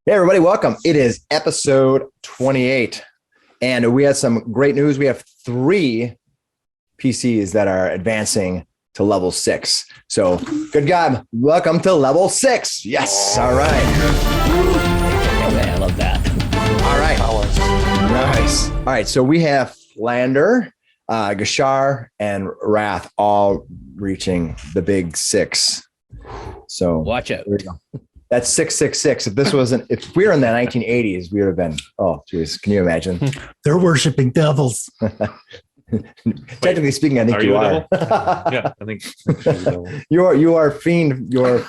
Hey, everybody, welcome. It is episode 28, and we have some great news. We have 3 PCs that are advancing to level 6. So, good job. Welcome to level 6. Yes. All right. Oh, man, I love that. All right. Nice. All right. So, we have Outlander, Gashar, and Wrath all reaching the big 6. So, Watch out. There we go. That's 666. If we were in the 1980s, we would have been, oh, geez, can you imagine? They're worshiping devils. Technically speaking, I think you are. Yeah, I think you are fiend. You're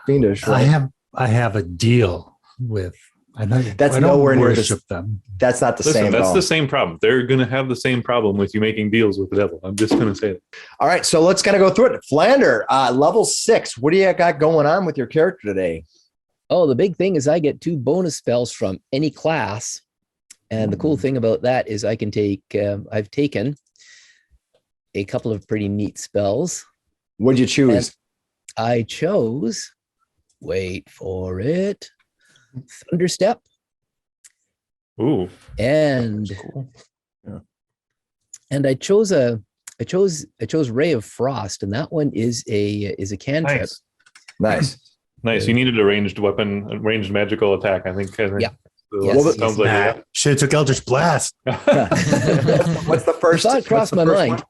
fiendish. Right? I have a deal with. I That's don't nowhere near worship them. That's not the same. That's the same problem. They're going to have the same problem with you making deals with the devil. I'm just going to say it. All right, so let's kind of go through it. Flander, level 6. What do you got going on with your character today? Oh, the big thing is I get 2 bonus spells from any class. And the cool thing about that is I can take, I've taken a couple of pretty neat spells. What'd you choose? I chose, wait for it, Thunderstep. Ooh. And Cool. Yeah. And I chose Ray of Frost, and that one is a cantrip. Nice. Nice. You needed a ranged weapon, a ranged magical attack. I think. Yeah. Yes. Sounds like it. Should have took Eldritch Blast. What's the first? Thought crossed my mind.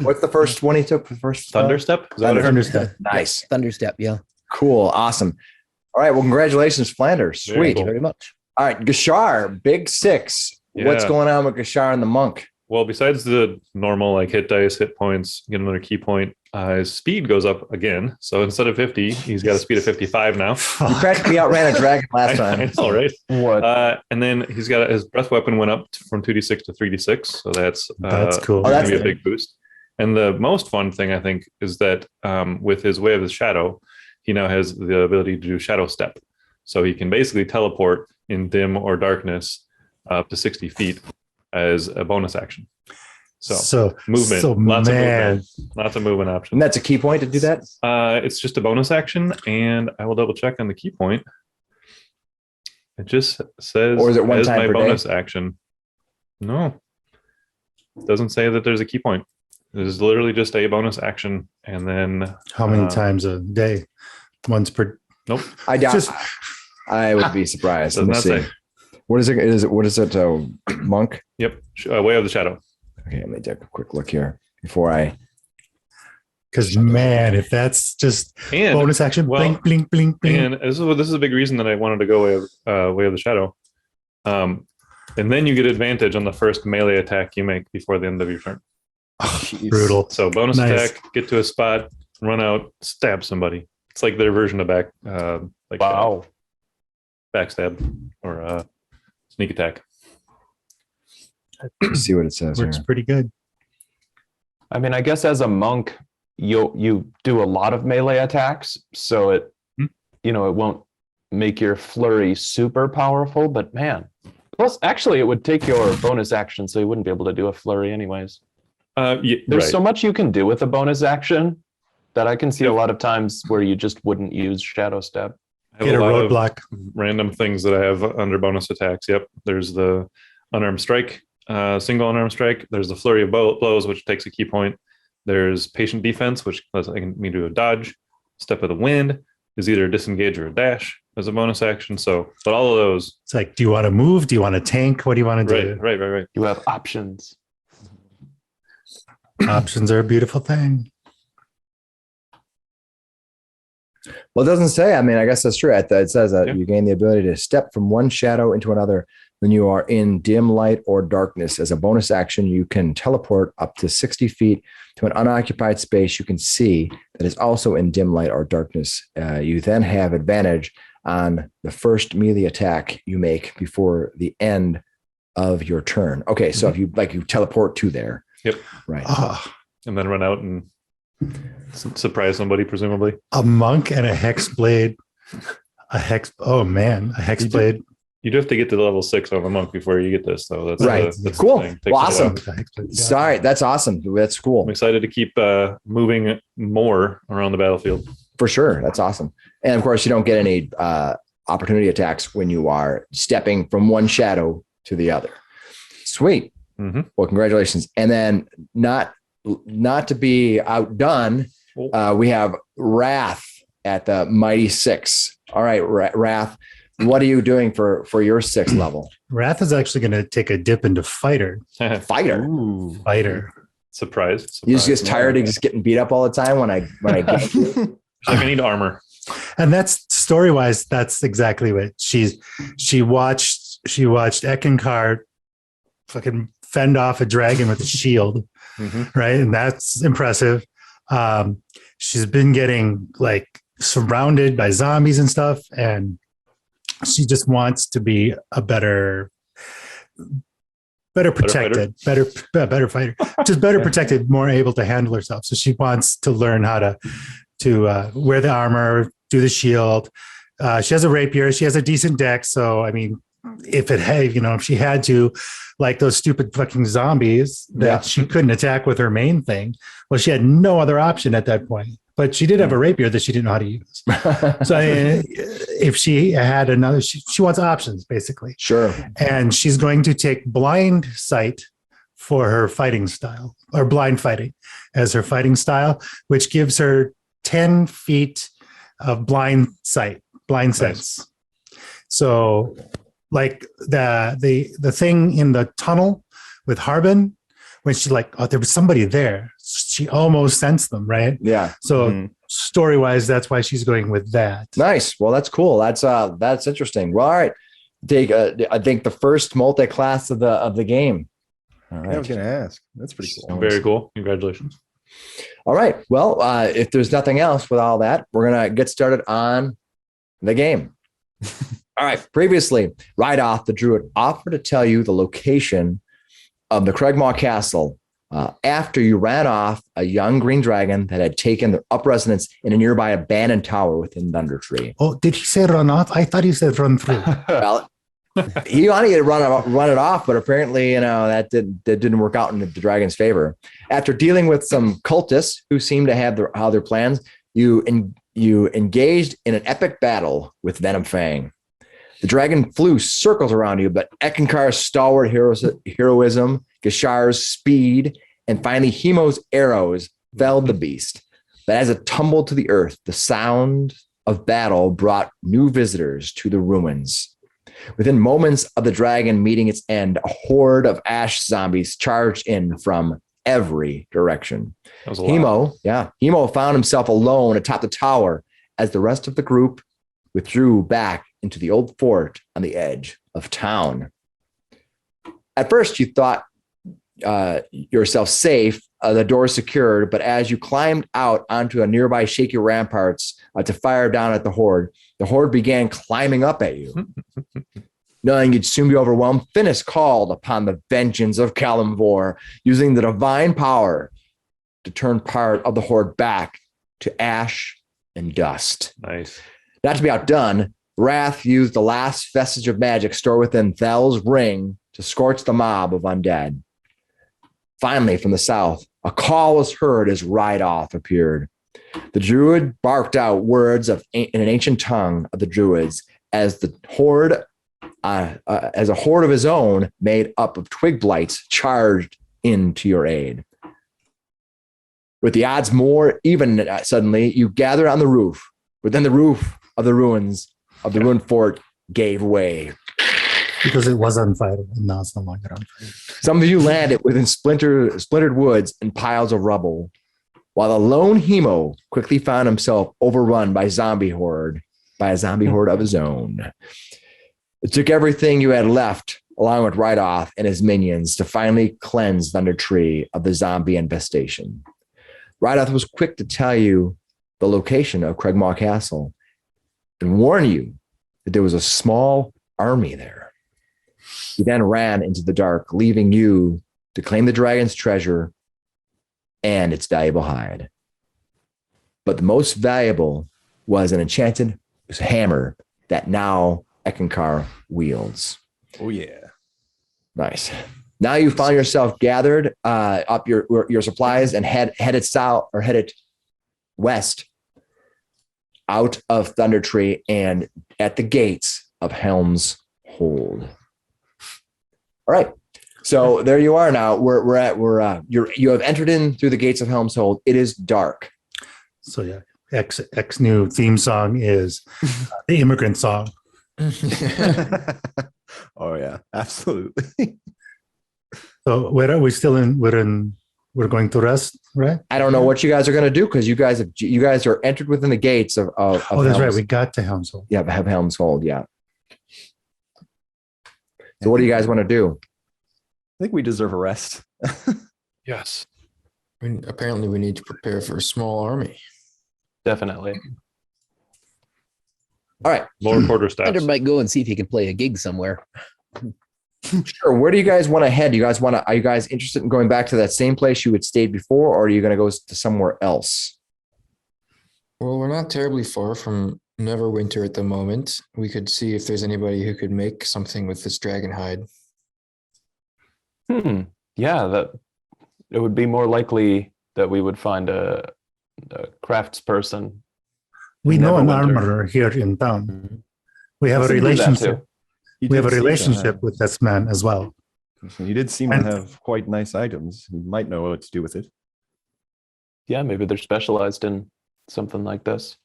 What's the first one he took? The first Thunderstep? Is that what it is? Thunderstep. Nice. Thunderstep, yeah. Cool. Awesome. All right. Well, congratulations, Flanders. Very Sweet. Thank cool. you very much. All right. Gashar, big 6. Yeah. What's going on with Gashar and the monk? Well, besides the normal like hit dice, hit points, get another key point, his speed goes up again. So instead of 50, he's got a speed of 55 now. You practically outran a dragon last I time. know, right? What? And then he's got his breath weapon went up from 2d6 to 3d6. So that's cool. Oh, Going that's to be a neat. big boost. And the most fun thing I think is that with his Way of the Shadow, he now has the ability to do Shadow Step. So he can basically teleport in dim or darkness up to 60 feet as a bonus action. So movement, lots of movement options. And that's a key point to do that? It's just a bonus action, and I will double check on the key point. It just says, Or is it one as time my per day? bonus action. No, it doesn't say that there's a key point. It is literally just a bonus action, and then How many times a day? Once per. nope. I doubt. Just- I would be surprised. Does Let me not see. say. What is it? What is it? Monk? Yep, Way of the Shadow. Okay, let me take a quick look here before I. Because man, if that's just And bonus action, well, blink, blink, blink, blink. and this is a big reason that I wanted to go Way of the Shadow. And then you get advantage on the first melee attack you make before the end of your turn. Brutal. So bonus Nice. attack, get to a spot, run out, stab somebody. It's like their version of backstab or sneak attack. Let's see what it says Works here. pretty good. I mean, I guess as a monk, you do a lot of melee attacks, so it won't make your flurry super powerful, but man. Plus, actually, it would take your bonus action, so you wouldn't be able to do a flurry anyways. Yeah, There's right. so much you can do with a bonus action that I can see a lot of times where you just wouldn't use Shadow Step. I have Get a lot of roadblock. random things that I have under bonus attacks. Yep. There's the unarmed strike, single unarmed strike. There's the flurry of blows, which takes a key point. There's patient defense, which lets me do a dodge. Step of the wind is either a disengage or a dash as a bonus action. So, but all of those. It's like, do you want to move? Do you want to tank? What do you want to do? Right. You have options. Options are a beautiful thing. Well, it doesn't say. I mean, I guess that's true. It says that Yeah. you gain the ability to step from one shadow into another when you are in dim light or darkness. As a bonus action, you can teleport up to 60 feet to an unoccupied space you can see that is also in dim light or darkness. You then have advantage on the first melee attack you make before the end of your turn. Okay, so if you teleport to there. Yep. Right. Oh, And then run out and surprise somebody, presumably. a monk and a hex blade. A hex blade. You do have to get to level 6 on the monk before you get this, though. That's Right. That's Cool. the thing. Takes Well, a awesome. while. Sorry, that's awesome. That's cool. I'm excited to keep moving more around the battlefield. For sure. That's awesome. And of course, you don't get any opportunity attacks when you are stepping from one shadow to the other. Sweet. Mhm. Well, congratulations. And then not to be outdone, we have Wrath at the Mighty 6. All right, Wrath, what are you doing for your 6th level? Wrath is actually going to take a dip into fighter. Fighter. Ooh. Fighter. Surprise. You just tired of just getting beat up all the time when I get you? She's like, I need armor. And that's story-wise, that's exactly what she watched Eckankar fucking fend off a dragon with a shield, right? And that's impressive. She's been getting like surrounded by zombies and stuff, and she just wants to be a better protected, better fighter, just better protected, more able to handle herself. So she wants to learn how to wear the armor, do the shield. She has a rapier. She has a decent deck. So, I mean, if she had to, like those stupid fucking zombies that she couldn't attack with her main thing, well, she had no other option at that point. But she did have a rapier that she didn't know how to use. So if she had another, she wants options, basically. Sure. And she's going to take blind sight for her fighting style, or blind fighting as her fighting style, which gives her 10 feet of blind sight, blind sense. So like the thing in the tunnel with Harbin, when she like, oh, there was somebody there, she almost sensed them, right? Yeah. So story-wise, that's why she's going with that. Nice. Well, that's cool. That's interesting. Well, all right. Take I think the first multi-class of the game. All right. I was going to ask. That's pretty cool. Very cool. Congratulations. All right. Well, if there's nothing else with all that, we're going to get started on the game. All right. Previously, right off, the druid offered to tell you the location of the Craigmaw Castle after you ran off a young green dragon that had taken up residence in a nearby abandoned tower within Thundertree. Oh, did he say run off? I thought he said run through. Well, he wanted to run it off, but apparently, that didn't work out in the dragon's favor. After dealing with some cultists who seemed to have their plans, you engaged in an epic battle with Venom Fang. The dragon flew circles around you, but Eckankar's stalwart heroism, Gishar's speed, and finally Hemo's arrows felled the beast. But as it tumbled to the earth, the sound of battle brought new visitors to the ruins. Within moments of the dragon meeting its end, a horde of ash zombies charged in from every direction. Hemo found himself alone atop the tower as the rest of the group withdrew back into the old fort on the edge of town. At first, you thought yourself safe, the door secured, but as you climbed out onto a nearby shaky ramparts to fire down at the horde began climbing up at you. Knowing you'd soon be overwhelmed, Finnis called upon the vengeance of Kalimvor, using the divine power to turn part of the horde back to ash and dust. Nice. Not to be outdone, Wrath used the last vestige of magic stored within Thel's ring to scorch the mob of undead. Finally, from the south, a call was heard as Ride-Off appeared. The druid barked out words in an ancient tongue of the druids as a horde of his own made up of twig blights charged into your aid. With the odds more even, suddenly you gathered on the roof, but then the roof of the ruins of the ruined fort gave way. Because it was unfighting, and now it's no longer unfighting. Some of you landed within splintered woods and piles of rubble, while the lone Hemo quickly found himself overrun by a zombie horde of his own. It took everything you had left, along with Ride-Off and his minions, to finally cleanse Thundertree of the zombie infestation. Ride-Off was quick to tell you the location of Craigmaw Castle and warn you that there was a small army there. He then ran into the dark, leaving you to claim the dragon's treasure and its valuable hide. But the most valuable was an enchanted hammer that now Eckankar wields. Oh, yeah. Nice. Now you found yourself gathered up your supplies and headed south or headed west out of Thunder Tree and at the gates of Helm's Hold. All right. So there you are now. You have entered in through the gates of Helm's Hold. It is dark. So yeah, X new theme song is the immigrant song. Oh yeah, absolutely. So where are we still in? We're going to rest, right? I don't know what you guys are going to do because you guys are entered within the gates of Oh, that's Helm's. right. We got to Helm's Hold. Yeah, have Helm's Hold. Yeah. So what do you guys want to do? I think we deserve a rest. Yes. I mean, apparently, we need to prepare for a small army. Definitely. All right. Lower quarter Thunder stats. might go and see if he can play a gig somewhere. Sure. Where do you guys want to head? Are you guys interested in going back to that same place you had stayed before, or are you going to go to somewhere else? Well, we're not terribly far from Neverwinter at the moment. We could see if there's anybody who could make something with this dragon hide. Yeah, that it would be more likely that we would find a craftsperson. We know an Neverwinter. armorer here in town. We have a Let's do that relationship. too. We have a relationship with this man as well. You did seem to have quite nice items. You might know what to do with it. Yeah, maybe they're specialized in something like this.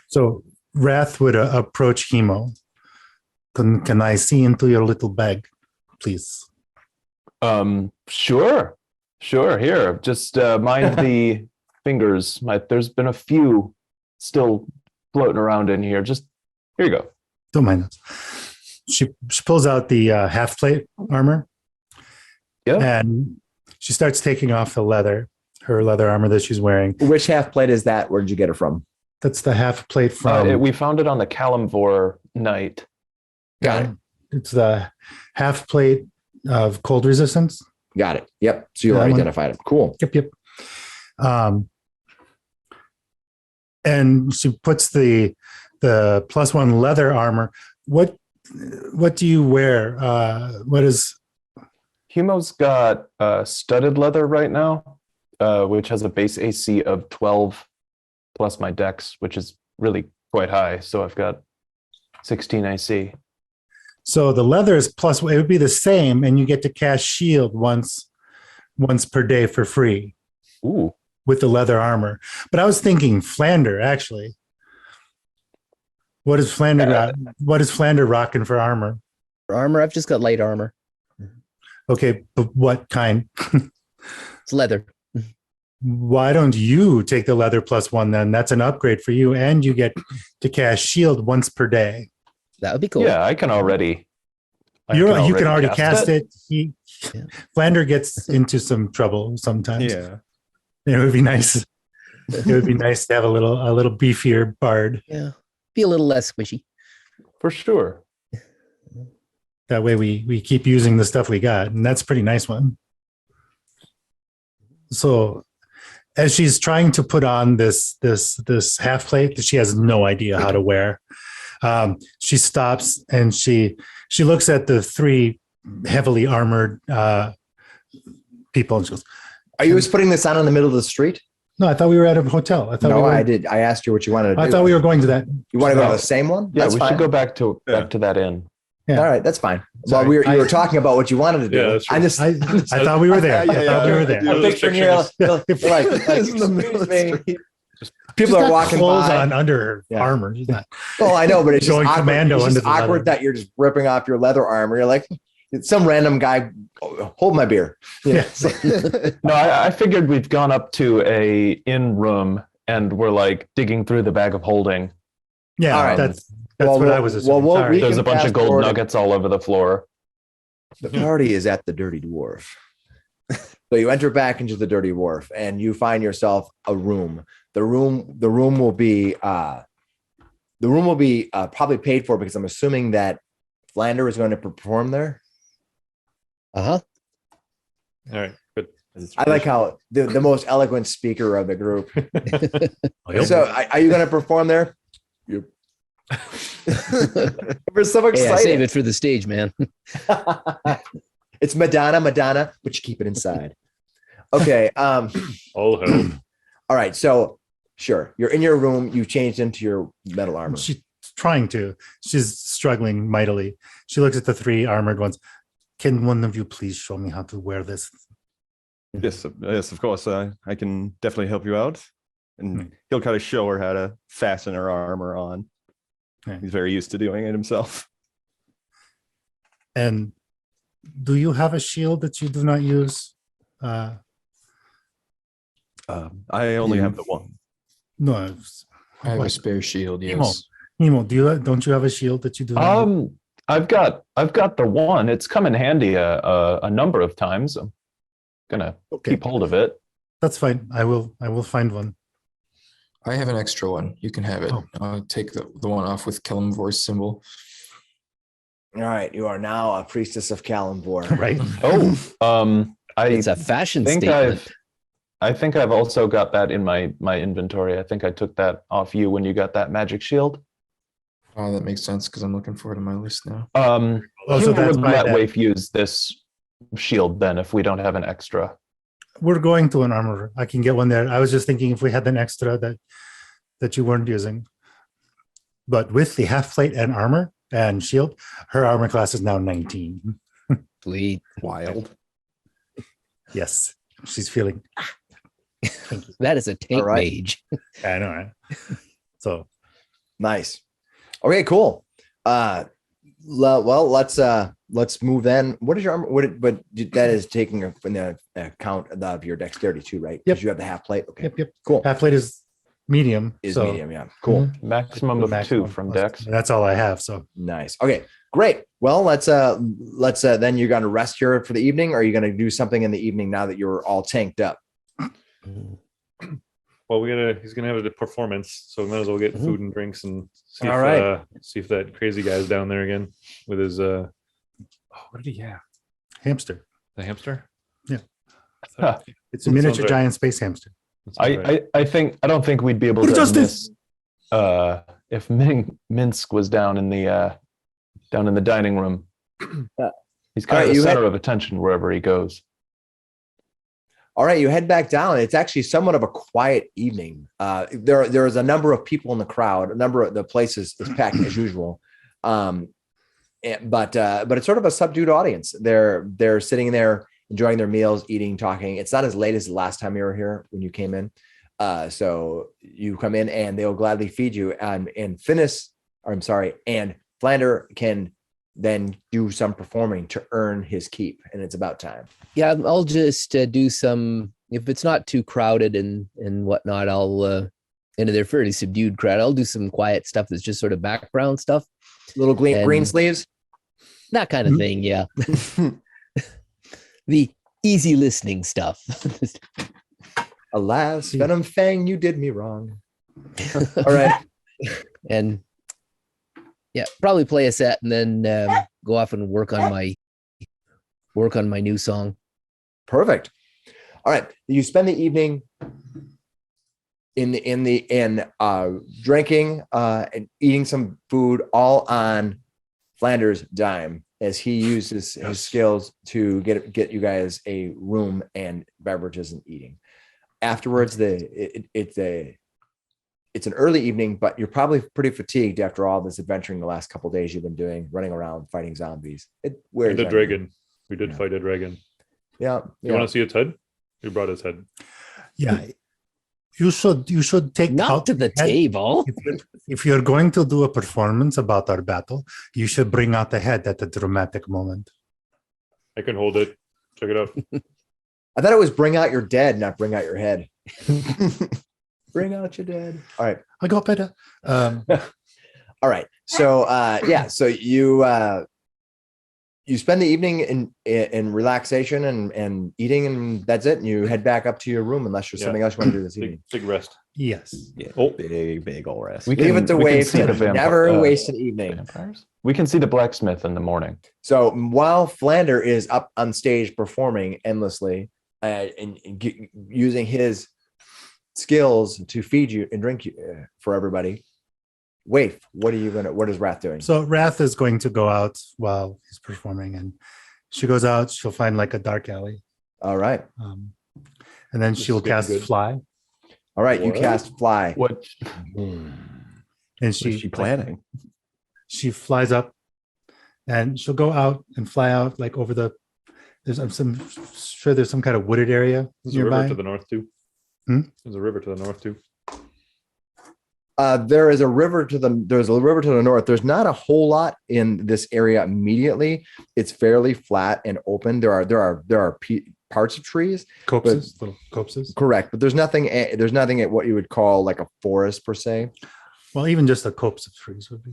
So Wrath would approach Hemo. Can I see into your little bag, please? Sure. Here, just mind the fingers. There's been a few still floating around in here. Just here you go. Don't mind us. She pulls out the half plate armor. Yep. And she starts taking off her leather armor that she's wearing. Which half plate is that? Where did you get it from? That's the half plate from. We found it on the Kalimvor night. Got it. It's the half plate of cold resistance. Got it. Yep. So you That already one. identified it. Cool. Yep. And she puts the +1 leather armor. What do you wear? What is? Humo's got studded leather right now, which has a base AC of 12 plus my dex, which is really quite high. So I've got 16 AC. So the leather is plus. It would be the same, and you get to cast shield once per day for free Ooh. with the leather armor. But I was thinking Flander actually. What is Flander got? What is Flander rocking for armor? For armor, I've just got light armor. Okay, but what kind? It's leather. Why don't you take the leather +1 then? That's an upgrade for you, and you get to cast shield once per day. That would be cool. Yeah, I can already. You can already cast it. Yeah. Flander gets into some trouble sometimes. Yeah. It would be nice. It would be nice to have a little beefier bard. Yeah. Be a little less squishy. For sure. That way we keep using the stuff we got, and that's a pretty nice one. So as she's trying to put on this half plate that she has no idea how to wear, she stops and she looks at the three heavily armored people and she goes, Are you just putting this on in the middle of the street? "No, I thought we were at a hotel. I did. I asked you what you wanted to do. I thought we were going to that." You want to go to No. the same one? Yeah, That's we fine. should go back to that inn. Yeah. All right, that's fine. Sorry. Well, you were talking about what you wanted to do. Yeah, that's true. I thought we were there. Yeah, I thought we were there. yeah. I'm picturing you like It's in the middle of the excuse me. street. People are walking clothes by. on under her Yeah. armor. She's not- Oh, I know, but it's just Going awkward. commando It's under just the leather. awkward that you're just ripping off your leather armor. You're like, it's some random guy. Hold my beer. Yeah. No, I figured we've gone up to a inn room and we're like digging through the bag of holding. Yeah, All right. that's Well, what I well, was assuming. well, Sorry. we There's can a bunch fast of gold forward. nuggets all over the floor. The party is at the Dirty Dwarf. So you enter back into the Dirty Dwarf and you find yourself a room. The room will be probably paid for because I'm assuming that Flander is going to perform there. Uh-huh. All right. Good. I like how the most eloquent speaker of the group. Yep. So are you going to perform there? Yep. We're so excited. Yeah, save it for the stage, man. It's Madonna, but you keep it inside. Okay. All hope. All right. So Sure. You're in your room. You changed into your metal armor. She's trying to. She's struggling mightily. She looks at the 3 armored ones. Can one of you please show me how to wear this? Yes, of course. I can definitely help you out. And he'll kind of show her how to fasten her armor on. Okay. He's very used to doing it himself. And do you have a shield that you do not use? I only have the one. No. I have a spare shield. Yes. Nemo, don't you have a shield that you do not use? I've got the one. It's come in handy a number of times. I'm gonna keep hold of it. That's fine. I will find one. I have an extra one. You can have it. Oh. I'll take the one off with Kelmvor's symbol. All right. You are now a priestess of Kalimvor. Right. It's a fashion think statement. I think I've also got that in my inventory. I think I took that off you when you got that magic shield. Oh, that makes sense because I'm looking for it on my list now. so Huma that's would my let bad. Waif use this shield then if we don't have an extra. We're going to an armor. I can get one there. I was just thinking if we had an extra that you weren't using. But with the half plate and armor and shield, her armor class is now 19. Sweet. Wild. Yes. She's feeling. That is a tank All right. mage. I know, right? So Nice. Okay, cool. Well, let's move then. What is your armor? But that is taking in the account of your dexterity too, right? Yep. Because you have the half plate. Okay. yep. Cool. Half plate is medium. Is so medium, yeah. Cool. Maximum of maximum 2 from plus- Dex. That's all I have. So Nice. Okay, great. Well, let's then you're gonna rest here for the evening, or are you gonna do something in the evening now that you're all tanked up? Well, he's gonna have a performance, so we might as well get food and drinks and see All if right. see if that crazy guy's down there again with his what did he have? hamster. The hamster? Yeah. I thought- It's a miniature right. giant space hamster. that sounds right. I don't think we'd be able What to justice? miss if Minsk was down in the dining room. He's kind All right, of you the had- center of attention wherever he goes. All right, you head back down. It's actually somewhat of a quiet evening. There is a number of people in the crowd. A number of the places is packed as usual, but it's sort of a subdued audience. They're sitting there enjoying their meals, eating, talking. It's not as late as the last time you were here when you came in. So you come in and they'll gladly feed you. And Finnis, or I'm sorry, and Flander can then do some performing to earn his keep, and it's about time. Yeah, I'll just do some. If it's not too crowded and whatnot, I'll into their fairly subdued crowd. I'll do some quiet stuff that's just sort of background stuff, Little green And- sleeves. that kind of thing. Yeah, the easy listening stuff. Alas, Venom Fang, you did me wrong. All right. And yeah, probably play a set and then go off and work on my new song. Perfect. All right. You spend the evening in drinking and eating some food, all on Flanders' dime, as he uses his skills to get you guys a room and beverages and eating. Afterwards, it's an early evening, but you're probably pretty fatigued after all this adventuring the last couple of days you've been doing, running around fighting zombies. It wears And the on you. dragon. We did Yeah. fight a dragon. Yeah. You want to see its head? We brought its head. Yeah. You should take Not out to the head. table. If you're going to do a performance about our battle, you should bring out the head at a dramatic moment. I can hold it. Check it out. I thought it was bring out your dead, not bring out your head. Bring out your dead. All right. I got better. All right. So so you spend the evening in relaxation and eating, and that's it. And you head back up to your room unless there's Yeah. something else you want to do this Big, evening. big rest. Yes. Yeah. Oh. Big ol' rest. We Leave it to we Wave see to the never waste an evening. vampires. We can see the blacksmith in the morning. So while Flander is up on stage performing endlessly and using his skills to feed you and drink you for everybody, Waif, what is Wrath doing? So Wrath is going to go out while he's performing, and she goes out. She'll find like a dark alley, All right. and then This she'll is getting cast good. Fly. All right, you What? cast fly. What? And What is she she planning? she flies up, and she'll go out and fly out like over the. I'm sure there's some kind of wooded area There's a nearby. river to the north too. Hmm? There's a river to the north too. There's a river to the north. There's not a whole lot in this area immediately. It's fairly flat and open. There are parts of trees. Copses, little copses. Correct, but there's nothing at what you would call like a forest per se. Well, even just a copse of trees would be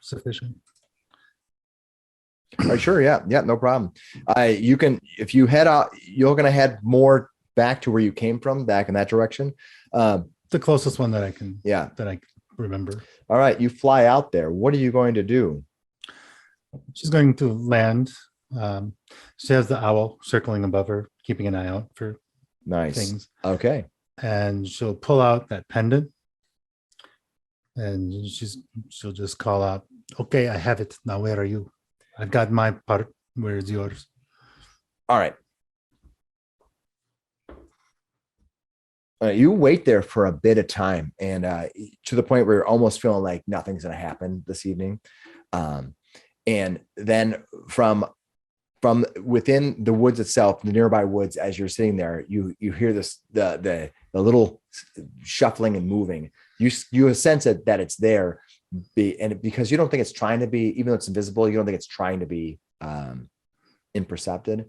sufficient. Sure, yeah, no problem. You can, if you head out, you're gonna head more back to where you came from, back in that direction. The closest one that I can remember. All right, you fly out there. What are you going to do? She's going to land. She has the owl circling above her, keeping an eye out for Nice. things. Okay. And she'll pull out that pendant, and she'll just call out, "Okay, I have it. Now where are you? I've got my part. Where is yours?" All right. You wait there for a bit of time, and to the point where you're almost feeling like nothing's going to happen this evening. And then from within the woods itself, the nearby woods, as you're sitting there, you hear this the little shuffling and moving. You sense it that it's there, because you don't think it's trying to be, even though it's invisible, you don't think it's trying to be impercepted.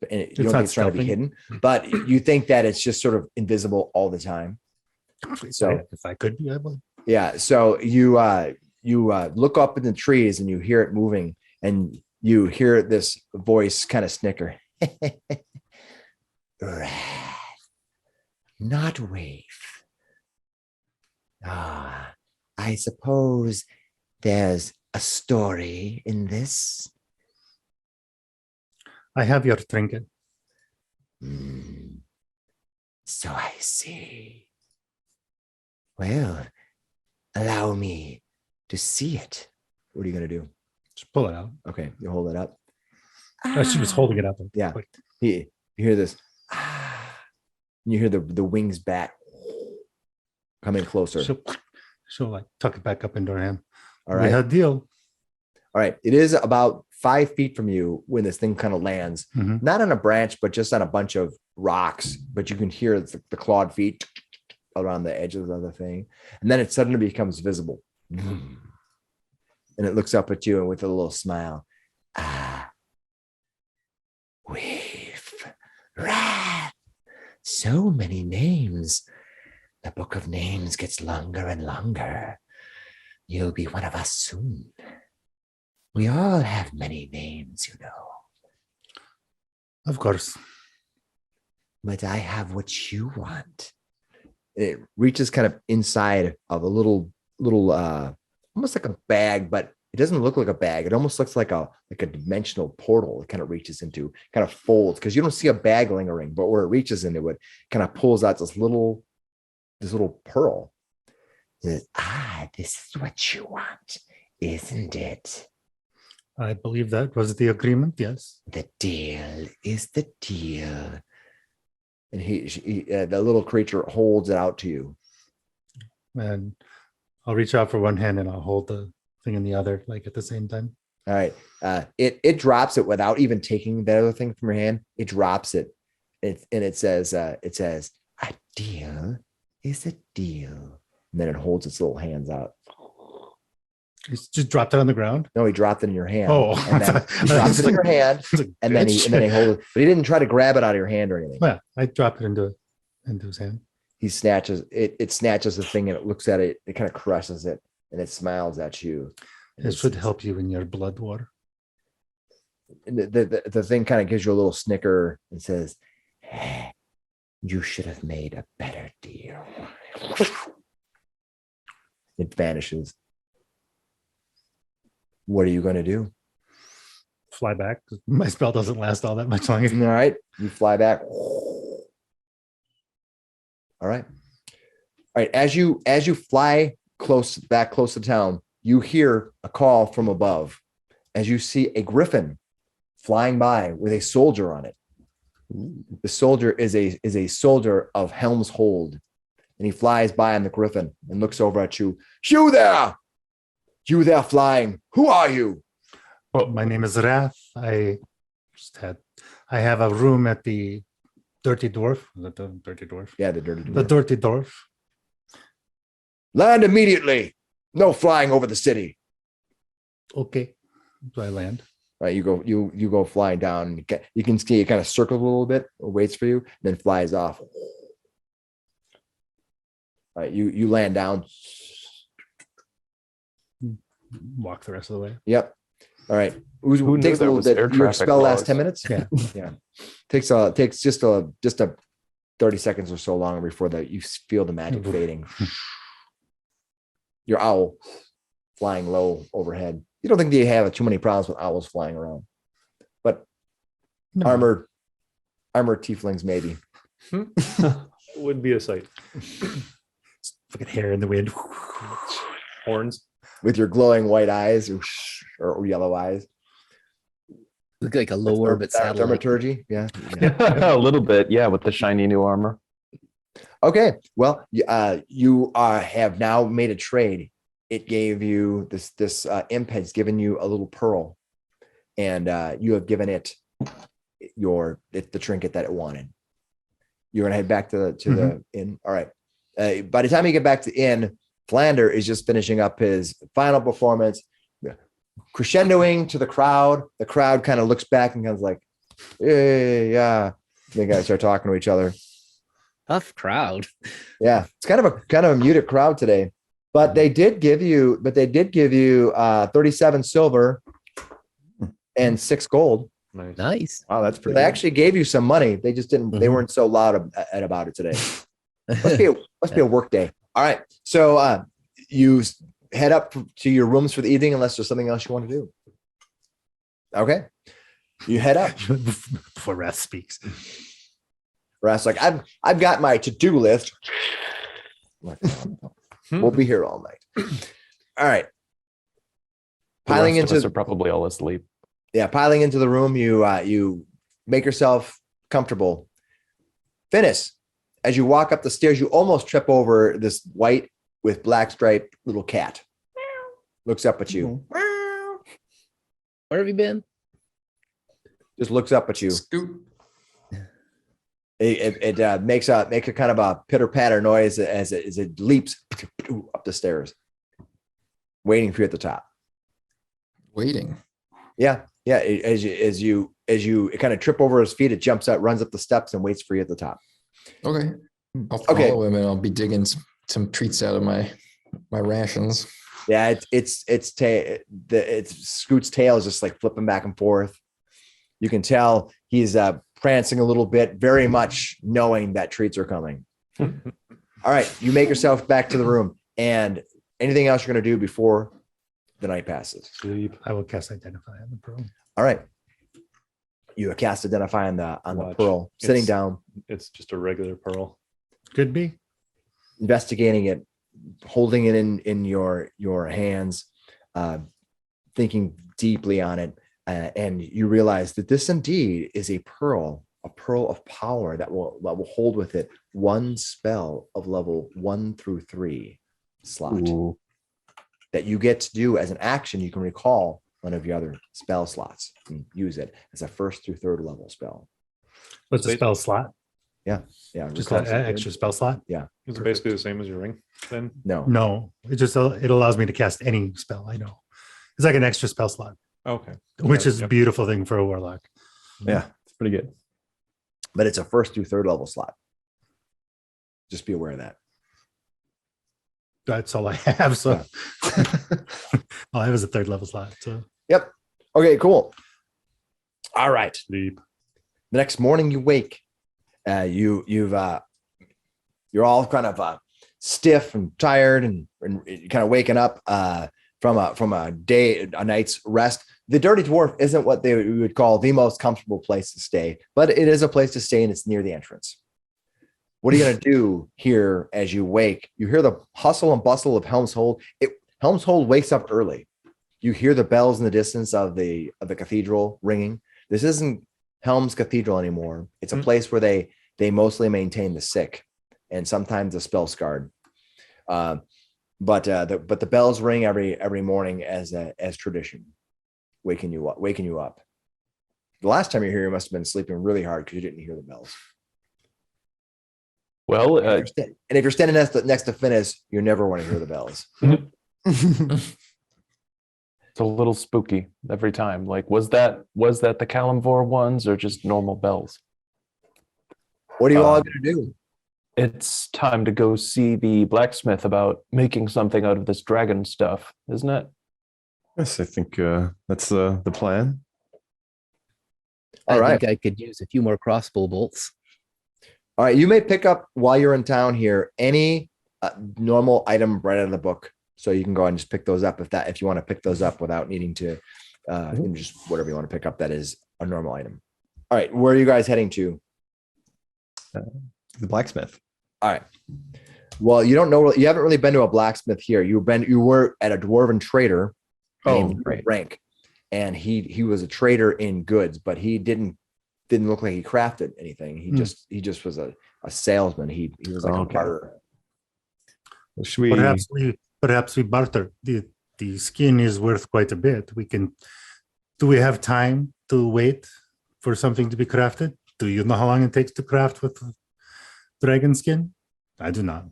And you don't think it's trying to be hidden, but you think that it's just sort of invisible all the time. So if I could be able, yeah. So you look up in the trees and you hear it moving, and you hear this voice kind of snicker. Wrath, not wave. I suppose there's a story in this. I have your trinket. So I see. Well, allow me to see it. What are you going to do? Just pull it out. Okay, you hold it up. She was holding it up. Yeah. You hear this. You hear the wings bat coming closer. She'll like tuck it back up into her hand. All right. We had a deal. All right. It is about 5 feet from you when this thing kind of lands, not on a branch, but just on a bunch of rocks. But you can hear the clawed feet around the edges of the thing. And then it suddenly becomes visible. And it looks up at you and with a little smile. We've wrath. So many names. The book of names gets longer and longer. You'll be one of us soon. We all have many names, you know. Of course. But I have what you want. It reaches kind of inside of a little almost like a bag, but it doesn't look like a bag. It almost looks like a dimensional portal. It kind of reaches into, kind of folds, because you don't see a bag lingering, but where it reaches into it, kind of pulls out this little pearl. It says, this is what you want, isn't it? I believe that was the agreement. Yes. The deal is the deal. And the little creature holds it out to you. And I'll reach out for one hand and I'll hold the thing in the other, like at the same time. All right. It drops it without even taking the other thing from your hand. It drops it. It says, a deal is a deal. And then it holds its little hands out. He's just dropped it on the ground. No, he dropped it in your hand. Oh, and then he dropped it in your hand, and then he holds it. But he didn't try to grab it out of your hand or anything. Yeah, I drop it into his hand. He snatches it. It snatches the thing and it looks at it. It kind of crushes it and it smiles at you. It should help you in your blood war. And the thing kind of gives you a little snicker and says, hey, "You should have made a better deal." It vanishes. What are you going to do? Fly back. My spell doesn't last all that much longer. All right. You fly back. All right. All right. As you fly close to town, you hear a call from above as you see a griffin flying by with a soldier on it. The soldier is a soldier of Helm's Hold. and he flies by on the griffin and looks over at you. You there! You there flying. Who are you? Well, my name is Wrath. I have a room at the Dirty Dwarf. Is that the Dirty Dwarf? Yeah, the dirty The dwarf. Dirty Dwarf. Land immediately. No flying over the city. Okay. So I land. Right, you go flying down. You can see it kind of circles a little bit, waits for you, then flies off. Right, you land down. Walk the rest of the way. Yep. All right. Who knew Takes a there little was bit. air Your traffic spell lasts laws? 10 minutes. Yeah. Yeah. Takes just a 30 seconds or so longer before that you feel the magic fading. Your owl flying low overhead. You don't think they have too many problems with owls flying around, but No. armored tieflings maybe. Would be a sight. Fucking hair in the wind. Horns. With your glowing white eyes or yellow eyes. Look like a low orbit satellite. Dramaturgy. Yeah. A little bit, yeah, with the shiny new armor. Okay. Well, you have now made a trade. It gave you this imp has given you a little pearl, and you have given it the trinket that it wanted. You're gonna head back to the inn. All right. By the time you get back to the inn, Flander is just finishing up his final performance, crescendoing to the crowd. The crowd kind of looks back and kind of like, yeah. They guys start talking to each other. Tough crowd. Yeah, it's kind of a muted crowd today, but they did give you 37 silver and 6 gold. Nice. Nice. Wow, that's So pretty they good. actually gave you some money. They just didn't. They weren't so loud about it today. Must be a work day. All right, so you head up to your rooms for the evening, unless there's something else you want to do. Okay, you head up. Before Wrath speaks. Rast's like, I've got my to-do list. We'll be here all night. All right. The Piling rest of us into are probably all asleep. piling into the room, you make yourself comfortable. Finnis, as you walk up the stairs, you almost trip over this white with black striped little cat. Looks up at you. Where have you been? Just looks up at you. Scoop. It makes a kind of a pitter patter noise as it leaps up the stairs, waiting for you at the top. Waiting. Yeah. As you kind of trip over his feet, it jumps out, runs up the steps, and waits for you at the top. Okay. I'll follow Okay. him and I'll be digging some treats out of my rations. Yeah, it's Scoot's tail is just like flipping back and forth. You can tell he's prancing a little bit, very much knowing that treats are coming. All right, you make yourself back to the room, and anything else you're going to do before the night passes? Sleep. I will cast Identify on the pearl. All right, you cast Identify on the Watch. pearl, sitting It's- down, It's just a regular pearl. Could be. investigating it, holding it in your hands, thinking deeply on it, and you realize that this indeed is a pearl of power that will hold with it one spell of level 1 through 3 slot Ooh. that you get to do as an action. You can recall one of your other spell slots and use it as a 1st through 3rd level spell. What's the spell slot? Yeah, Just recall an something. extra spell slot? Is it basically the same as your ring then? No, No, it allows me to cast any spell I know. It's like an extra spell slot, Okay. which is a Yep. beautiful thing for a warlock. Yeah, it's pretty good. but it's a 1st through 3rd level slot. Just be aware of that. That's all I have. So all I have is a 3rd level slot. So Yep. Okay, cool. All right. Sleep. The next morning you wake, you're all kind of stiff and tired and kind of waking up from a night's rest. The Dirty Dwarf isn't what they would call the most comfortable place to stay, but it is a place to stay, and it's near the entrance. What are you going to do here as you wake? You hear the hustle and bustle of Helm's Hold. Helm's Hold wakes up early. You hear the bells in the distance of the cathedral ringing. This isn't Helm's Cathedral anymore. It's a place where they mostly maintain the sick. and sometimes a spell scarred. But the bells ring every morning as tradition, waking you up. The last time you were here, you must have been sleeping really hard because you didn't hear the bells. Well, And if you're standing next to Finnis, you never want to hear the bells. it's a little spooky every time. Like, was that the Kalimvor ones or just normal bells? What are you all going to do? It's time to go see the blacksmith about making something out of this dragon stuff, isn't it? Yes, I think that's the plan. All I right. think I could use a few more crossbow bolts. All right. You may pick up while you're in town here any normal item right out of the book. So you can go and just pick those up if you want to pick those up without needing to just whatever you want to pick up that is a normal item. All right. Where are you guys heading to? The blacksmith. All right. Well, you haven't really been to a blacksmith here. You were at a dwarven trader named Rank, and he was a trader in goods, but he didn't look like he crafted anything. He just was a salesman. He was like a barter. Well, should we Perhaps we barter. The skin is worth quite a bit. Do we have time to wait for something to be crafted? Do you know how long it takes to craft with dragon skin? I do not.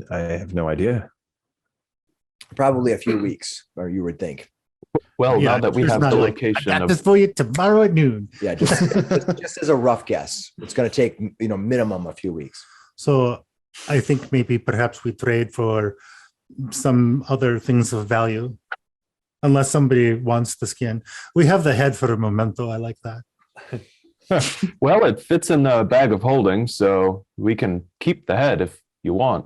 I have no idea. Probably a few weeks, or you would think. Well, Yeah, now that we it's have not the like, location I got of this for you tomorrow at noon. Yeah, just as a rough guess, it's going to take minimum a few weeks. So I think maybe perhaps we trade for some other things of value, unless somebody wants the skin. We have the head for a memento. I like that. well, it fits in the bag of holding, so we can keep the head if you want.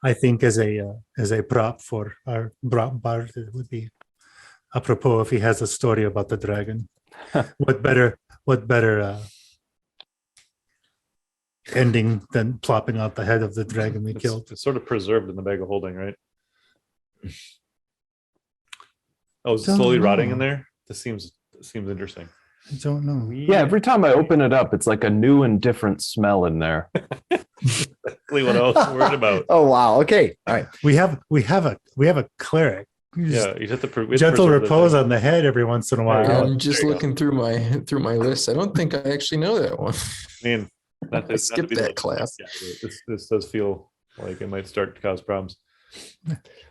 I think as a prop for our bard, it would be apropos if he has a story about the dragon. What better ending than plopping out the head of the dragon we killed? It's sort of preserved in the bag of holding, right? Oh, is it Don't slowly rotting in know. there? This seems interesting. I don't know. Yeah, every time I open it up, it's like a new and different smell in there. Exactly what I was worried about. Oh wow. Okay. All right. We have a cleric. You just Yeah, you have to gentle preserve the repose thing. on the head every once in a while. I'm just looking through my list. I don't think I actually know that one. I mean, not to, I skipped not to be that class. Yeah, this does feel like it might start to cause problems.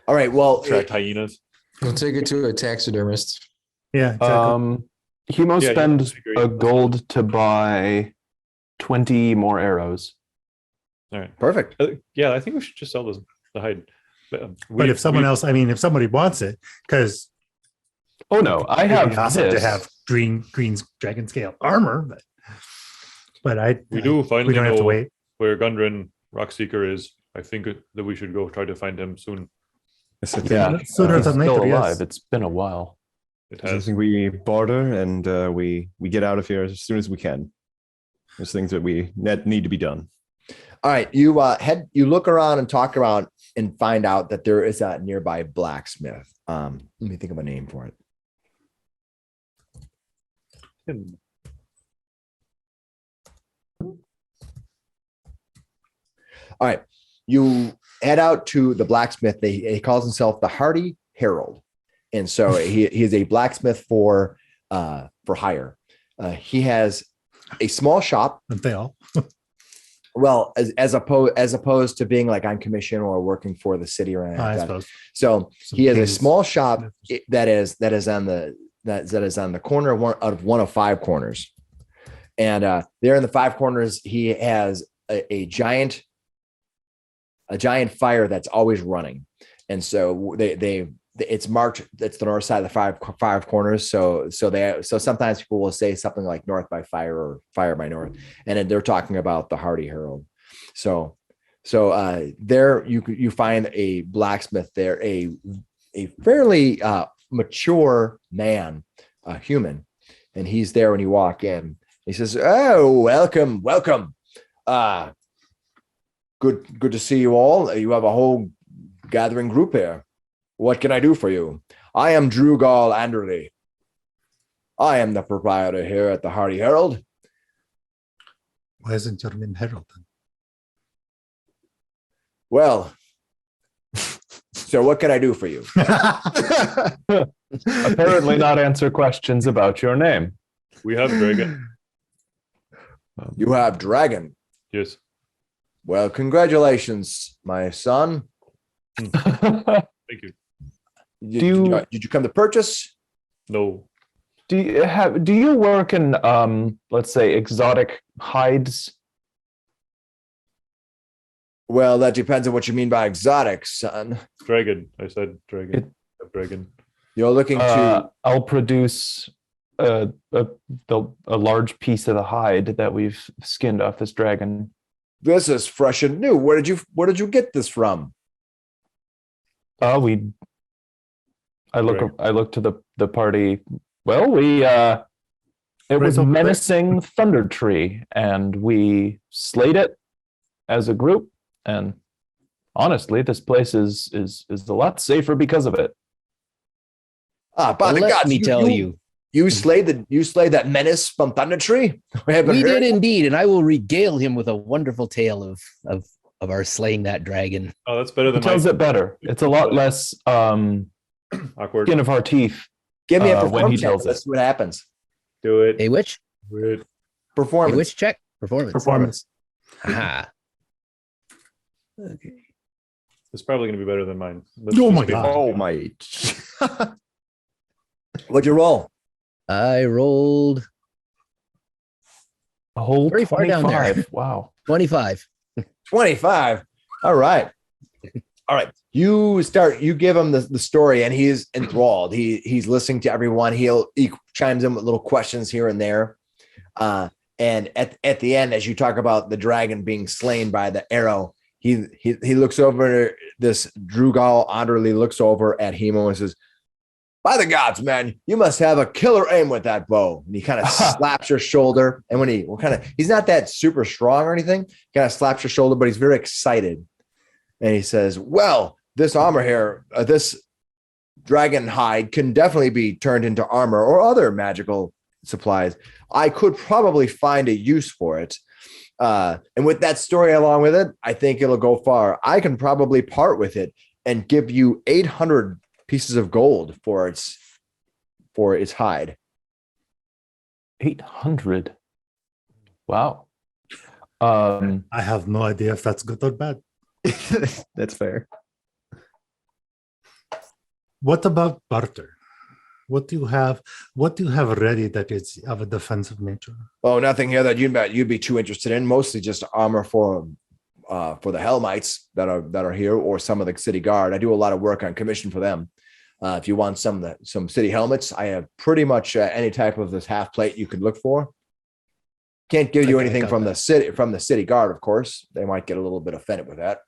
All right. Well, Attract hyenas. We'll take it to a taxidermist. Yeah, exactly. Hemo Yeah, spends I agree. a gold to buy 20 more arrows. All right. perfect. Yeah, I think we should just sell the hide. But if if somebody wants it, because Oh no, I have awesome this. to have green's dragon scale armor, but we do finally we don't have to know wait. where Gundren Rockseeker is. I think that we should go try to find him soon. Yes, I think, Yeah, Sooner he's than still later, yes. alive. It's been a while. It I has. think we barter and we get out of here as soon as we can. There's things that need to be done. All right. You look around and talk around and find out that there is a nearby blacksmith. Let me think of a name for it. All right. You head out to the blacksmith. He calls himself the Hardy Herald. And so he is a blacksmith for hire. He has a small shop. Aren't they all? Well, as opposed to being like on commission or working for the city or anything I like that. suppose. So Some he has a pages. small shop that is on the corner of one of five corners. And there in the five corners, he has a giant fire that's always running. And so it's marked, it's the north side of the five corners. So sometimes people will say something like north by fire or fire by north. And then they're talking about the Hardy Herald. So there you find a blacksmith there, a fairly mature man, a human. And he's there when you walk in. He says, "Oh, welcome. Good to see you all. You have a whole gathering group here. What can I do for you? I am Drugal Anderley. I am the proprietor here at the Hardy Herald." Why isn't your name Herald? Well, sir, what can I do for you? Apparently not answer questions about your name. We have dragon. You have dragon. Yes. Well, congratulations, my son. Thank you. Did you come to purchase? No. Do you work in let's say exotic hides? Well, that depends on what you mean by exotic, son. Dragon. I said dragon. Dragon. You're looking to. I'll produce a large piece of the hide that we've skinned off this dragon. This is fresh and new. Where did you get this from? I look to the party. Well, it was a menacing thunder tree, and we slayed it as a group. And honestly, this place is a lot safer because of it. By the Let gods! me tell you. You slayed that menace from Thunder Tree? We did indeed, and I will regale him with a wonderful tale of our slaying that dragon. Oh, that's better than It tells it better. It's a lot less awkward. skin of our teeth. Give me a when performance he check. tells Let's it. see what happens. Do it. A which? Do it. Performance. A which check? Performance. Aha. Okay. It's probably going to be better than mine. Let's Oh just my be- God. Oh my. What'd you roll? I rolled A whole Very far down there. 25. Wow. 25. 25. All right. All right. You give him the story, and he's enthralled. He's listening to everyone. He chimes in with little questions here and there. And at the end, as you talk about the dragon being slain by the arrow, he looks over this Drugal Anderly looks over at Hemo and says, "By the gods, man, you must have a killer aim with that bow." And he kind of slaps your shoulder. And when he's not that super strong or anything, kind of slaps your shoulder, but he's very excited. And he says, "Well, this armor here, this dragon hide can definitely be turned into armor or other magical supplies. I could probably find a use for it. And with that story along with it, I think it'll go far. I can probably part with it and give you 800 pieces of gold for its hide." 800. Wow. I have no idea if that's good or bad. That's fair. What about barter? What do you have ready that is of a defensive nature? Oh, nothing here that you'd be too interested in. Mostly just armor for the Helmites that are here, or some of the city guard. I do a lot of work on commission for them. If you want some city helmets, I have pretty much any type of this half plate you could look for. Can't give you anything from the city guard, of course. They might get a little bit offended with that.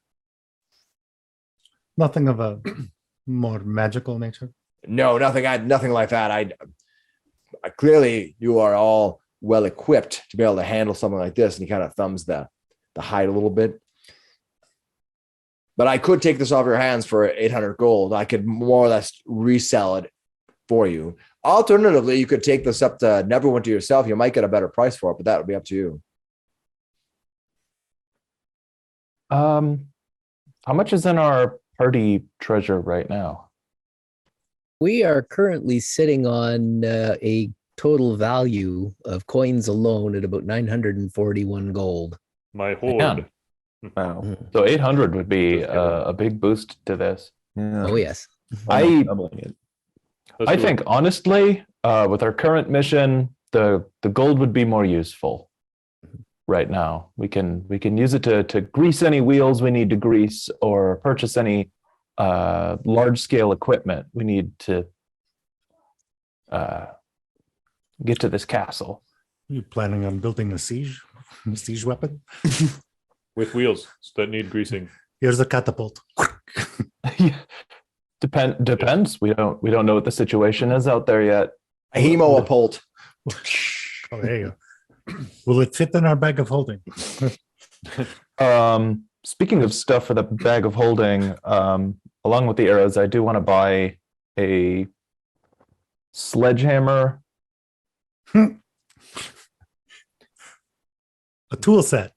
Nothing of a more magical nature. No, nothing like that. I clearly you are all well equipped to be able to handle something like this. And he kind of thumbs the hide a little bit. But I could take this off your hands for 800 gold. I could more or less resell it for you. Alternatively, you could take this up to Neverwinter yourself. You might get a better price for it, but that would be up to you. How much is in our party treasure right now? We are currently sitting on a total value of coins alone at about 941 gold. My horde. Man. Wow. So 800 would be a big boost to this. Yeah. Oh, yes. Almost doubling it. I think honestly, with our current mission, the gold would be more useful right now. We can use it to grease any wheels we need to grease, or purchase any large scale equipment we need to get to this castle. Are you planning on building a siege weapon? with wheels that need greasing. Here's a catapult. Depends. We don't know what the situation is out there yet. A hemo-a-pult. Oh, there you go. Will it fit in our bag of holding? Speaking of stuff for the bag of holding, along with the arrows, I do want to buy a sledgehammer. A tool set.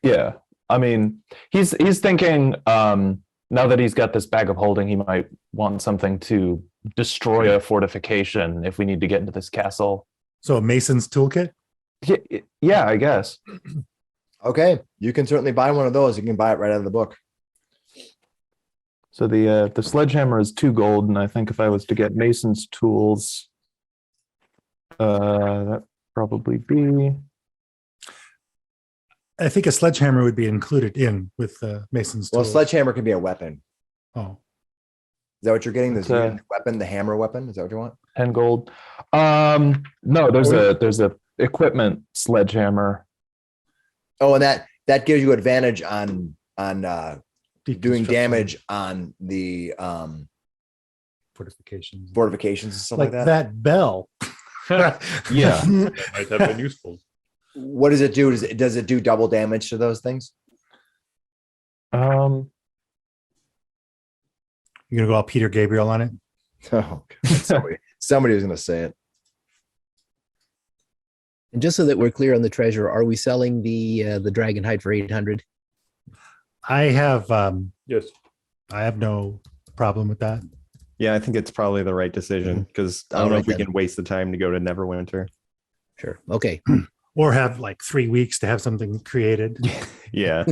Yeah. I mean, he's thinking now that he's got this bag of holding, he might want something to destroy a fortification if we need to get into this castle. So a mason's toolkit? Yeah, I guess. Okay, you can certainly buy one of those. You can buy it right out of the book. So the sledgehammer is 2 gold, and I think if I was to get mason's tools, that probably be. I think a sledgehammer would be included in with mason's Well, a tools. sledgehammer can be a weapon. Oh, Is that what you're getting? This It's, weapon, the hammer weapon. Is that what you want? 10 gold. No, there's a equipment sledgehammer. Oh, and that gives you advantage on deep doing destruction, damage on the fortifications. fortifications and stuff Like like that. that bell. Yeah. That might have been useful. What does it do? Does it do double damage to those things? You're gonna go all Peter Gabriel on it. Oh, God. Somebody was going to say it. And just so that we're clear on the treasure, are we selling the dragon hide for 800? I have Yes. no problem with that. Yeah, I think it's probably the right decision because I don't know if we can waste the time to go to Neverwinter. Sure. Okay. Or have like 3 weeks to have something created. Yeah.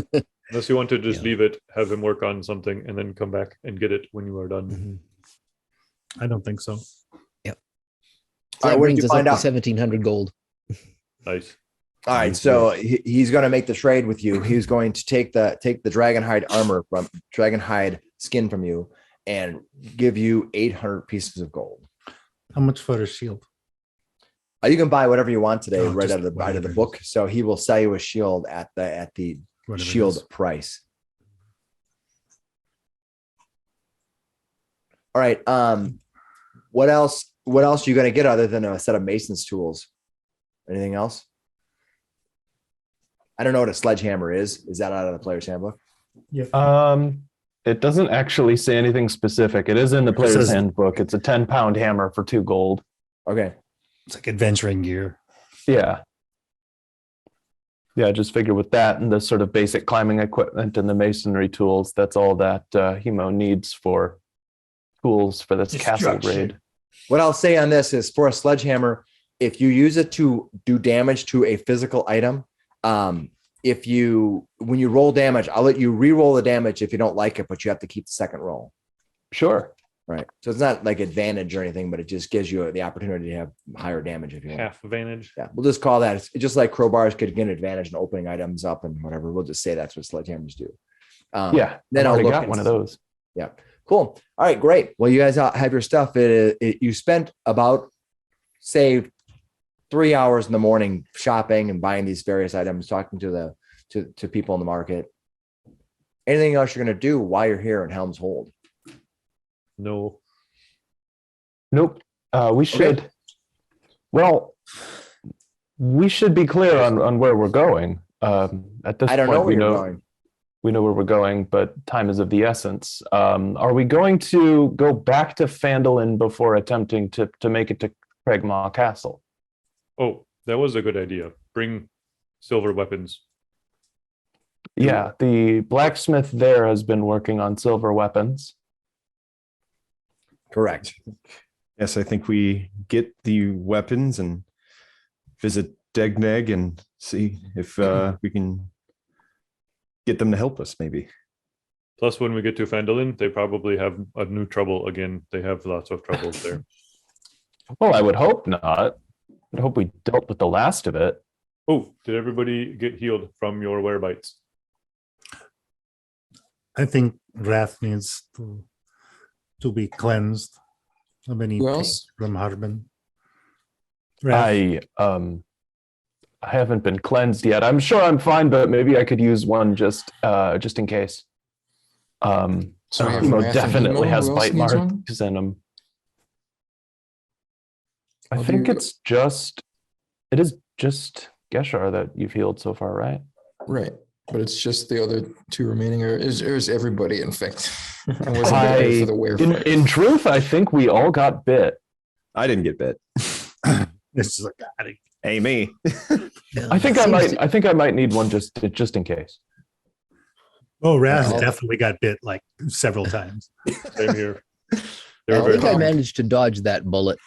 Unless you want to just Yeah. leave it, have him work on something, and then come back and get it when you are done. Mhm. I don't think so. So All that right, what did brings you us up find to out? 1,700 gold. Nice. All right, so he's going to make the trade with you. He's going to take the dragon hide armor from dragon hide skin from you and give you 800 pieces of gold. How much for a shield? You can buy whatever you want today, Oh, right just out of the whatever it is. book. So he will sell you a shield at the Whatever it shield is. price. All right. What else are you going to get other than a set of mason's tools? Anything else? I don't know what a sledgehammer is. Is that out of the player's handbook? It doesn't actually say anything specific. It is in the player's says- handbook. It's a 10-pound hammer for 2 gold. Okay. It's like adventuring gear. Yeah. Yeah, just figure with that and the sort of basic climbing equipment and the masonry tools, that's all that Hemo needs for tools for this castle Destruction. raid. What I'll say on this is for a sledgehammer, if you use it to do damage to a physical item, when you roll damage, I'll let you re-roll the damage if you don't like it, but you have to keep the second roll. Sure. Right. So it's not like advantage or anything, but it just gives you the opportunity to have higher damage if you want. Half advantage. Yeah. We'll just call that. It's just like crowbars could get an advantage in opening items up and whatever. We'll just say that's what sledgehammers do. Yeah. Then I've I'll already look got and one of see. those. Yeah. Cool. All right, great. Well, you guys have your stuff. You spent about, say, 3 hours in the morning shopping and buying these various items, talking to people in the market. Anything else you're going to do while you're here in Helm's Hold? No. Nope. We should. Well, we should be clear on where we're going. At this I don't point, know where you're going. we know where we're going, but time is of the essence. Are we going to go back to Phandelver before attempting to make it to Craigmaw Castle? Oh, that was a good idea. Bring silver weapons. Yeah, the blacksmith there has been working on silver weapons. Correct. Yes, I think we get the weapons and visit Degneg and see if we can get them to help us, maybe. Plus, when we get to Phandelver, they probably have a new trouble again. They have lots of troubles there. Well, I would hope not. I hope we dealt with the last of it. Oh, did everybody get healed from your were bites? I think Wrath needs to be cleansed of any Who pain else? from Harbin. Wrath. I haven't been cleansed yet. I'm sure I'm fine, but maybe I could use one just in case. So we have Hemo Wrath and definitely Hemo. has Who else bite needs one? marks in him. I I'll think do- it is just Geshar that you've healed so far, right? Right. But it's just the other 2 remaining, or is everybody infected? I wasn't there for the were fight. In truth, I think we all got bit. I didn't get bit. It's just like, Hey, me. I think I might need one just in case. Oh, Raz I'll- definitely got bit like several times. Same here. I They're I'll very think I pop- managed to dodge that bullet.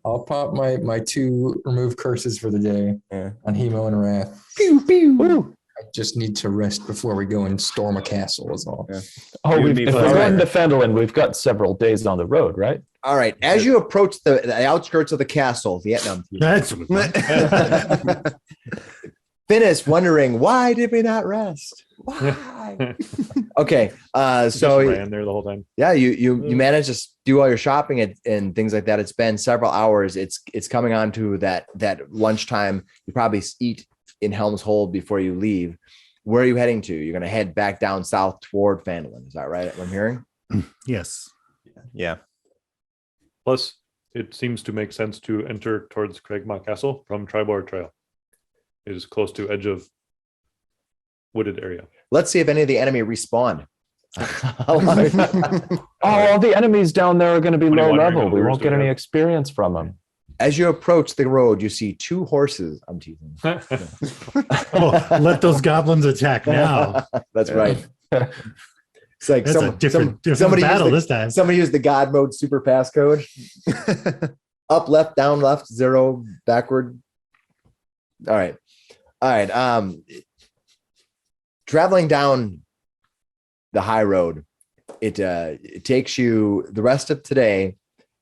I'll pop my 2 remove curses for the day on Hemo and Wrath. Woo. I just need to rest before we go and storm a castle is all. Yeah. Oh, You and if me we're both. going to Phandelver, we've got several days on the road, right? All right. As you approach the outskirts of the castle, Vietnam, That's Finnis wondering, why did we not rest? Why? Okay. Just So ran there the whole time. yeah, you managed to do all your shopping and things like that. It's been several hours. It's coming on to that lunchtime. You probably eat in Helm's Hold before you leave. Where are you heading to? You're going to head back down south toward Phandelver. Is that right? What I'm hearing? yes. Yeah. Plus, it seems to make sense to enter towards Craigma Castle from Triboar Trail. It is close to edge of wooded area. Let's see if any of the enemy respawn. Oh, the enemies down there are going to be low 21 level. right now. We We're won't get still any there. experience from them. As you approach the road, you see 2 horses. I'm teasing. Oh, let those goblins attack now. That's right. It's like That's a different somebody battle used this time. somebody used the God mode super passcode. Up, left, down, left, 0, backward. All right. Traveling down the high road, it takes you the rest of today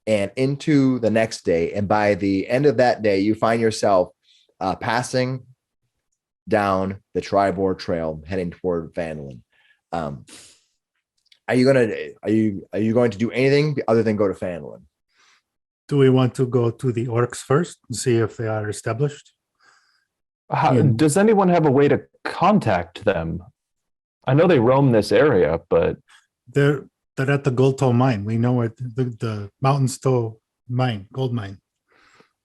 and into the next day. And by the end of that day, you find yourself passing down the Triboar Trail, heading toward Phandelver. Are you going to do anything other than go to Phandelver? Do we want to go to the orcs first and see if they are established? Does anyone have a way to contact them? I know they roam this area, but They're at the Gold Toe mine. We know it. The Mountains Toe mine, gold mine.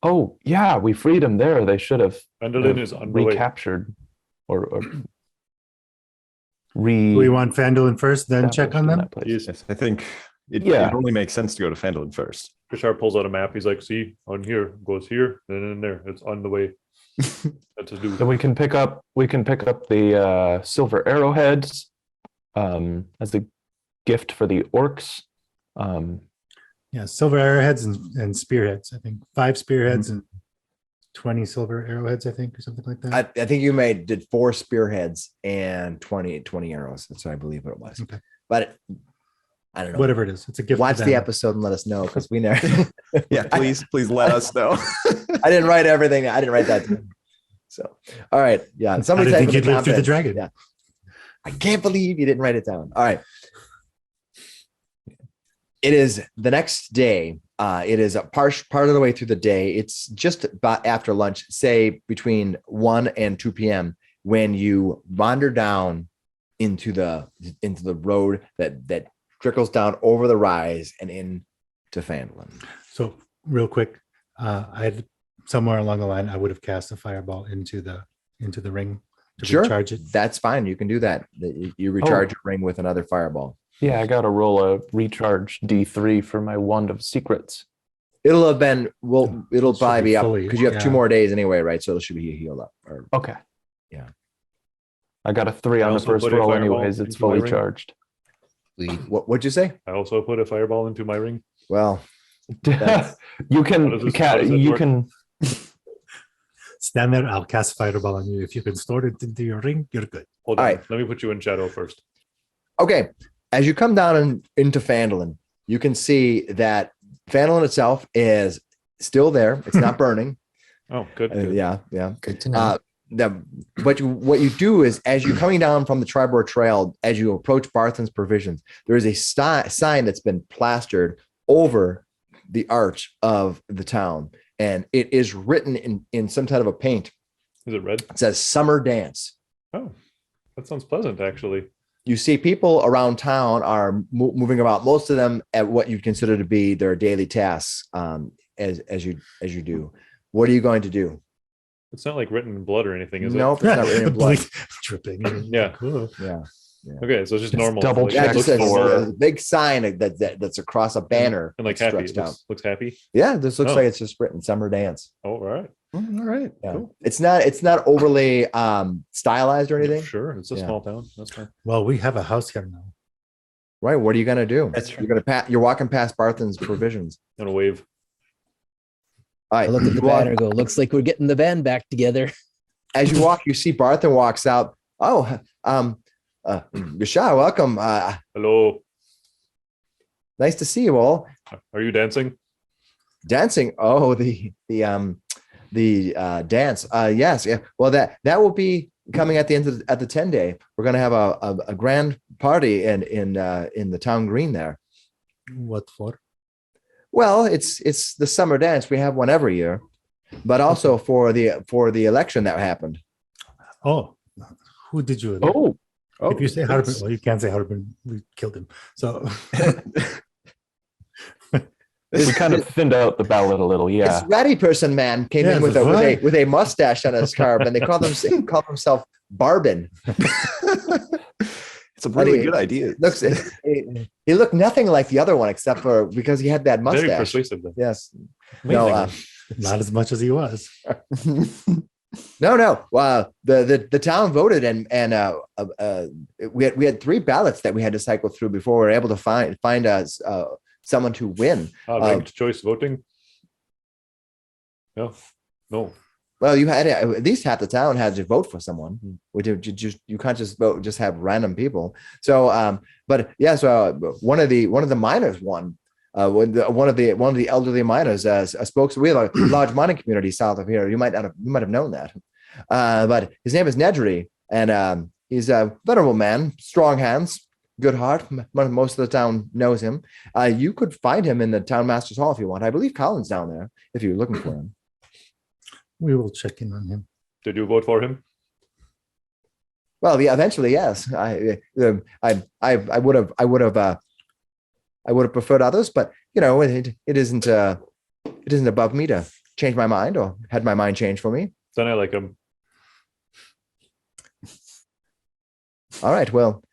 oh yeah, we freed them there. They should have Phandelver is on the way. recaptured or Do we want Phandelver first, then check on them? Yes, I think it Yeah. only makes sense to go to Phandelver first. Kishar pulls out a map. He's like, see, on here, goes here, then in there. It's on the way. That's a do. Then we can pick up the silver arrowheads as a gift for the orcs. Yeah, silver arrowheads and spearheads. I think 5 spearheads and 20 silver arrowheads, I think, or something like that. I think you did 4 spearheads and 20 arrows. That's what I believe what it was. Okay. But I don't know. Whatever it is, it's a gift. Watch to the them. episode and let us know because we never. Yeah, please let us know. I didn't write everything. I didn't write that down. So, all right. Yeah. Somebody I type didn't think in you'd the live through the comments. dragon. Yeah. I can't believe you didn't write it down. All right. It is the next day. It is a part of the way through the day. It's just about after lunch, say between 1 and 2 p.m. when you wander down into the road that trickles down over the rise and into Phandelver. So real quick, I'd somewhere along the line, I would have cast a fireball into the ring to Sure. recharge it. That's fine. You can do that. You recharge your ring with another fireball. Yeah, I got to roll a recharge D3 for my Wand of Secrets. It'll have been it'll Should probably be be up fully, because you have 2 yeah. more days anyway, right? So it should be healed up. Or Okay. Yeah. I got a 3 I on the also first put a roll fireball anyways. It's into my fully ring. charged. what'd you say? I also put a fireball into my ring. Well, That's- you How can does this work? Stand there, I'll cast fireball on you. If you can store it into your ring, you're good. Hold All on. right. Let me put you in shadow first. okay. As you come down into Phandelver, you can see that Phandelver itself is still there. It's not burning. Oh, good. good. Yeah. Good to know. What you do is, as you're coming down from the Triboar Trail, as you approach Barthen's Provisions, there is a sign that's been plastered over the arch of the town, and it is written in some type of a paint. Is it red? It says "Summer Dance." Oh, that sounds pleasant, actually. You see people around town are moving about. Most of them at what you'd consider to be their daily tasks. As you do, what are you going to do? It's not like written in blood or anything, is Nope, it? it's not written in blood. Dripping. Yeah. Cool. Yeah. Okay, so it's just Just normal. double like, Yeah, check it just looks says for- a big sign that's across a banner and like that's happy. stretched out. Looks happy. Yeah, this looks Oh. like it's just written summer dance. Oh, all right. All right. Yeah. Cool. It's not overly stylized or anything. Sure, it's a Yeah. small town. That's fine. Well, we have a house here now. Right. What are you gonna do? That's You're gonna you're walking past Barthen's provisions. On a wave. All I right. look at the you walk- banner and go, looks like we're getting the band back together. as you walk, you see Barthen walks out. Oh, Gashar, welcome. Hello. Nice to see you all. Are you dancing? Dancing. Oh, the dance. Yes. Yeah. Well, that will be coming at the end of at the 10 day. We're gonna have a grand party in the town green there. What for? Well, it's the summer dance. We have one every year, but also for the election that happened. Oh, who did you? Oh, If you say Harbin, well, you can't say Harbin. We killed him. So we kind of thinned out the ballot a little. Yeah. This ratty person man came in Yes, with right. a mustache on his scarf, and they called himself Barbin. It's a really Buddy, good idea. Looks he looked nothing like the other one except for because he had that Very mustache. persuasive. Then. Yes. No. not as much as he was. No. The town voted, and we had 3 ballots that we had to cycle through before we were able to find us someone to win. Ranked choice voting. No. Well, you had at least half the town had to vote for someone. You can't just vote, just have random people. So, but yeah, so one of the miners won. One of the elderly miners as a spokesman. We have a large mining community south of here. You might have known that. But his name is Nedry, and he's a venerable man, strong hands, good heart. Most of the town knows him. You could find him in the town master's hall if you want. I believe Colin's down there if you're looking for him. We will check in on him. Did you vote for him? Well, yeah, eventually, yes. I would have preferred others, but it isn't above me to change my mind or had my mind changed for me. Then I like him. All right, well,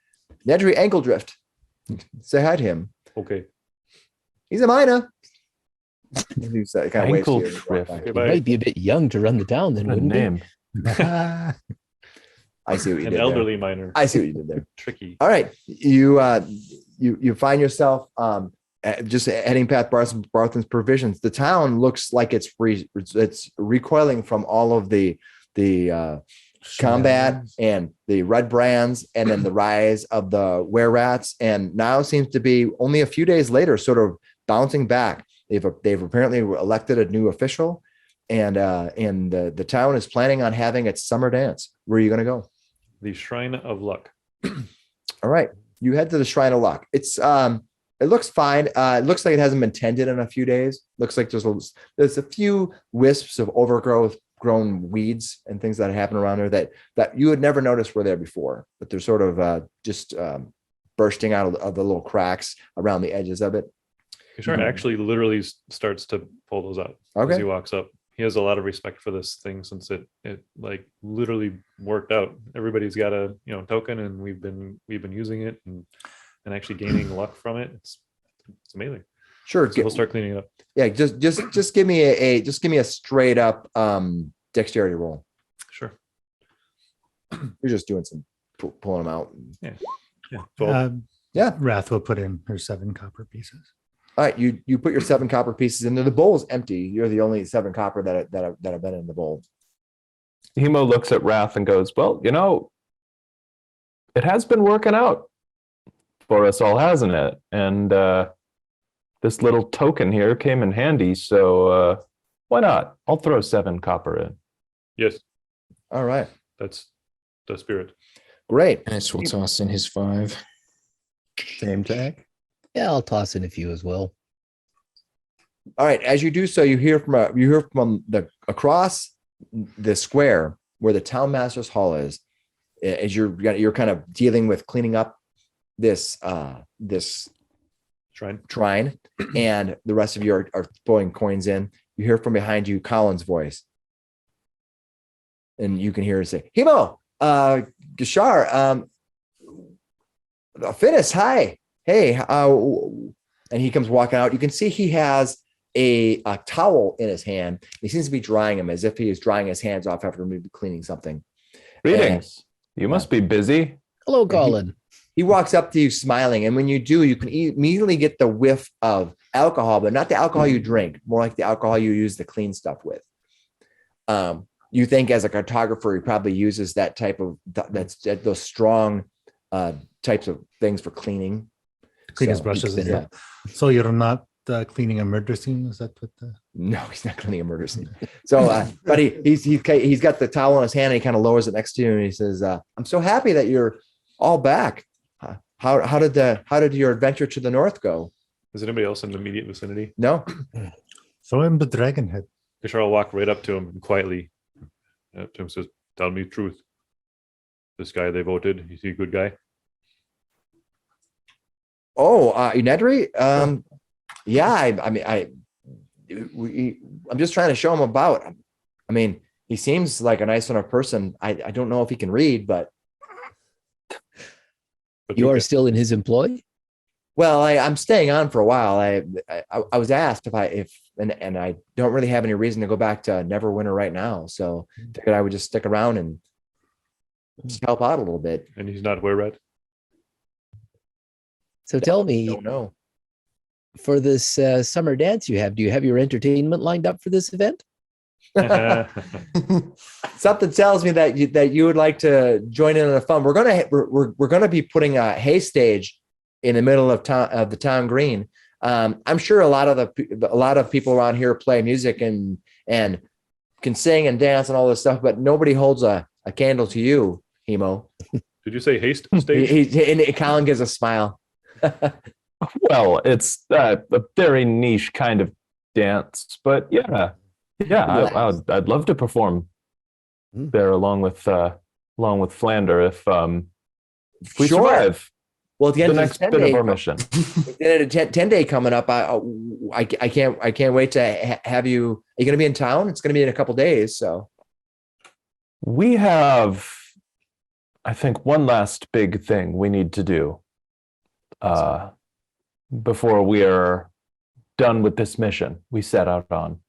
Nedry Ankledrift. Say hi to him. Okay. He's a miner. He's, kind of waves to you. Ankledrift. Okay, You bye. might be a bit young to run the town then, Good wouldn't name. I see what you An did there. elderly miner. I see what you did there. Tricky. All right, you find yourself just heading past Barthen's provisions. The town looks like it's recoiling from all of the combat and the red brands, and then the rise of the were-rats, and now seems to be only a few days later, sort of bouncing back. They've apparently elected a new official, and the town is planning on having its summer dance. Where are you going to go? The Shrine of Luck. All right, you head to the Shrine of Luck. It looks fine. It looks like it hasn't been tended in a few days. Looks like there's a few wisps of grown weeds and things that happen around there that you had never noticed were there before, but they're sort of just bursting out of the little cracks around the edges of it. Kishar actually literally starts to pull those out as Okay. he walks up. He has a lot of respect for this thing since it like literally worked out. Everybody's got a token, and we've been using it and actually gaining luck from it. It's amazing. Sure. So we'll start cleaning it up. Yeah, just give me a straight up dexterity roll. Sure. You're just doing some pulling them out. Yeah. 12. Yeah. Wrath will put in her 7 copper pieces. All right, you put your 7 copper pieces in there. The bowl is empty. You're the only 7 copper that have been in the bowl. Hemo looks at Wrath and goes, well, it has been working out for us all, hasn't it? And this little token here came in handy. So why not? I'll throw 7 copper in. Yes, All right, that's the spirit. great. And will toss in his 5. Same tag. Yeah, I'll toss in a few as well. All right, as you do so, you hear from the across the square where the town master's hall is, as you're kind of dealing with cleaning up this Shrine. and the rest of you are throwing coins in. You hear from behind you Colin's voice, and you can hear it say, "Hemo, Gashar, Finnis, hi. Hey, and he comes walking out. You can see he has a towel in his hand. He seems to be drying them as if he is drying his hands off after maybe cleaning something. Greetings. You must be busy. Hello, Colin. He walks up to you smiling, and when you do, you can immediately get the whiff of alcohol, but not the alcohol you drink, more like the alcohol you use to clean stuff with. You think as a cartographer, he probably uses that type of those strong types of things for cleaning. Clean his brushes. And stuff. So you're not cleaning a murder scene? Is that what? No, he's not cleaning a murder scene. So, but he's got the towel in his hand, and he kind of lowers it next to you, and he says, "I'm so happy that you're all back. How did your adventure to the north go?" Is anybody else in the immediate vicinity? No. So I'm the dragon head. Kishar will walk right up to him and quietly. Tim says, "Tell me the truth. This guy they voted, is he a good guy?" Oh, Unedri? Yeah, I'm just trying to show him about. I mean, he seems like a nice enough person. I don't know if he can read, but You are still in his employ? well, I'm staying on for a while. I was asked if I don't really have any reason to go back to Neverwinter right now, so figured I would just stick around and just help out a little bit. And he's not where red. So tell me, Don't know. for this summer dance you have, do you have your entertainment lined up for this event? Something tells me that you would like to join in on the fun. We're gonna be putting a hay stage in the middle of the town green. I'm sure a lot of people around here play music and can sing and dance and all this stuff, but nobody holds a candle to you, Hemo. Did you say haste stage? And Colin gives a smile. Well, it's a very niche kind of dance, but yeah, I'd love to perform there along with Flander if we Sure. survive. Well, at the The end of next the bit 10-day, of our mission. at the end of the 10-day coming up, I can't wait to have you. Are you going to be in town? It's going to be in a couple days. So We have, I think, one last big thing we need to do before we are done with this mission we set out on.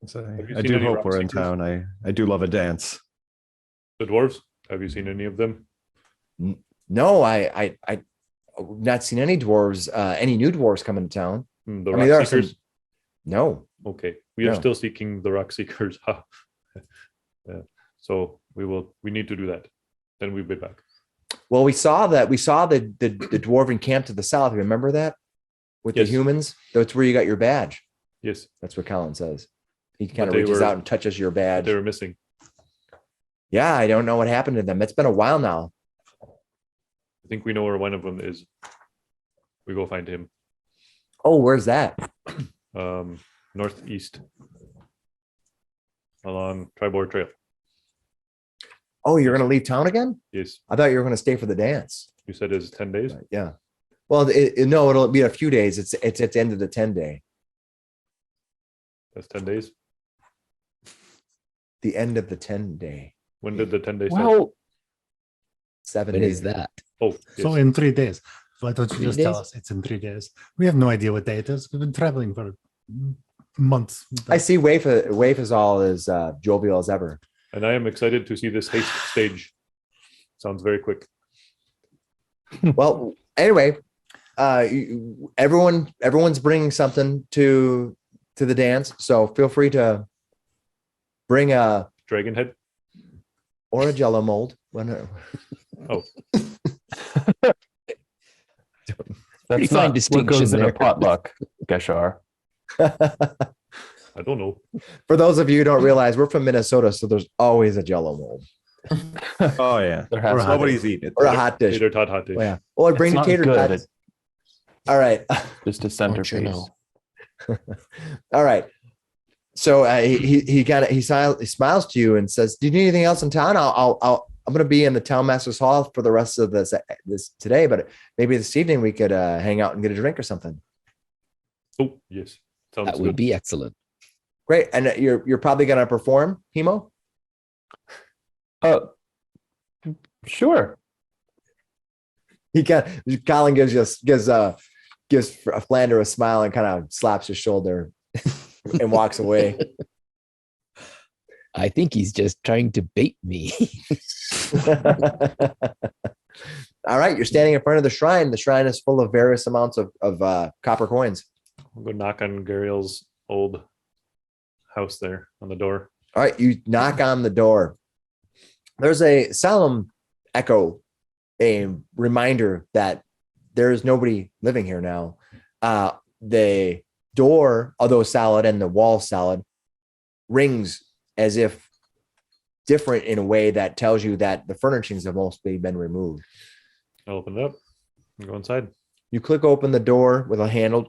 So Have you I seen do any hope rock we're in seekers? town. I do love a dance. The dwarves? Have you seen any of them? no, I've not seen any dwarves, any new dwarves coming to town. The I mean, rock there are some- seekers? No. Okay. We are No. still seeking the rock seekers. So we need to do that. Then we'll be back. Well, we saw the dwarven camp to the south. Remember that with Yes. the humans? That's where you got your badge. Yes, That's what Colin says. He kind of they reaches were- out and touches your badge. they were missing. Yeah, I don't know what happened to them. It's been a while now. I think we know where one of them is. We go find him. Oh, where's that? Northeast along Triboar Trail. Oh, you're going to leave town again? Yes, I thought you were going to stay for the dance. you said it's 10 days. But yeah. Well, no, it'll be a few days. It's at the end of the 10-day. That's 10 days. The end of the 10-day. When did the 10 days start? Well, 7 When days. is that? Oh, yes. So in 3 days. Why don't you 3 just tell days? us it's in 3 days? We have no idea what day it is. We've been traveling for months. I see Waif is all as jovial as ever. And I am excited to see this haste stage. Sounds very quick. Well, anyway, everyone's bringing something to the dance, so feel free to bring a Dragon head. or a Jello mold. Oh, Pretty that's fine not what distinction goes in a there. potluck, Geshar. I don't know. For those of you who don't realize, we're from Minnesota, so there's always a Jello mold Oh yeah, There has to be. nobody's eating it. or a hot dish. Tater tot hot dish. Oh, yeah. Or bring the not tater good. tots. All right. Just a Don't you centerpiece. know? All right. So he smiles to you and says, "Do you need anything else in town? I'm going to be in the town master's hall for the rest of this today, but maybe this evening we could hang out and get a drink or something." Oh, yes. Sounds That good. would be excellent. Great. And you're probably going to perform, Hemo? Sure. Colin gives Flander a smile and kind of slaps his shoulder and walks away. I think he's just trying to bait me. All right, you're standing in front of the shrine. The shrine is full of various amounts of copper coins. I'll go knock on Gariel's old house there on the door. All right, you knock on the door. There's a solemn echo, a reminder that there is nobody living here now. The door, although solid and the wall solid, rings as if different in a way that tells you that the furnishings have mostly been removed. I'll open it up and go inside. You click open the door with a handle,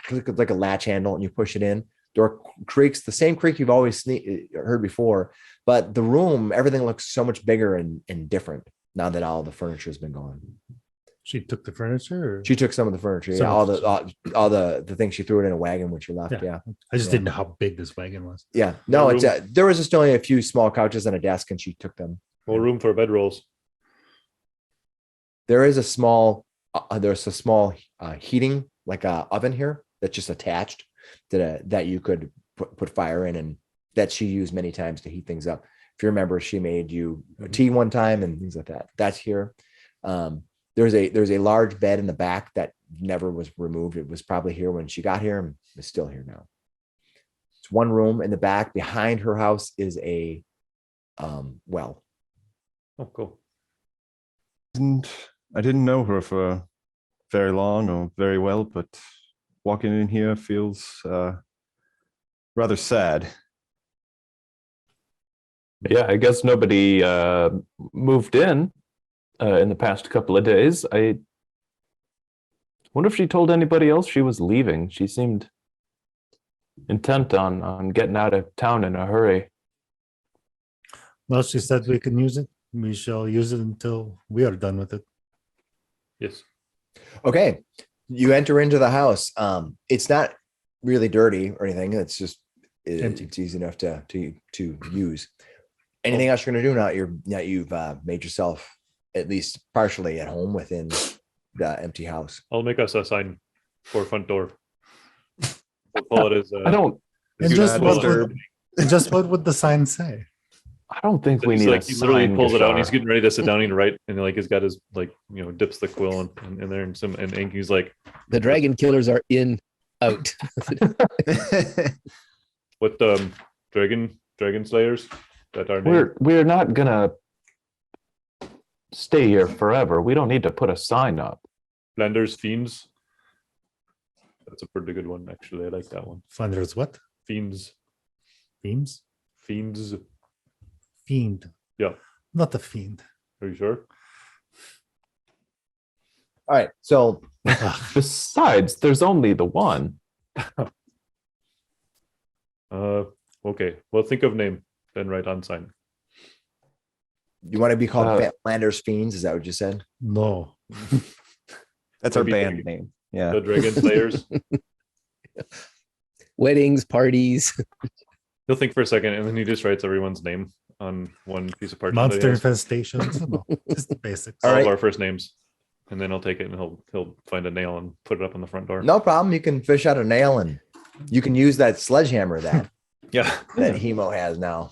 click like a latch handle, and you push it in. Door creaks, the same creak you've always heard before, but the room, everything looks so much bigger and different now that all the furniture has been gone. She took the furniture. Or? She took some of the furniture, yeah, all the things. She threw it in a wagon when she left. Yeah, I just didn't know how big this wagon was. Yeah, no, it's there was just only a few small couches and a desk, and she took them. More room for bedrolls. There is a small, heating like a oven here that's just attached that you could put fire in, and that she used many times to heat things up. If you remember, she made you tea one time and things like that. That's here. There's a large bed in the back that never was removed. It was probably here when she got here and is still here now. It's one room in the back. Behind her house is a well. Oh, cool. I didn't know her for very long or very well, but walking in here feels rather sad. Yeah, I guess nobody moved in the past couple of days. I wonder if she told anybody else she was leaving. She seemed intent on getting out of town in a hurry. Well, she said we can use it. We shall use it until we are done with it. Yes. Okay, you enter into the house. It's not really dirty or anything. It's just Empty. it's easy enough to use. Anything else you're going to do now? You've made yourself at least partially at home within the empty house. I'll make us a sign for front door. We'll call it as I don't. And just what would the sign say? I don't think we He's need like, a he literally sign, pulls it out and he's Gashar. getting ready to sit down and write, and like he's got his dips the quill in there and some and ink. He's like, The dragon killers are out. what dragon slayers that are named. We're not gonna stay here forever. We don't need to put a sign up. Flanders fiends. That's a pretty good one, actually. I like that one. Flanders what? Fiends. Fiends? Fiends. Fiend. Yeah. Not the fiend. Are you sure? All right, so Besides, there's only the one. Okay. Well, think of name, then write on sign. you want to be called Uh, Flanders Fiends? Is that what you said? No. That's our Maybe band name. Yeah. The dragon slayers. Weddings, parties. He'll think for a second, and then he just writes everyone's name on one piece of parchment. that he Monster has. infestations. No, just the basics. All All right. of our first names, and then he'll take it and he'll find a nail and put it up on the front door. No problem. You can fish out a nail and you can use that sledgehammer that Yeah. Hemo has now.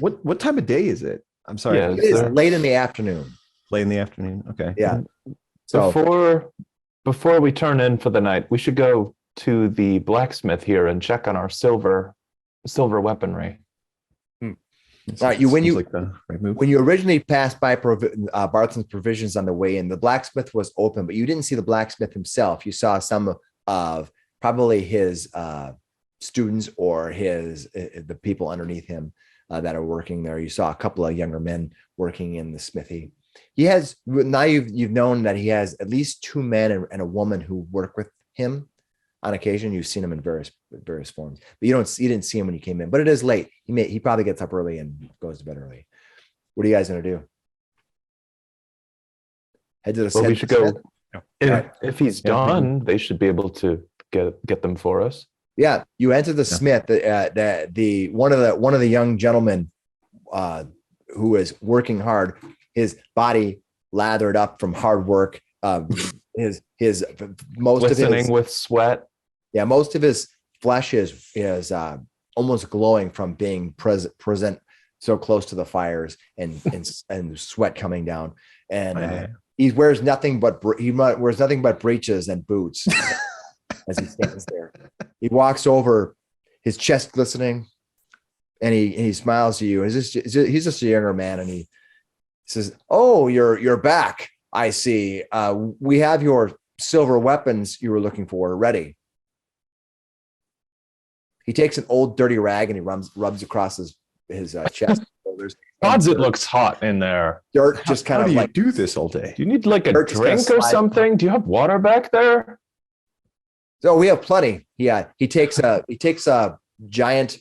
What time of day is it? I'm sorry. Yeah, It is Sir. late in the afternoon. Late in the afternoon. Okay. Yeah. So Before we turn in for the night, we should go to the blacksmith here and check on our silver weaponry. all right, when Seems you like the right move. when you originally passed by Barthen's Provisions on the way in, the blacksmith was open, but you didn't see the blacksmith himself. You saw some of probably his students or the people underneath him that are working there. You saw a couple of younger men working in the smithy. He has now you've known that he has at least two men and a woman who work with him on occasion. You've seen him in various forms, but you didn't see him when you came in. But it is late. He probably gets up early and goes to bed early. What are you guys gonna do? Head to the Well, we center- should go. Right. If he's Yeah. done, they should be able to get them for us. Yeah, you enter the smith. The one of the young gentlemen who is working hard. His body lathered up from hard work. his most of Glistening his with sweat. most of his flesh is almost glowing from being present so close to the fires and sweat coming down. And he wears nothing but breeches and boots as he stands there. He walks over, his chest glistening, and he smiles to you. He's just a younger man, and he says, "Oh, you're back. I see. We have your silver weapons you were looking for ready." He takes an old dirty rag and he rubs across his chest and shoulders. Odds it looks hot in there. Dirt just kind How of do you like do this all day? Do you need like a Dirt just kinda drink or slides something? Do you have water back there? So we have plenty. Yeah, he takes a giant,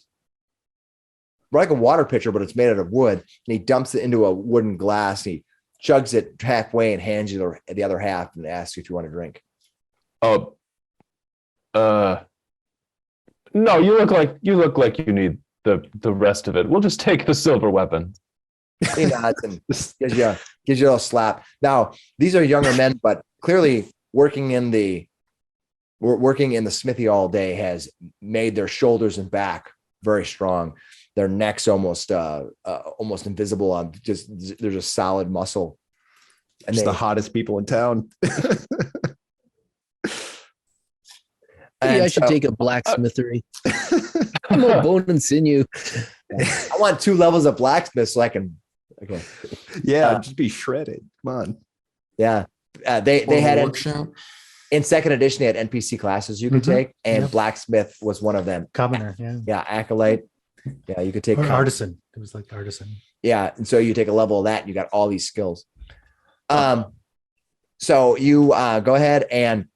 like a water pitcher, but it's made out of wood, and he dumps it into a wooden glass. And he chugs it halfway and hands you the other half and asks you if you want a drink. Oh, no, you look like you need the rest of it. We'll just take the silver weapon. He nods and gives you a little slap. Now, these are younger men, but clearly working in the smithy all day has made their shoulders and back very strong. Their necks almost invisible. They're just solid muscle. And Just the hottest people in town. Maybe I should take a blacksmithery. I'm a bone and sinew. I want 2 levels of blacksmith so I can. Okay. Yeah, just be shredded. Come on. Yeah. They Or had workshop. in second edition. They had NPC classes you could Mhm. take, and Yep. blacksmith was one of them. Commoner, yeah. Yeah, acolyte. Yeah, you could take Or artisan. It was like artisan. Yeah, and so you take a level of that, and you got all these skills. So you go ahead and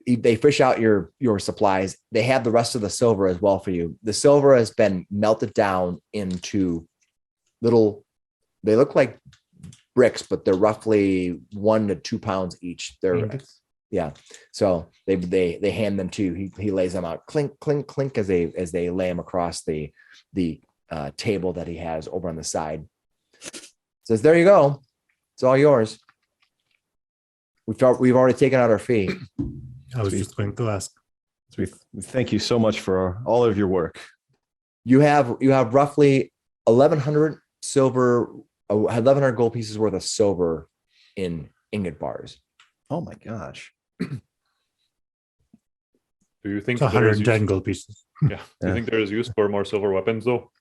they fish out your supplies. They have the rest of the silver as well for you. The silver has been melted down into little. They look like bricks, but they're roughly 1 to 2 pounds each. They're Ingots. yeah. So they hand them to you. He lays them out, clink, clink, clink, as they lay them across the table that he has over on the side. Says, "There you go. It's all yours. We've already taken out our fee." I was just going to ask. So we thank you so much for all of your work. You have roughly 1,100 silver, 1,100 gold pieces worth of silver in ingot bars. Oh my gosh. Do you think It's there is 110 use, gold pieces. yeah? Do you think there is use for more silver weapons though?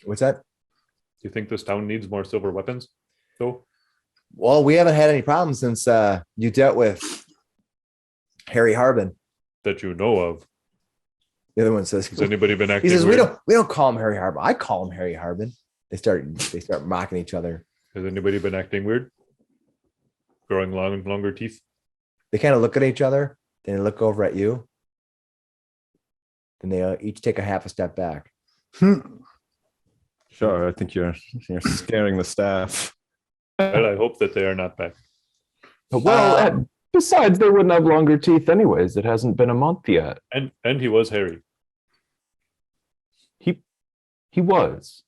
What's that? Do you think this town needs more silver weapons though? Well, we haven't had any problems since you dealt with Harry Harbin. That you know of? The other one says, Has anybody been he acting? says, weird? we don't call him Harry Harbin. I call him Harry Harbin. They start mocking each other. Has anybody been acting weird? Growing longer teeth? They kind of look at each other, then they look over at you. Then they each take a half a step back. Sure, I think you're scaring the staff. Well, I hope that they are not back. Well, besides, they wouldn't have longer teeth anyways. It hasn't been a month yet. And he was hairy. He was.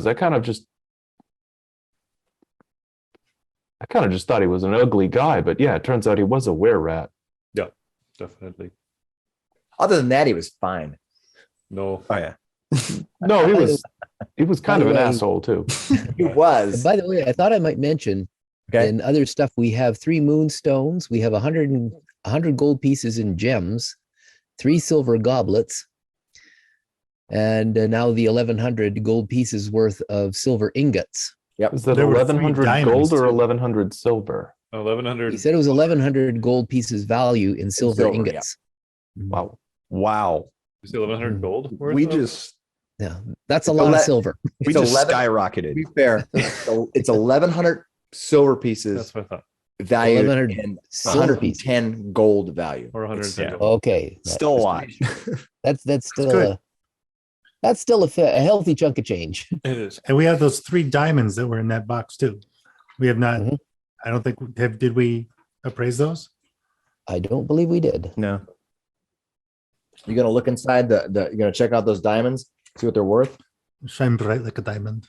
I kind of just thought he was an ugly guy, but yeah, it turns out he was a were-rat. Yeah, definitely. Other than that, he was fine. No. Oh yeah. No, he was kind of an By the way- asshole too. He was. By the way, I thought I might mention Okay. in other stuff, we have 3 moonstones, we have 100 gold pieces in gems, 3 silver goblets, and now the 1,100 gold pieces worth of silver ingots. Is that There were 1,100 3 gold diamonds, or too. 1,100 silver? 1,100. He said it was 1,100 gold pieces value in silver silver, yeah. ingots. Wow. Wow. You say 1,100 gold? worth We of? just Yeah, that's a lot of silver. we It's just 11 to skyrocketed. be fair, it's 1,100 silver pieces That's what I thought. valued 1,100 in silver pieces. 110 gold value. Or 110 yeah. gold. Okay, Still a lot. that's still good. that's still a healthy chunk of change. It is. And we have those 3 diamonds that were in that box too. We have not, Mhm. I don't think, did we appraise those? I don't believe we did. No. You're gonna look inside you're gonna check out those diamonds, see what they're worth. Shine bright like a diamond.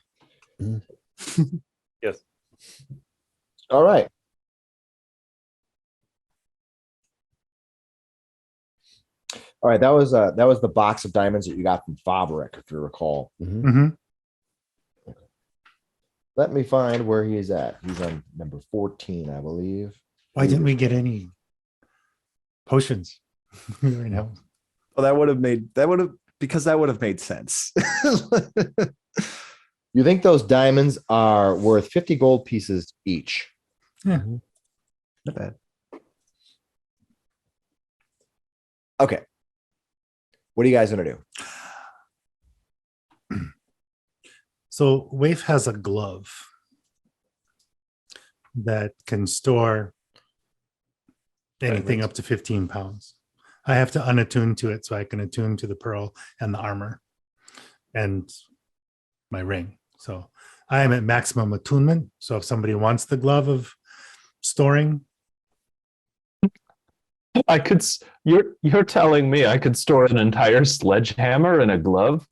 Yes. All right. All right, that was the box of diamonds that you got from Fabric, if you recall. Mhm. Mm-hmm. Let me find where he is at. He's on number 14, I believe. Why didn't we get any potions? We were in hell. Well, because that would have made sense. You think those diamonds are worth 50 gold pieces each? Yeah. Not bad. Okay. What are you guys gonna do? So Waif has a glove that can store anything up to 15 pounds. I have to unattune to it so I can attune to the pearl and the armor and my ring. So I am at maximum attunement. So if somebody wants the glove of storing, You're telling me I could store an entire sledgehammer in a glove?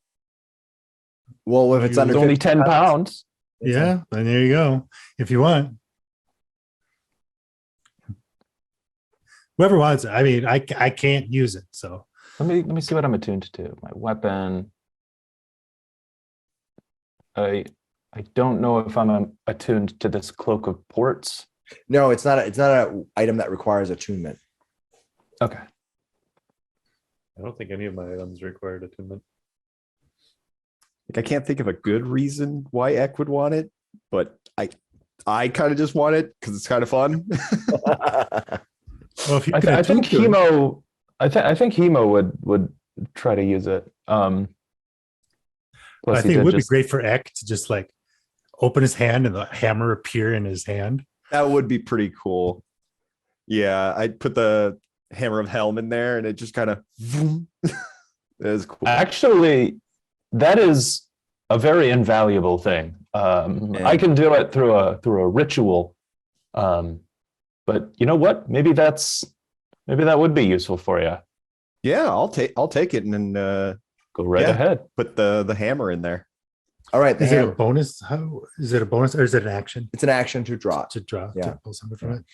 Well, if it's under It's only 50 10 pounds. yeah, then there you go. If you want. Whoever wants it. I mean, I can't use it. So Let me see what I'm attuned to. My weapon. I don't know if I'm attuned to this cloak of ports. No, it's not an item that requires attunement. Okay. I don't think any of my items required attunement. Like, I can't think of a good reason why Eck would want it, but I kind of just want it because it's kind of fun. well, if you I can think attune to it- Hemo. I think Hemo would try to use it. I Plus, think it would be great for Eck to just like open his hand and the hammer appear in his hand. That would be pretty cool. Yeah, I'd put the hammer of Helm in there and it just kind of that is cool. Actually, that is a very invaluable thing. I can do it through a ritual. But you know what? Maybe that would be useful for you. Yeah, I'll take it and then Go right Yeah. ahead. put the hammer in there. All right. Is it a bonus? How is it a bonus or is it an action It's an action to draw. to draw? Yeah. To pull something from it.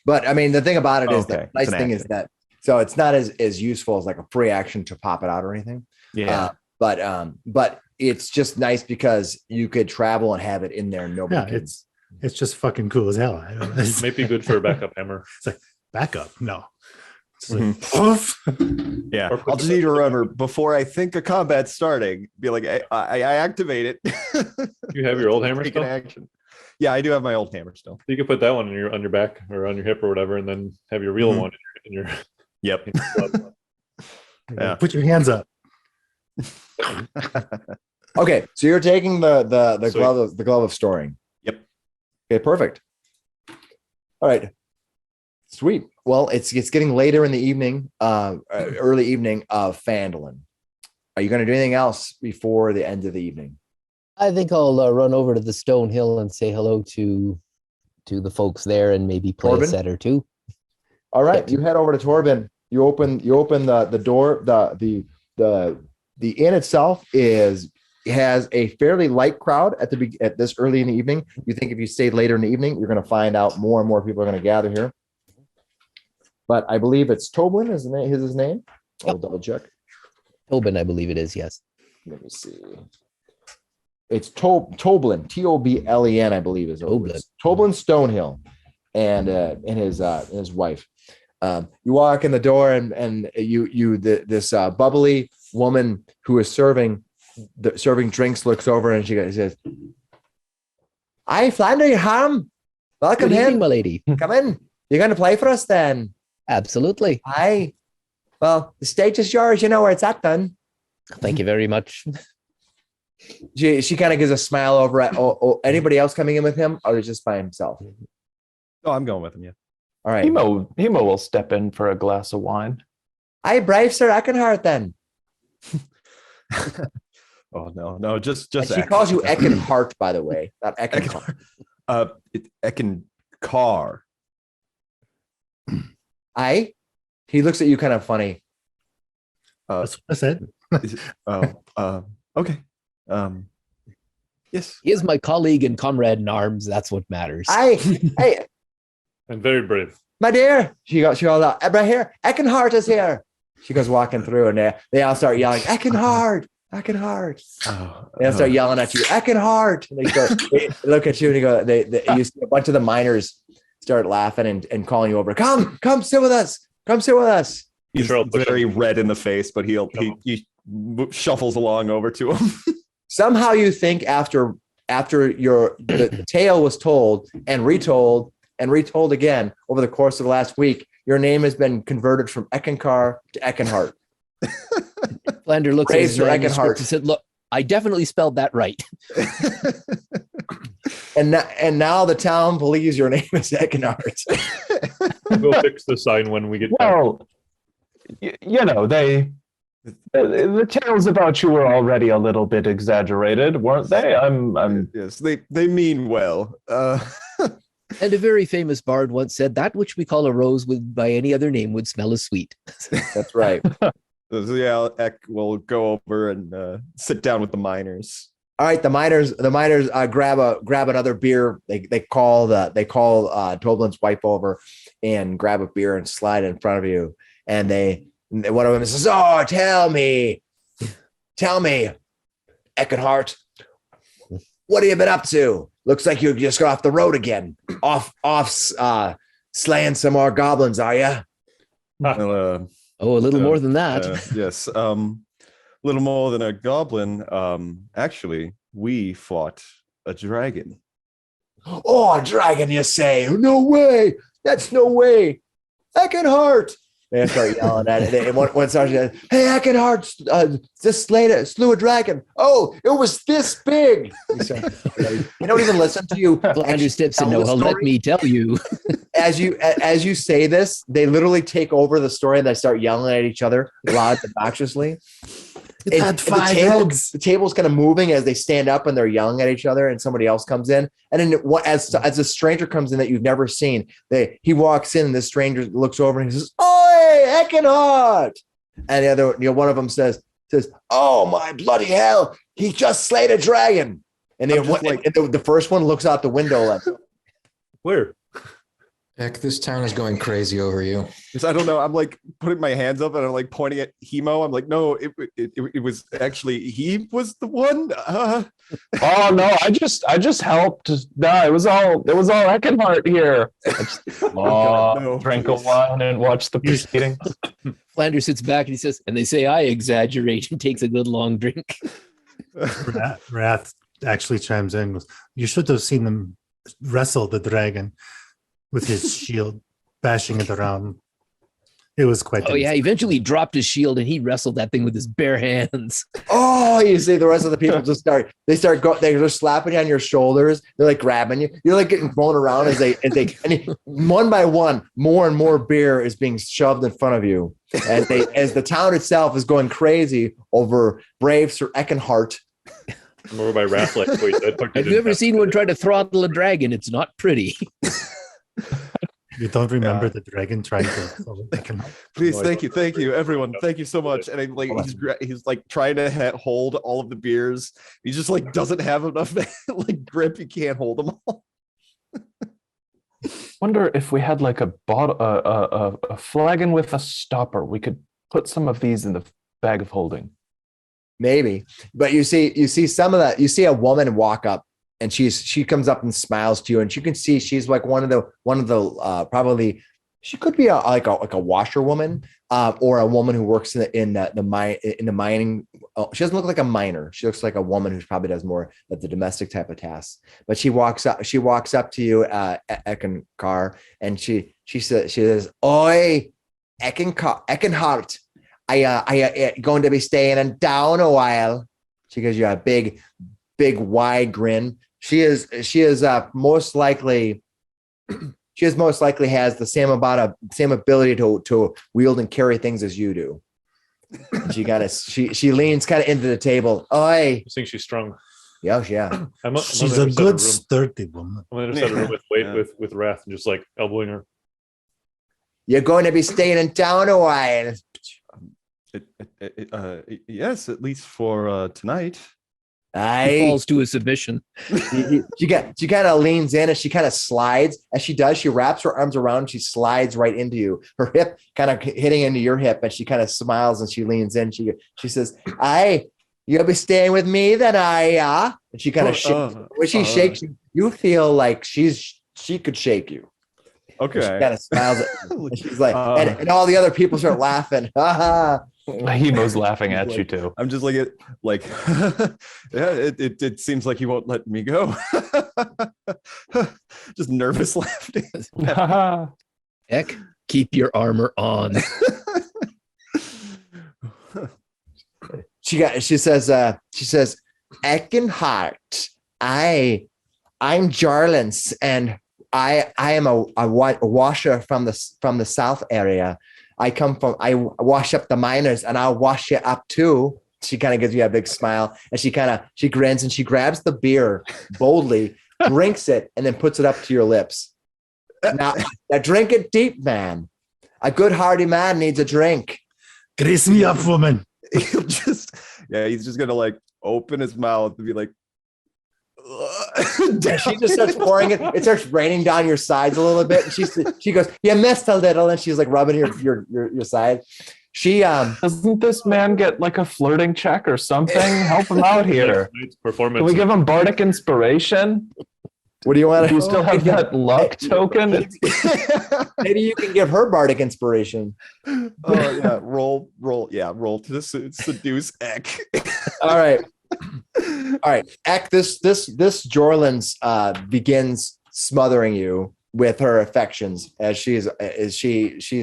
But I mean, the thing about it is Okay, the it's nice an thing is action. that so it's not as useful as like a free action to pop it out or anything. Yeah. But it's just nice because you could travel and have it in there. And nobody Yeah, can. it's just fucking cool as hell. I don't know. It's Maybe good for a backup hammer. backup. No. It's like, Mhm. poof. Yeah, Or put I'll just the- need to remember before I think a combat's starting, be like, I activate it. You have your old hammer Take an still? action. Yeah, I do have my old hammer still. You can put that one on your back or on your hip or whatever, and then have your real Mhm. one in your Yep. in your glove. Yeah. Put your hands up. Okay, so you're taking the Sweet. glove of storing. Yep. Okay, perfect. All right. Sweet. Well, it's getting later in the evening, early evening of Phandelver. Are you going to do anything else before the end of the evening? I think I'll run over to the Stone Hill and say hello to the folks there and maybe play Corbin? a set or two. All right, you head over to Torben. You open the door. The inn itself has a fairly light crowd at this early in the evening. You think if you stayed later in the evening, you're going to find out more and more people are going to gather here. But I believe it's Toblin is his name. I'll double check. Tobin, I believe it is. Yes. Let me see. It's Toblin, Toblen, I believe is Toblin. Toblin Stonehill, and his wife. You walk in the door, and this bubbly woman who is serving drinks looks over and she says, "Hi, Flander, Helm. Welcome Good evening, in. my lady. Come in. You're going to play for us then? Absolutely. Hi. Well, the stage is yours. You know where it's at, then." Thank you very much. She kind of gives a smile over at anybody else coming in with him, or is just by himself? Oh, I'm going with him. Yeah. All right. Hemo will step in for a glass of wine. I brave Sir Eckankar then. Oh no, just And she Eck. calls you Eckankar, by the way, not Eckankar. It's Eckankar. He looks at you kind of funny. That's what I said. Is it, okay. Yes. He is my colleague and comrade in arms. That's what matters. Hey, And very brave. my dear. She goes out. Right here. Eckankar is here. She goes walking through, and they all start yelling, Eckankar, Eckankar. They all start yelling at you, Eckankar. And they look at you and you see a bunch of the miners start laughing and calling you over. Come sit with us. Come sit with us. He's very red in the face, but he shuffles along over to him. Somehow you think after the tale was told and retold again over the course of the last week, your name has been converted from Eckankar to Eckenhart. Flander looks at his manuscript and said, "Look, I definitely spelled that right." and now the town believes your name is Eckenhart. We'll fix the sign when we get back. Well, you know, the tales about you were already a little bit exaggerated, weren't they? Yes, they mean well. And a very famous bard once said, "That which we call a rose by any other name would smell as sweet." That's right. So yeah, Eck will go over and sit down with the miners. All right, the miners grab another beer. They call Toblin's wife over and grab a beer and slide it in front of you. And one of them says, "Oh, tell me, Eckenhart, what have you been up to? Looks like you just got off the road again. Off slaying some more goblins, are you?" A little more than that. Yes, a little more than a goblin. Actually, we fought a dragon. Oh, a dragon, you say? No way. That's no way. Eckenhart. They start yelling at it. One sergeant says, "Hey, Eckenhart, just slew a dragon. Oh, it was this big." They don't even listen to you. Flander steps in. No, let me tell you. As you say this, they literally take over the story and they start yelling at each other loud, obnoxiously. It had 5 heads. The table's kind of moving as they stand up and they're yelling at each other, and somebody else comes in. And then as a stranger comes in that you've never seen, he walks in and this stranger looks over and he says, "Oi, Eckenhart!" And the other, one of them says, "Oh my bloody hell, he just slayed a dragon." And the first one looks out the window like, "Where?" Heck, this town is going crazy over you. Because I don't know. I'm like putting my hands up and I'm like pointing at Hemo. I'm like, no, it was actually he was the one. Oh no, I just helped. No, it was all Eckenhart here. Drink a wine and watch the proceedings. Flander sits back and he says, "And they say I exaggerate," and takes a good long drink. Wrath actually chimes in. You should have seen them wrestle the dragon with his shield, bashing it around. It was quite. Oh yeah, he eventually dropped his shield and he wrestled that thing with his bare hands. Oh, you see the rest of the people they're slapping you on your shoulders. They're like grabbing you. You're like getting thrown around one by one, more and more beer is being shoved in front of you. As the town itself is going crazy over brave Sir Eckenhart. I'm over by Wrath like, wait, have you ever seen one try to throttle a dragon? It's not pretty. You don't remember the dragon trying to. Please, thank you, everyone. Thank you so much. And he's like trying to hold all of the beers. He just like doesn't have enough like grip. He can't hold them all. Wonder if we had like a flagon with a stopper. We could put some of these in the bag of holding. Maybe, but you see some of that. You see a woman walk up, and she comes up and smiles to you, and you can see she's like one of the probably she could be like a washerwoman or a woman who works in the mining. She doesn't look like a miner. She looks like a woman who probably does more of the domestic type of tasks. But she walks up to you, Eckankar, and she says, "Oi, Eckenhart. I going to be staying in town a while." She gives you a big wide grin. She is most likely has the same ability to wield and carry things as you do. And she leans kind of into the table. Oi, I think she's strong. Yeah. She's a good sturdy woman. I'm gonna just have a room with Wrath and just like elbowing her. "You're going to be staying in town a while." Yes, at least for tonight. He falls to a submission. She kind of leans in and she kind of slides. As she does, she wraps her arms around and she slides right into you. Her hip kind of hitting into your hip, and she kind of smiles and she leans in. She says, you'll be staying with me then, and she kind of shakes. When she shakes you feel like she could shake you. Okay. And she kind of smiles at you. And she's like, and all the other people start laughing. Hemo's laughing at you too. I'm just yeah, it seems like he won't let me go. Just nervous laughing. Heck, keep your armor on. She says, Eckankar, I'm Jarlins, and I am a washer from the south area. I wash up the miners, and I'll wash you up too. She kind of gives you a big smile, and she grins, and she grabs the beer boldly, drinks it, and then puts it up to your lips. Now drink it deep, man. A good hearty man needs a drink. Grease me up, woman. He's just gonna open his mouth and be like, she just starts pouring it. It starts raining down your sides a little bit. And she goes, you missed a little, and she's like rubbing your side. She doesn't this man get like a flirting check or something? Help him out here. Performance. Can we give him bardic inspiration? What do you want? Do you still have that luck token? Maybe you can give her bardic inspiration. Oh yeah, roll to seduce Eck. All right. Eck, this Jorlins begins smothering you with her affections as she's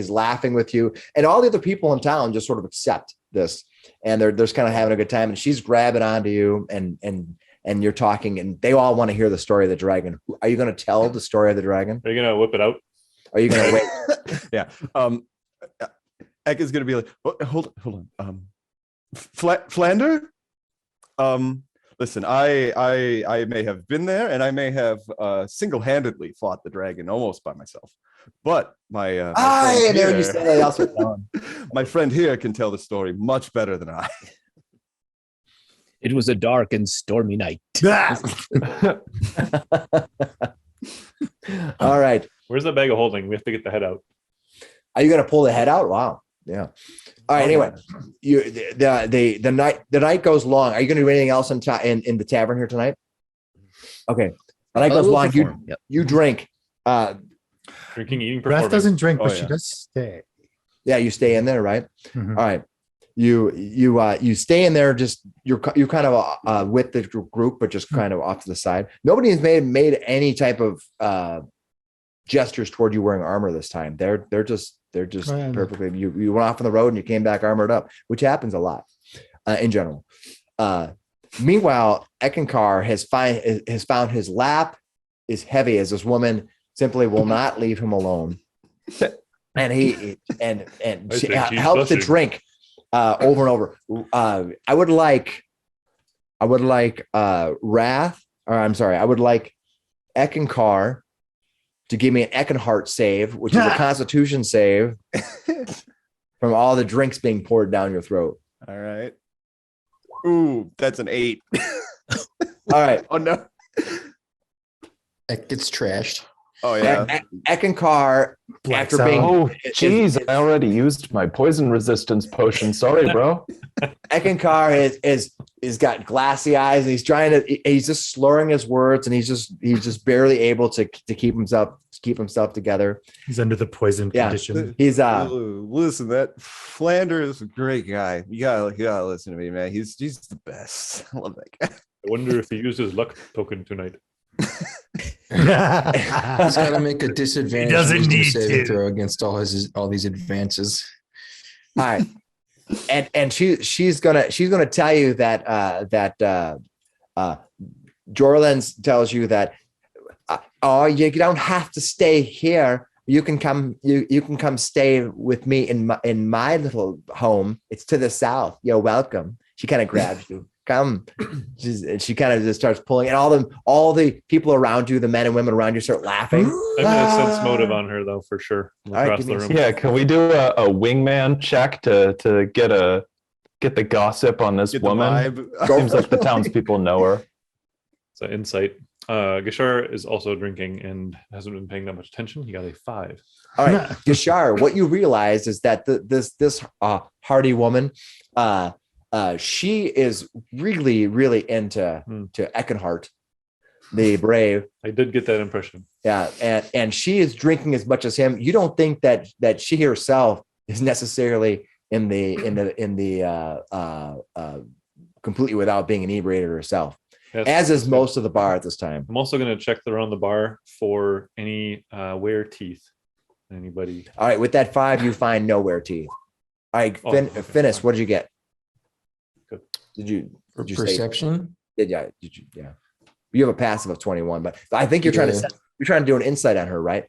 laughing with you, and all the other people in town just sort of accept this, and they're just kind of having a good time, and she's grabbing onto you, and you're talking, and they all want to hear the story of the dragon. Are you going to tell the story of the dragon? Are you going to whip it out? Are you going to wait? Yeah. Eck is going to be like, hold on. Flander? Listen, I may have been there, and I may have single-handedly fought the dragon almost by myself. But my my friend here can tell the story much better than I. It was a dark and stormy night. All right. Where's the bag of holding? We have to get the head out. Are you going to pull the head out? Wow. Yeah. All right. Anyway, the night goes long. Are you going to do anything else in the tavern here tonight? Okay. The night goes long. You drink. Drinking, eating, Breath performing. doesn't drink, but she does stay. Yeah, you stay in there, right? Mhm. All right. You stay in there. Just you're kind of with the group, but just kind of off to the side. Nobody has made any type of gestures toward you wearing armor this time. They're just perfectly. You went off on the road and you came back armored up, which happens a lot in general. Meanwhile, Eckankar has found his lap is heavy as this woman simply will not leave him alone, and she helps to drink over and over. I would like Eckankar to give me an Eckenheart save, which is a Constitution save from all the drinks being poured down your throat. All right. Ooh, that's an 8. All right. Oh no. It gets trashed. Oh yeah. Eckankar, after being Oh geez, I already used my poison resistance potion. Sorry, bro. Eckankar is got glassy eyes, and he's just slurring his words, and he's just barely able to keep himself together. He's under the poison condition. He's listen, that Flanders is a great guy. You gotta listen to me, man. He's the best. I love that guy. I wonder if he used his luck token tonight. He's got to make a disadvantage. He doesn't wisdom need saving to. throw against all these advances. all right. And she's gonna tell you that Jorlens tells you that you don't have to stay here. You can come stay with me in my little home. It's to the south. You're welcome. She kind of grabs you. Come. She kind of just starts pulling, and all the people around you, the men and women around you, start laughing. I'm gonna sense motive on her though, for sure. All right, Across give the me room. Yeah, can we do a wingman check to get a get the gossip on this Get the woman. vibe. Seems like the townspeople know her. So insight. Gashar is also drinking and hasn't been paying that much attention. He got a 5. All right, Gashar, what you realize is that this hardy woman, she is really into to Eckankar, the brave. I did get that impression. Yeah, and she is drinking as much as him. You don't think that she herself is necessarily in the completely without being inebriated herself, as is most of the bar at this time. I'm also going to check around the bar for any wear teeth. Anybody? All right, with that 5, you find nowhere teeth. All right, Finnis, what did you get? Good. Did you say? Perception? Yeah. Did you? Yeah. You have a passive of 21, but I think you're trying to do an insight on her, right?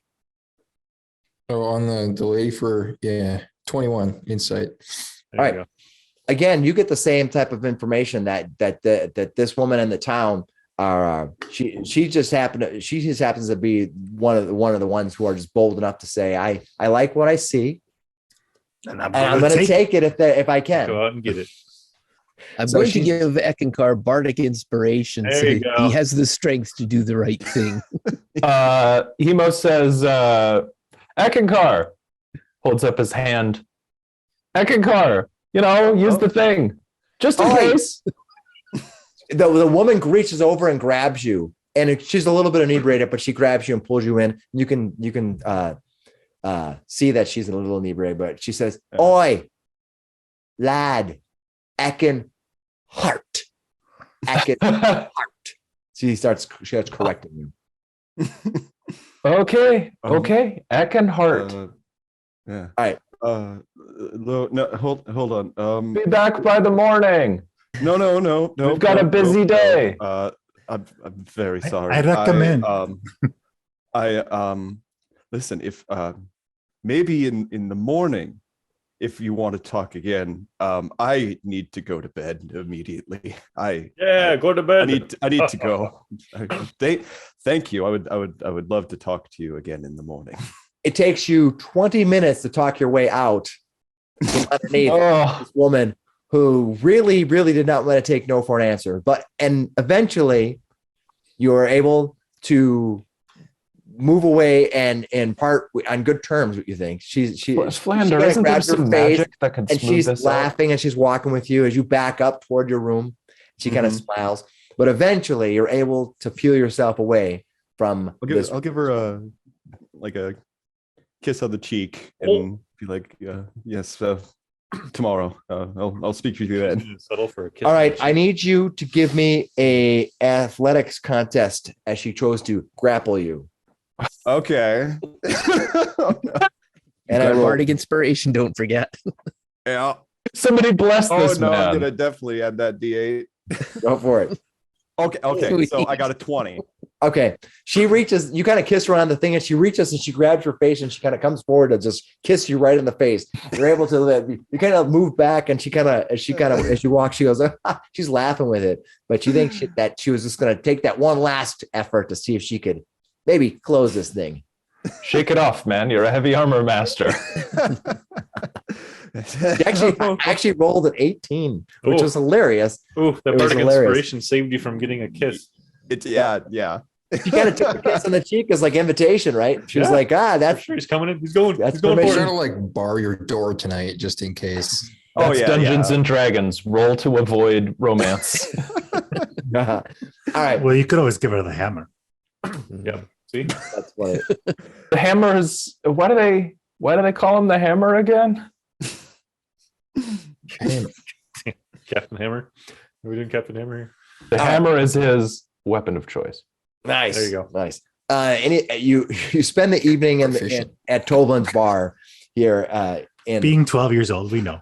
Oh, on the lady for 21 insight. There All you right. go. Again, you get the same type of information that this woman in the town are. She just happens to be one of the ones who are just bold enough to say, I like what I see, And and I'm going to take it if I can. Go out and get it. I'm So going to she's- give Eckankar bardic inspiration There so you go. he has the strength to do the right thing. Hemo says, Eckankar holds up his hand. Eckankar, use the thing. Just in Oh, case. The woman reaches over and grabs you, and she's a little bit inebriated, but she grabs you and pulls you in. You can see that she's a little inebriated, but she says, "Oi, lad, Eckankar, Eckankar." She starts correcting you. Okay. Eckankar. Yeah. All right. No, hold on. Be back by the morning. No. We've got a busy day. I'm very sorry. I recommend. Listen, if maybe in the morning, if you want to talk again, I need to go to bed immediately. Go to bed. I need to go. Thank you. I would love to talk to you again in the morning. It takes you 20 minutes to talk your way out from underneath this woman who really did not want to take no for an answer. And eventually you are able to move away and part on good terms. What you think? Flander, isn't there some magic that can and smooth she's this laughing and she's walking with you as you back up toward your room. She kind of smiles, but eventually you're able to peel yourself away from this. I'll give her a kiss on the cheek and be like, yes, tomorrow. I'll speak with you then. Settle for a kiss. All right, I need you to give me a athletics contest as she chose to grapple you. Okay. And I will, Bardic inspiration, don't forget. Yeah. Somebody bless Oh this no, I'm man. gonna definitely add that D8. go for it. Okay. So I got a 20. Okay. She reaches, you kind of kiss her on the thing, and she reaches and she grabs your face and she kind of comes forward to just kiss you right in the face. You're able to, you kind of move back, and as you walk, she goes, she's laughing with it. But you think that she was just going to take that one last effort to see if she could maybe close this thing. Shake it off, man. You're a heavy armor master. I actually rolled an 18, which was hilarious. Ooh, that It was bardic hilarious. inspiration saved you from getting a kiss. Yeah. She kind of took a kiss on the cheek as like invitation, right? She was Yeah. like, That's sure he's coming in. He's going. That's He's going I'm permission. for trying it. to like bar your door tonight just in case. That's Dungeons and Dragons. Roll to avoid romance. All right. Well, you could always give her the hammer. Yeah. See, That's what The hammer is. Why do they call him the hammer again? Hammer. Captain Hammer. Are we doing Captain Hammer here? The hammer is his weapon of choice. Nice. There you go. Nice. You spend the evening at Toblin's bar here. In Being 12 years old, we know.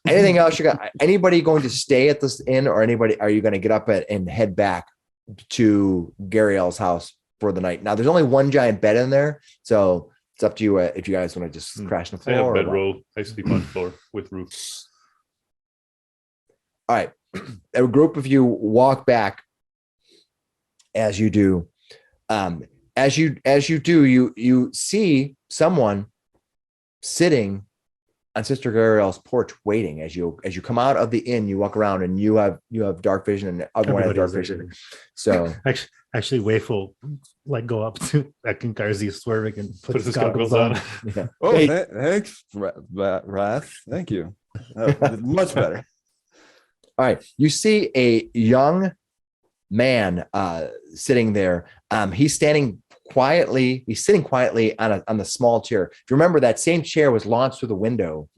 anything else you got? Anybody going to stay at this inn, or anybody? Are you going to get up and head back to Gariel's house for the night? Now, there's only one giant bed in there, so it's up to you if you guys want to just crash on the I have floor. or what. bedroll. I sleep on the floor with roof. All right. A group of you walk back. As you do, you see someone sitting on Sister Gariel's porch waiting as you come out of the inn. You walk around and you have dark vision and everyone has dark vision. So Actually, Waif will like go up to Eckankar, he's swerving and put his goggles on. yeah. Oh, Hey, thanks, Wrath. Thank you. Much better. all right. You see a young man sitting there. He's standing quietly. He's sitting quietly on the small chair. If you remember, that same chair was launched through the window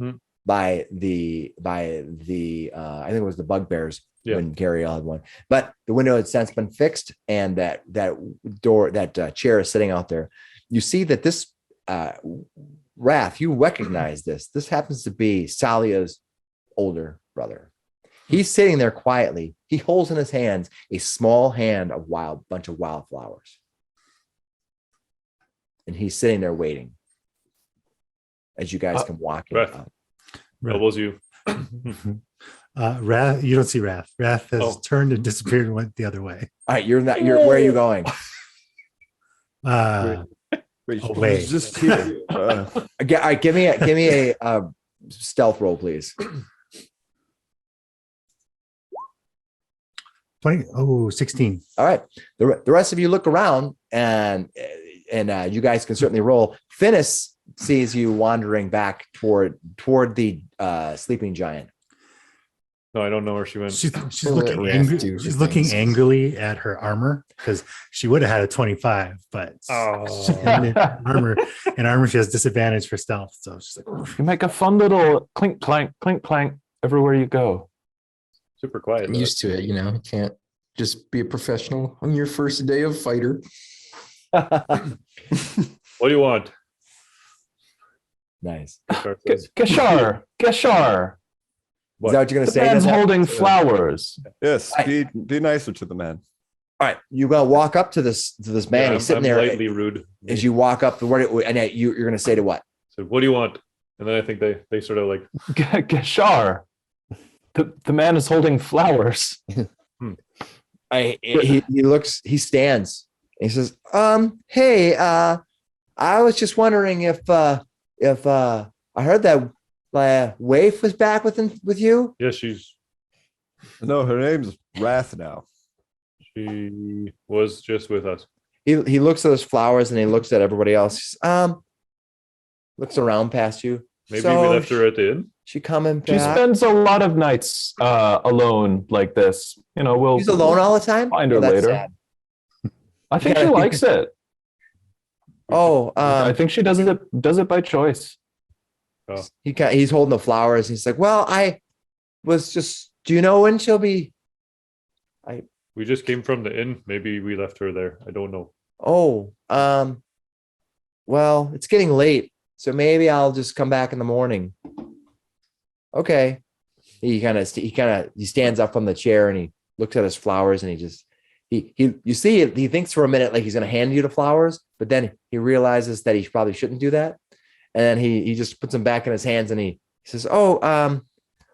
by the I think it was the bugbears when Gariel had one. But the window had since been fixed, and that chair is sitting out there. You see that this Wrath, you recognize this. This happens to be Salia's older brother. He's sitting there quietly. He holds in his hands a small bunch of wildflowers. And he's sitting there waiting as you guys come walking up. Elbows you. Wrath, you don't see Wrath. Wrath has turned and disappeared and went the other way. All right, where are you going? Wait, away. he's just here. All right, give me a stealth roll, please. 16. All right. The rest of you look around and you guys can certainly roll. Finnis sees you wandering back toward the sleeping giant. No, I don't know where she went. She's looking angry. She's looking angrily at her armor because she would have had a 25, but in armor she has disadvantage for stealth. So she's like, You make a fun little clink clank everywhere you go. Super quiet. I'm used to it, you know. You can't just be a professional on your first day of fighter. What do you want? Nice. Geshar. Is that what you're going to say? The man's then? holding flowers. Yes, be nicer to the man. All right, you're going to walk up to this man. He's sitting there. Lightly rude. As you walk up, and you're going to say to what? So, what do you want? And then I think they sort of like Geshar. The man is holding flowers. He stands. He says, hey, I was just wondering if I heard that Waif was back with you. Yeah, she's. No, her name's Wrath now. She was just with us. He looks at his flowers and he looks at everybody else. Looks around past you. Maybe we left her at the inn. She coming back. She spends a lot of nights alone like this. You know, She's alone all the time. Find her later. Sad. I think she likes it. Oh, I think she does it by choice. Oh. He's holding the flowers. He's like, well, I was just. Do you know when she'll be? We just came from the inn. Maybe we left her there. I don't know. Oh, well, it's getting late, so maybe I'll just come back in the morning. Okay. He stands up from the chair and he looks at his flowers and you see it. He thinks for a minute like he's going to hand you the flowers, but then he realizes that he probably shouldn't do that. And then he just puts them back in his hands and he says, oh,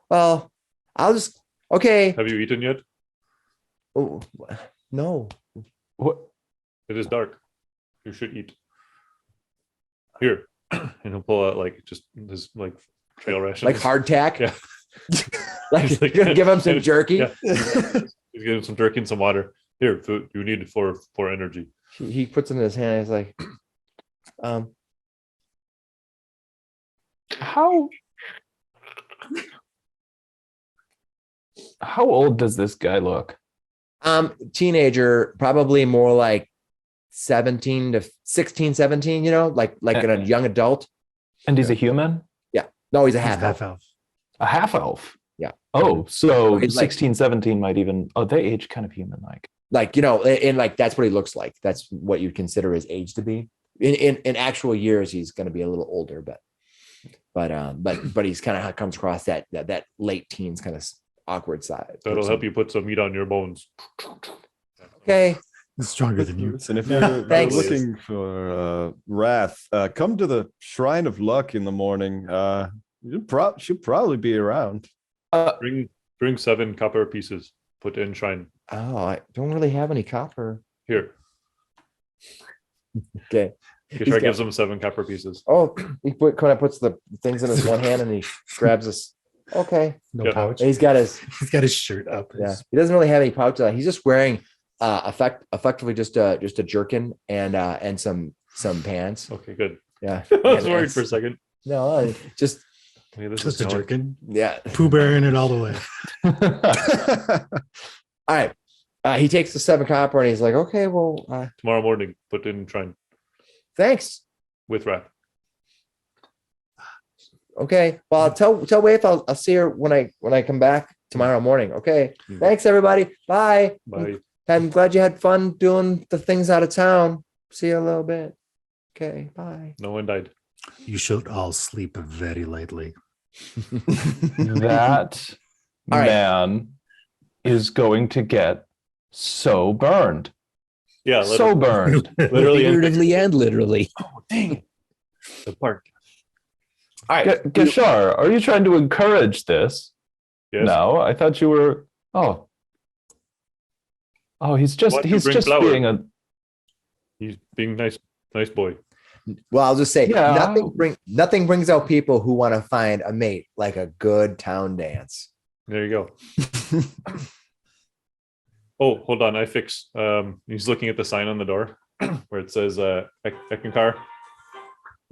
well, I'll just, okay. Have you eaten yet? Oh, no. What? It is dark. You should eat. Here. And he'll pull out like just this like trail ration. Like hardtack? Yeah. Like you're going to give him some jerky? Yeah. He's giving some jerky and some water. Here, food you need it for energy. He puts it in his hand. He's like, How old does this guy look? Teenager, probably more like 17 to 16, 17, you know, like a young adult. And he's a human? Yeah. No, he's a Half half elf. elf. A half elf? Yeah. Oh, so He's like- 16, 17 might even, they age kind of human like. Like, you know, and like that's what he looks like. That's what you consider his age to be. In actual years, he's going to be a little older, but he's kind of comes across that late teens kind of awkward side. That'll help you put some meat on your bones. Okay. He's stronger than you. Listen, if you're Thanks. looking for Wrath, come to the Shrine of Luck in the morning. She'll probably be around. Bring 7 copper pieces. Put in shrine. Oh, I don't really have any copper. Here. Okay. Gishar gives him 7 copper pieces. Oh, he kind of puts the things in his one hand and he grabs this. Okay. No Yep. pouch. And he's got his shirt up. yeah. He doesn't really have any pouch on. He's just wearing effectively just a jerkin and some pants. Okay, good. Yeah. I was And worried it's- for a second. No, just Okay, this Just is a going- jerkin. yeah. Pooh Bear in it all the way. All right. He takes the 7 copper and he's like, okay, well, Tomorrow morning, put in shrine thanks. with wrap. Okay. Well, tell Waif I'll see her when I come back tomorrow morning. Okay. Mm. Thanks, everybody. Bye. Bye. I'm glad you had fun doing the things out of town. See you a little bit. Okay. Bye. No one died. You should all sleep very lightly. That All right. man is going to get so burned. Yeah, So burned. literally and Figuratively and literally. dang the park. All right. Gashar, are you trying to encourage this? Yes. No, I thought you were. Oh, he's Why don't you he's bring just flour? being a. He's being nice boy. Well, I'll just say Yeah. nothing brings out people who want to find a mate like a good town dance. There you go. Oh, hold on. I fix. He's looking at the sign on the door where it says Eckankar.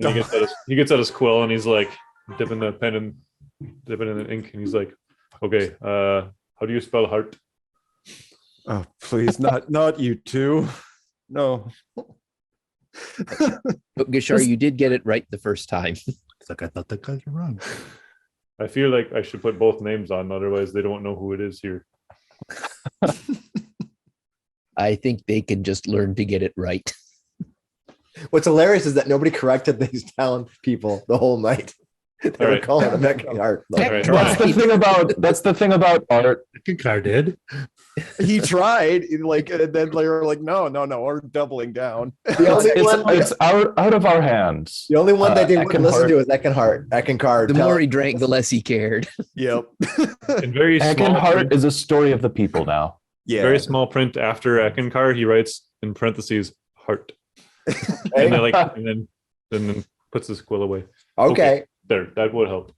And he gets out his quill and he's like dipping the pen and dipping in the ink and he's like, okay, how do you spell heart? Oh, please, not you two. No. But Gishar, you did get it right the first time. It's like I thought that got you wrong. I feel like I should put both names on, otherwise they don't know who it is here. I think they can just learn to get it right. What's hilarious is that nobody corrected these town people the whole night. They were right. calling him Eckankar. All right. That's the thing about art. Eckankar did. He tried, like, and then they were like, no, we're doubling down. The only one, It's out of our hands. the only one that they wouldn't listen Eckankar. to is Eckankar. The more he drank, the less he cared. Yep. In very small Eckenhart print, is a story of the people now. Yeah. very small print after Eckankar, he writes in parentheses heart. And then and then puts his quill away. Okay. There, that would help.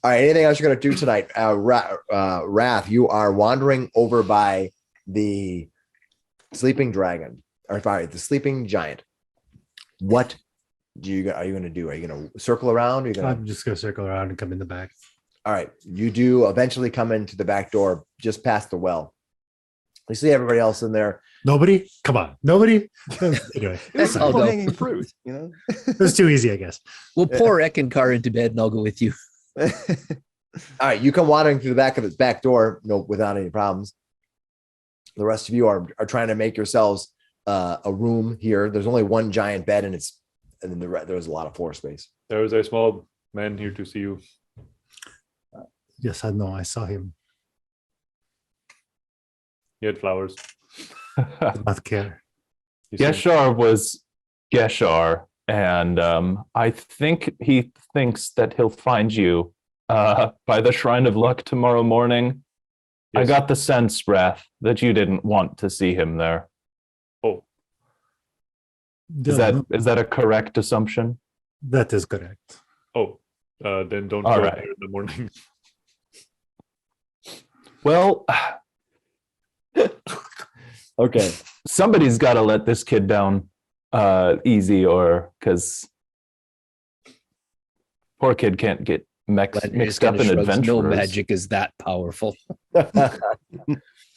All right. Anything else you're going to do tonight? Wrath, you are wandering over by the sleeping dragon, or sorry, the sleeping giant. What are you going to do? Are you going to circle around? Are you going to? I'm just gonna circle around and come in the back. All right. You do eventually come into the back door just past the well. You see everybody else in there. Nobody? Come on. Nobody? Anyway, It's I'll go. hanging fruit, you know? it was too easy, I guess. We'll pour Eckankar into bed and I'll go with you. All right. You come wandering through the back of the back door, without any problems. The rest of you are trying to make yourselves a room here. There's only one giant bed and then there's a lot of floor space. There is a small man here to see you. Yes, I know. I saw him. He had flowers. Did not care. He said, Geshar was Geshar, and I think he thinks that he'll find you by the Shrine of Luck tomorrow morning. I Yes. got the sense, Wrath, that you didn't want to see him there. Oh, Is that a correct assumption? That is correct. then don't All go right. there in the morning. Well, Okay. somebody's got to let this kid down easy, or because poor kid can't get Leonard mixed just up kinda in shrugs, adventurers. no magic is that powerful.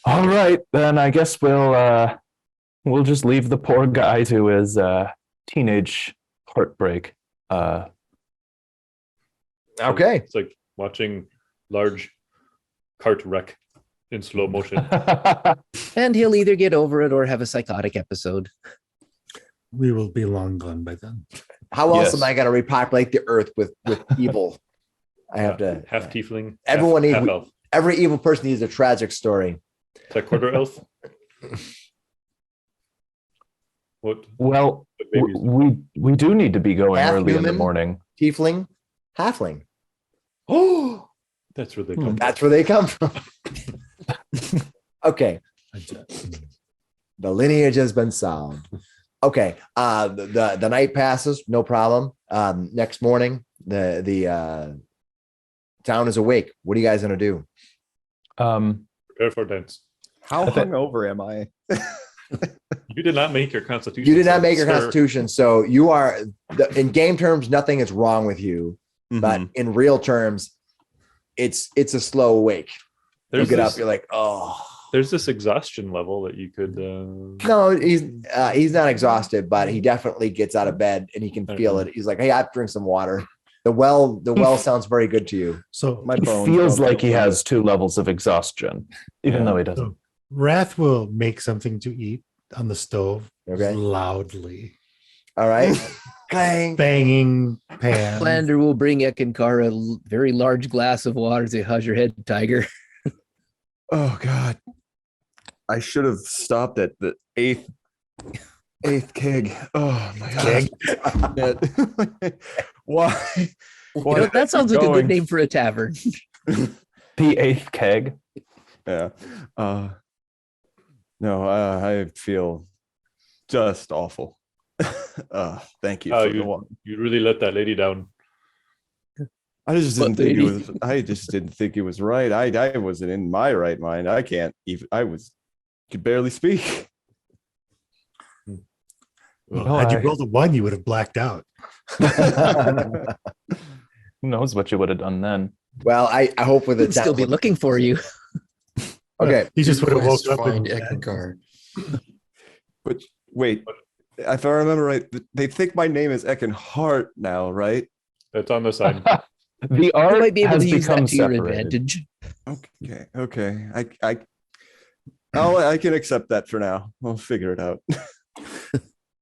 All right, then I guess we'll just leave the poor guy to his teenage heartbreak. Okay. It's like watching large cart wreck in slow motion. And he'll either get over it or have a psychotic episode. We will be long gone by then. How else Yes. am I going to repopulate the earth with evil? I have to. Half tiefling. Everyone half needs- elf. Every evil person needs a tragic story. Is that quarter elf? What? Well, what babies? we do need to be going Half early in the human? morning. Tiefling, halfling. Oh, that's where they come. That's where they come from. Okay. The lineage has been solved. Okay. The night passes, no problem. Next morning, the town is awake. What are you guys gonna do? Prepare for dance. How Okay. hungover am I? You did not make your constitution. You did not save, make your sir. constitution, so you are in game terms, nothing is wrong with you, but Mhm. in real terms, it's a slow wake. You There's get up, this, you're like, oh. there's this exhaustion level that you could. No, he's not exhausted, but he definitely gets out of bed and he can feel it. He's like, hey, I have to drink some water. The well sounds very good to you. So, My He bones feels don't like he feel has 2 levels of exhaustion, even Yeah. though he doesn't. so Wrath will make something to eat on the stove Okay. loudly, All right. Clang. banging pans. Outlander will bring Eckankar a very large glass of water. Say, how's your head, Tiger? Oh God. I should have stopped at the eighth keg. Oh my Keg? God. Why? You know, that sounds like a good name for a tavern. The 8th keg. Yeah. No, I feel just awful. Thank you. Oh, for the one. you really let that lady down. I just What didn't think lady? it was. I just didn't think it was right. I wasn't in my right mind. I can't even. Could barely speak. Well, No, had you I- rolled a 1, you would have blacked out. Who knows what you would have done then? Well, I hope with the We'd still be looking for you. Okay. He just would have Quest, woke up find and Eckankar. But wait, if I remember right, they think my name is Eckenhart now, right? That's on the side. The You art might be able has to use become that to your separated. advantage. Okay. I can accept that for now. I'll figure it out.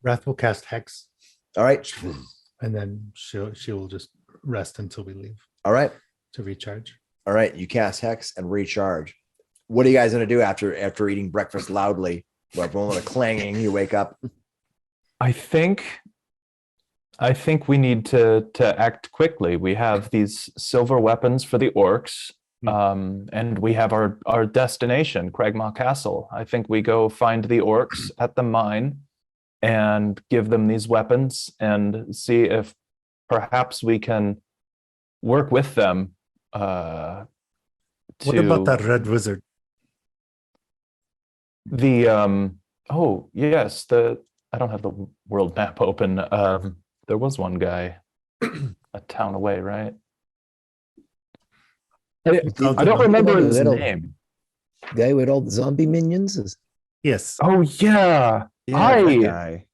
Wrath will cast Hex, All right. and then she will just rest until we leave All right. to recharge. All right. You cast Hex and recharge. What are you guys gonna do after eating breakfast loudly? Well, everyone with a clanging, you wake up. I think we need to act quickly. We have these silver weapons for the orcs, and we have our destination, Cragmaw Castle. I think we go find the orcs at the mine and give them these weapons and see if perhaps we can work with them. What about that red wizard? The oh yes, I don't have the world map open. There was one guy a town away, right? I don't remember his name. Guy with all the zombie minions. Yes. Oh yeah. Yeah, that guy.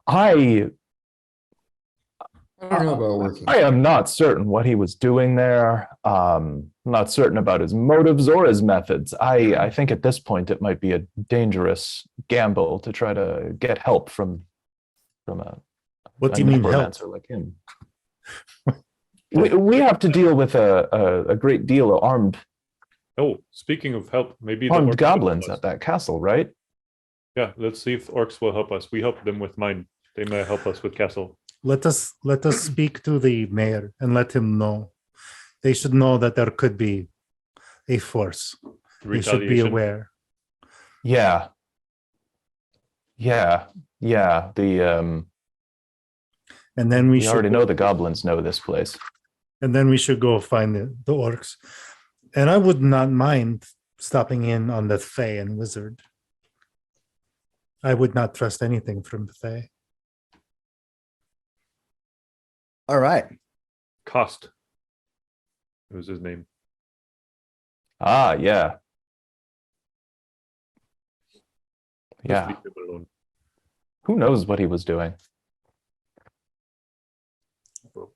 I I don't know about working. I am not certain what he was doing there. Not certain about his motives or his methods. I think at this point it might be a dangerous gamble to try to get help from a What do you mean help? necromancer like him. We have to deal with a great deal of armed Oh, speaking of help, maybe the orcs will help goblins us. at that castle, right? Yeah, let's see if orcs will help us. We helped them with mine. They may help us with castle. Let us speak to the mayor and let him know. They should know that there could be a force. They should be Retaliation. aware. Yeah. The And then we we should already know the goblins know this place. and then we should go find the orcs. And I would not mind stopping in on the Fae and Wizard. I would not trust anything from the Fae. All right. Cost. What was his name? Ah, yeah. Let's Yeah. leave him alone. Who knows what he was doing?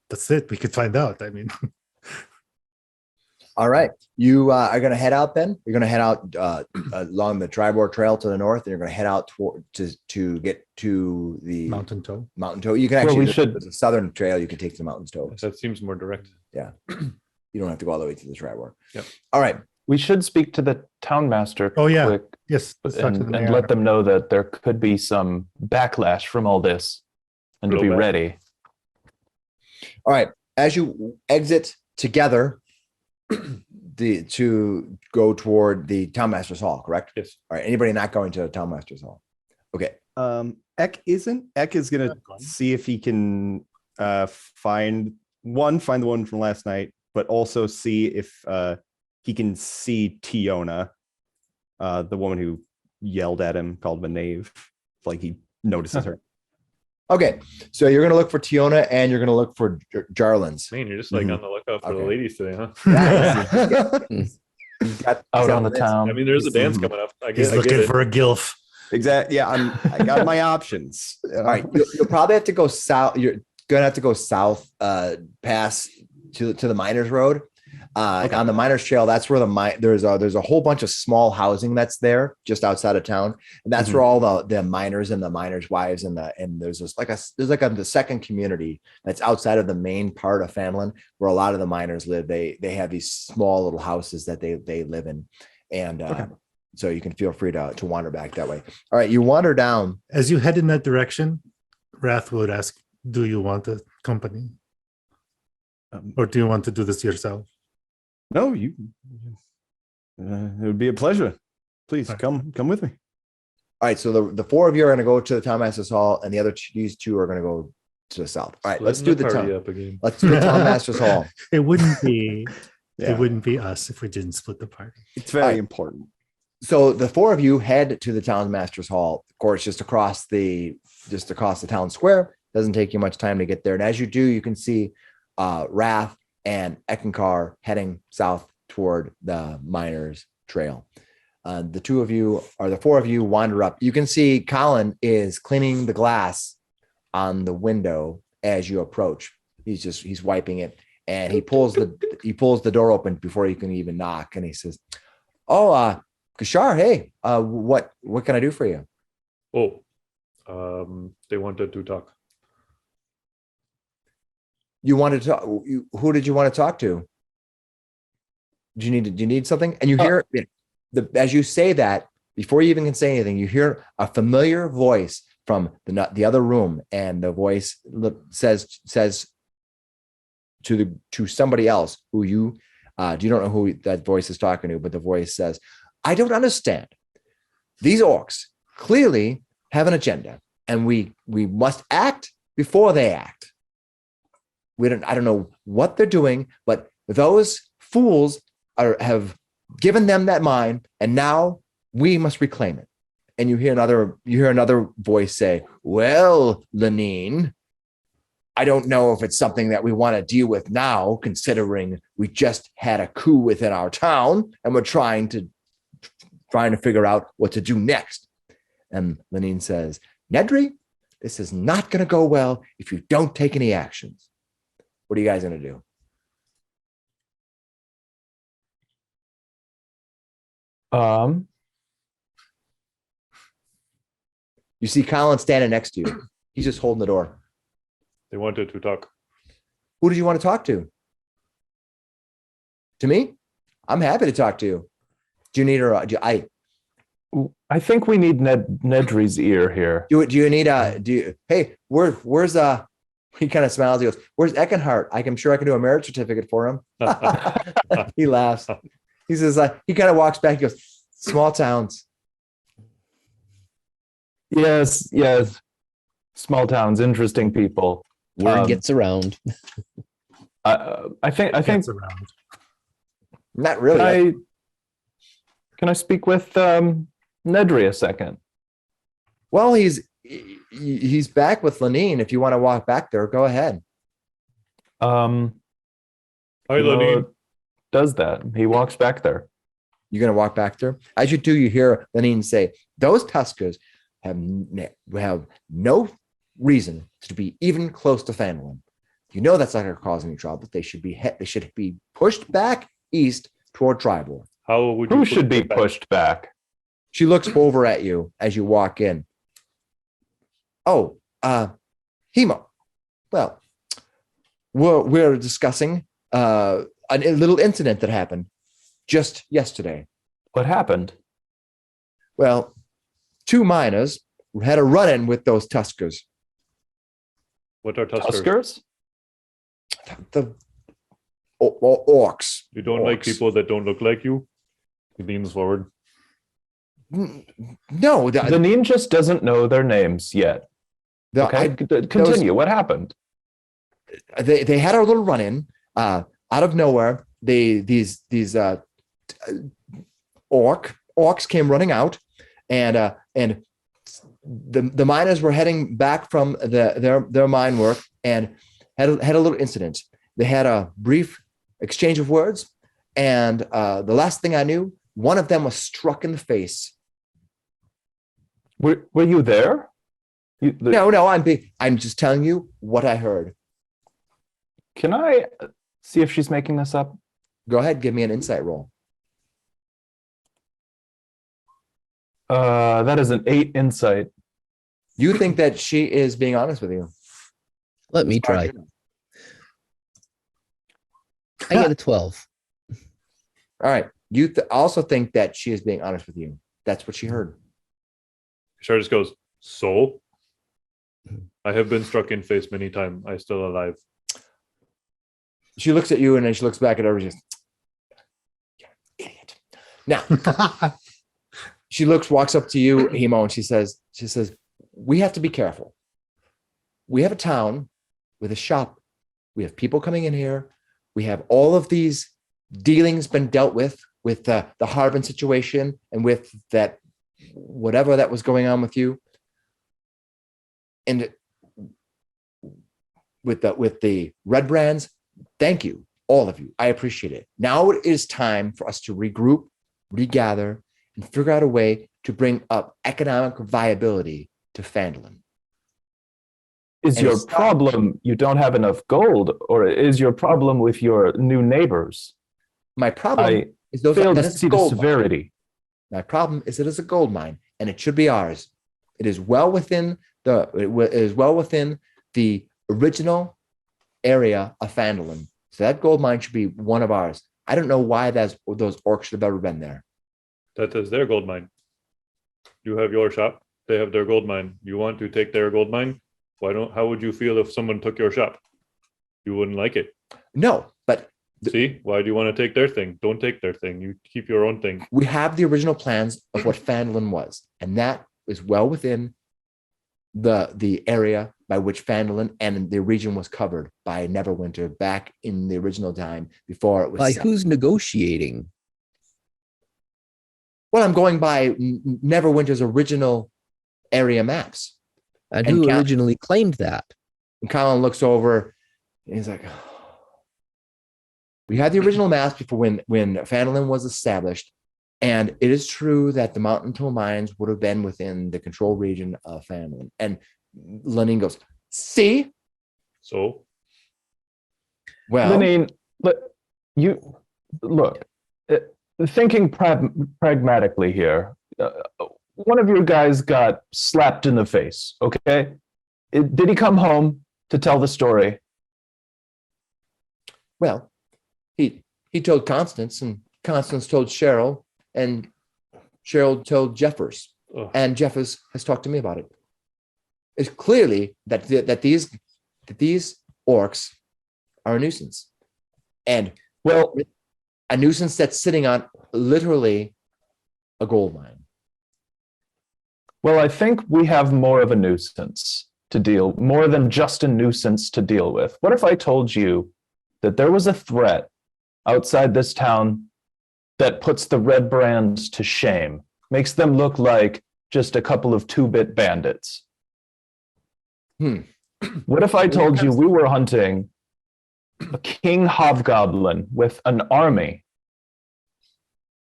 That's it. We could find out. I mean, All right. You are going to head out then? You're going to head out along the Triboar Trail to the north, and you're going to head out to get to the Mountain Toe. Mountain Toe. You can Well, actually, we should- there's a southern trail you can take to the Mountain Toe. That seems more direct. You don't have to go all the way to the Triboar. Yep. All right. We should speak to the town master Oh, yeah. quick Yes. Let's talk to the and mayor. let them know that there could be some backlash from all this and to be Blowback. ready. All right. As you exit together to go toward the Town Master's Hall, correct? Yes. All right. Anybody not going to Town Master's Hall? Okay. Eck isn't. Eck is gonna see if he can find the one from last night, but also see if he can see Tiona, the woman who yelled at him, called him a knave. Like he notices her. Okay. So you're gonna look for Tiona and you're gonna look for Jarlins. Man, you're just like on the lookout for the Okay. ladies today, huh? He's got Out on the this. town. I mean, there's a dance coming up. He's looking for a gilf. Exactly. Yeah, I got my options. All right. You'll probably have to go south. You're gonna have to go south past to the miners road. On the miners trail, that's where there's a whole bunch of small housing that's there just outside of town, and that's where all the miners and the miners' wives and there's the second community that's outside of the main part of Phandelver where a lot of the miners live. They have these small little houses that they live in, and so you can feel free to wander back that way. All right, you wander down As you head in that direction, Wrath would ask, "Do you want a company, or do you want to do this yourself?" No, you. It would be a pleasure. Please come with me. All right, so the four of you are going to go to the Town Masters Hall, and these two are going to go to the south. All right, let's do the party town. up again. Let's do the Town Masters Hall. It wouldn't be. Yeah. It wouldn't be us if we didn't split the party. It's very Alright. important. So the four of you head to the Town Masters Hall. Of course, just across the town square. Doesn't take you much time to get there. And as you do, you can see Wrath and Eckankar heading south toward the miners' trail. The four of you wander up. You can see Colin is cleaning the glass on the window as you approach. He's wiping it, and he pulls the door open before you can even knock, and he says, "Oh, Kashar, hey, what can I do for you?" Oh, they wanted to talk. You wanted to talk. Who did you want to talk to? Do you need something? And you hear as you say that, before you even can say anything, you hear a familiar voice from the other room, and the voice says to somebody else who you don't know who that voice is talking to, but the voice says, "I don't understand. These orcs clearly have an agenda, and we must act before they act. I don't know what they're doing, but those fools have given them that mine, and now we must reclaim it." And you hear another voice say, "Well, Lenine, I don't know if it's something that we want to deal with now, considering we just had a coup within our town, and we're trying to figure out what to do next." And Lenine says, "Nedry, this is not going to go well if you don't take any actions. What are you guys going to do?" You see Colin standing next to you. He's just holding the door. They wanted to talk. Who did you want to talk to? To me? I'm happy to talk to you. Do you need her? I think we need Nedry's ear here. Do you need hey, where's he kind of smiles. He goes, "Where's Eckankar? I'm sure I can do a marriage certificate for him." He laughs. He says, he kind of walks back. He goes, "Small towns." Yes. Small towns, interesting people. Word gets around. I think. Gets around. Not really. Can I speak with Nedry a second? Well, he's back with Lenine. If you want to walk back there, go ahead. Hi, Lenine. Does that. He walks back there. You're going to walk back there? As you do, you hear Lenine say, "Those Tuskers have no reason to be even close to Phandelver. You know that's not going to cause any trouble. They should be pushed back east toward Triboar." How would you Who should be pushed back? She looks over at you as you walk in. "Oh, Hemo. Well, we're discussing a little incident that happened just yesterday." What happened? "Well, two miners had a run-in with those Tuskers." What are Tuskers? Tuskers? The orcs. You don't like Orcs. people that don't look like you? He leans forward. No, The Neen just doesn't know their names yet. Okay, continue. What happened? They had a little run-in out of nowhere. These orcs came running out, and the miners were heading back from their mine work and had a little incident. They had a brief exchange of words, and the last thing I knew, one of them was struck in the face. Were you there? No, I'm just telling you what I heard. Can I see if she's making this up? Go ahead, give me an insight roll. That is an 8 insight. You think that she is being honest with you? Let me try. I get a 12. All right. You also think that she is being honest with you. That's what she heard. Shar just goes, so? I have been struck in face many times. I still alive. She looks at you and then she looks back at her. Just, idiot. Now, she walks up to you, Hemo, and she says, we have to be careful. We have a town with a shop. We have people coming in here. We have all of these dealings been dealt with the Harbin situation and with that, whatever that was going on with you. And with the red brands, thank you, all of you. I appreciate it. Now it is time for us to regroup, regather, and figure out a way to bring up economic viability to Phandelver. Is your problem you don't have enough gold, or is your problem with your new neighbors? My problem is fail to see the severity. My problem is it is a gold mine, and it should be ours. It is well within the original area of Phandelver. So that gold mine should be one of ours. I don't know why those orcs should have ever been there. That is their gold mine. You have your shop. They have their gold mine. You want to take their gold mine? How would you feel if someone took your shop? You wouldn't like it. No, but see, why do you want to take their thing? Don't take their thing. You keep your own thing. We have the original plans of what Phandelver was, and that is well within the area by which Phandelver and the region was covered by Neverwinter back in the original time before it was. Like who's negotiating? Well, I'm going by Neverwinter's original area maps. And who originally claimed that? And Colin looks over and he's like, we had the original maps before when Phandelver was established. And it is true that the Mountain Tool mines would have been within the control region of Phandelver. And Lenine goes, see? So? Well, Lenine, look, thinking pragmatically here, one of your guys got slapped in the face, okay? Did he come home to tell the story? Well, he told Constance, and Constance told Cheryl, and Cheryl told Jeffers, and Jeffers has talked to me about it. It's clearly that these orcs are a nuisance, and well, a nuisance that's sitting on literally a gold mine. Well, I think we have more of a nuisance to deal, more than just a nuisance to deal with. What if I told you that there was a threat outside this town that puts the red brands to shame, makes them look like just a couple of 2-bit bandits? What if I told you we were hunting a king hobgoblin with an army?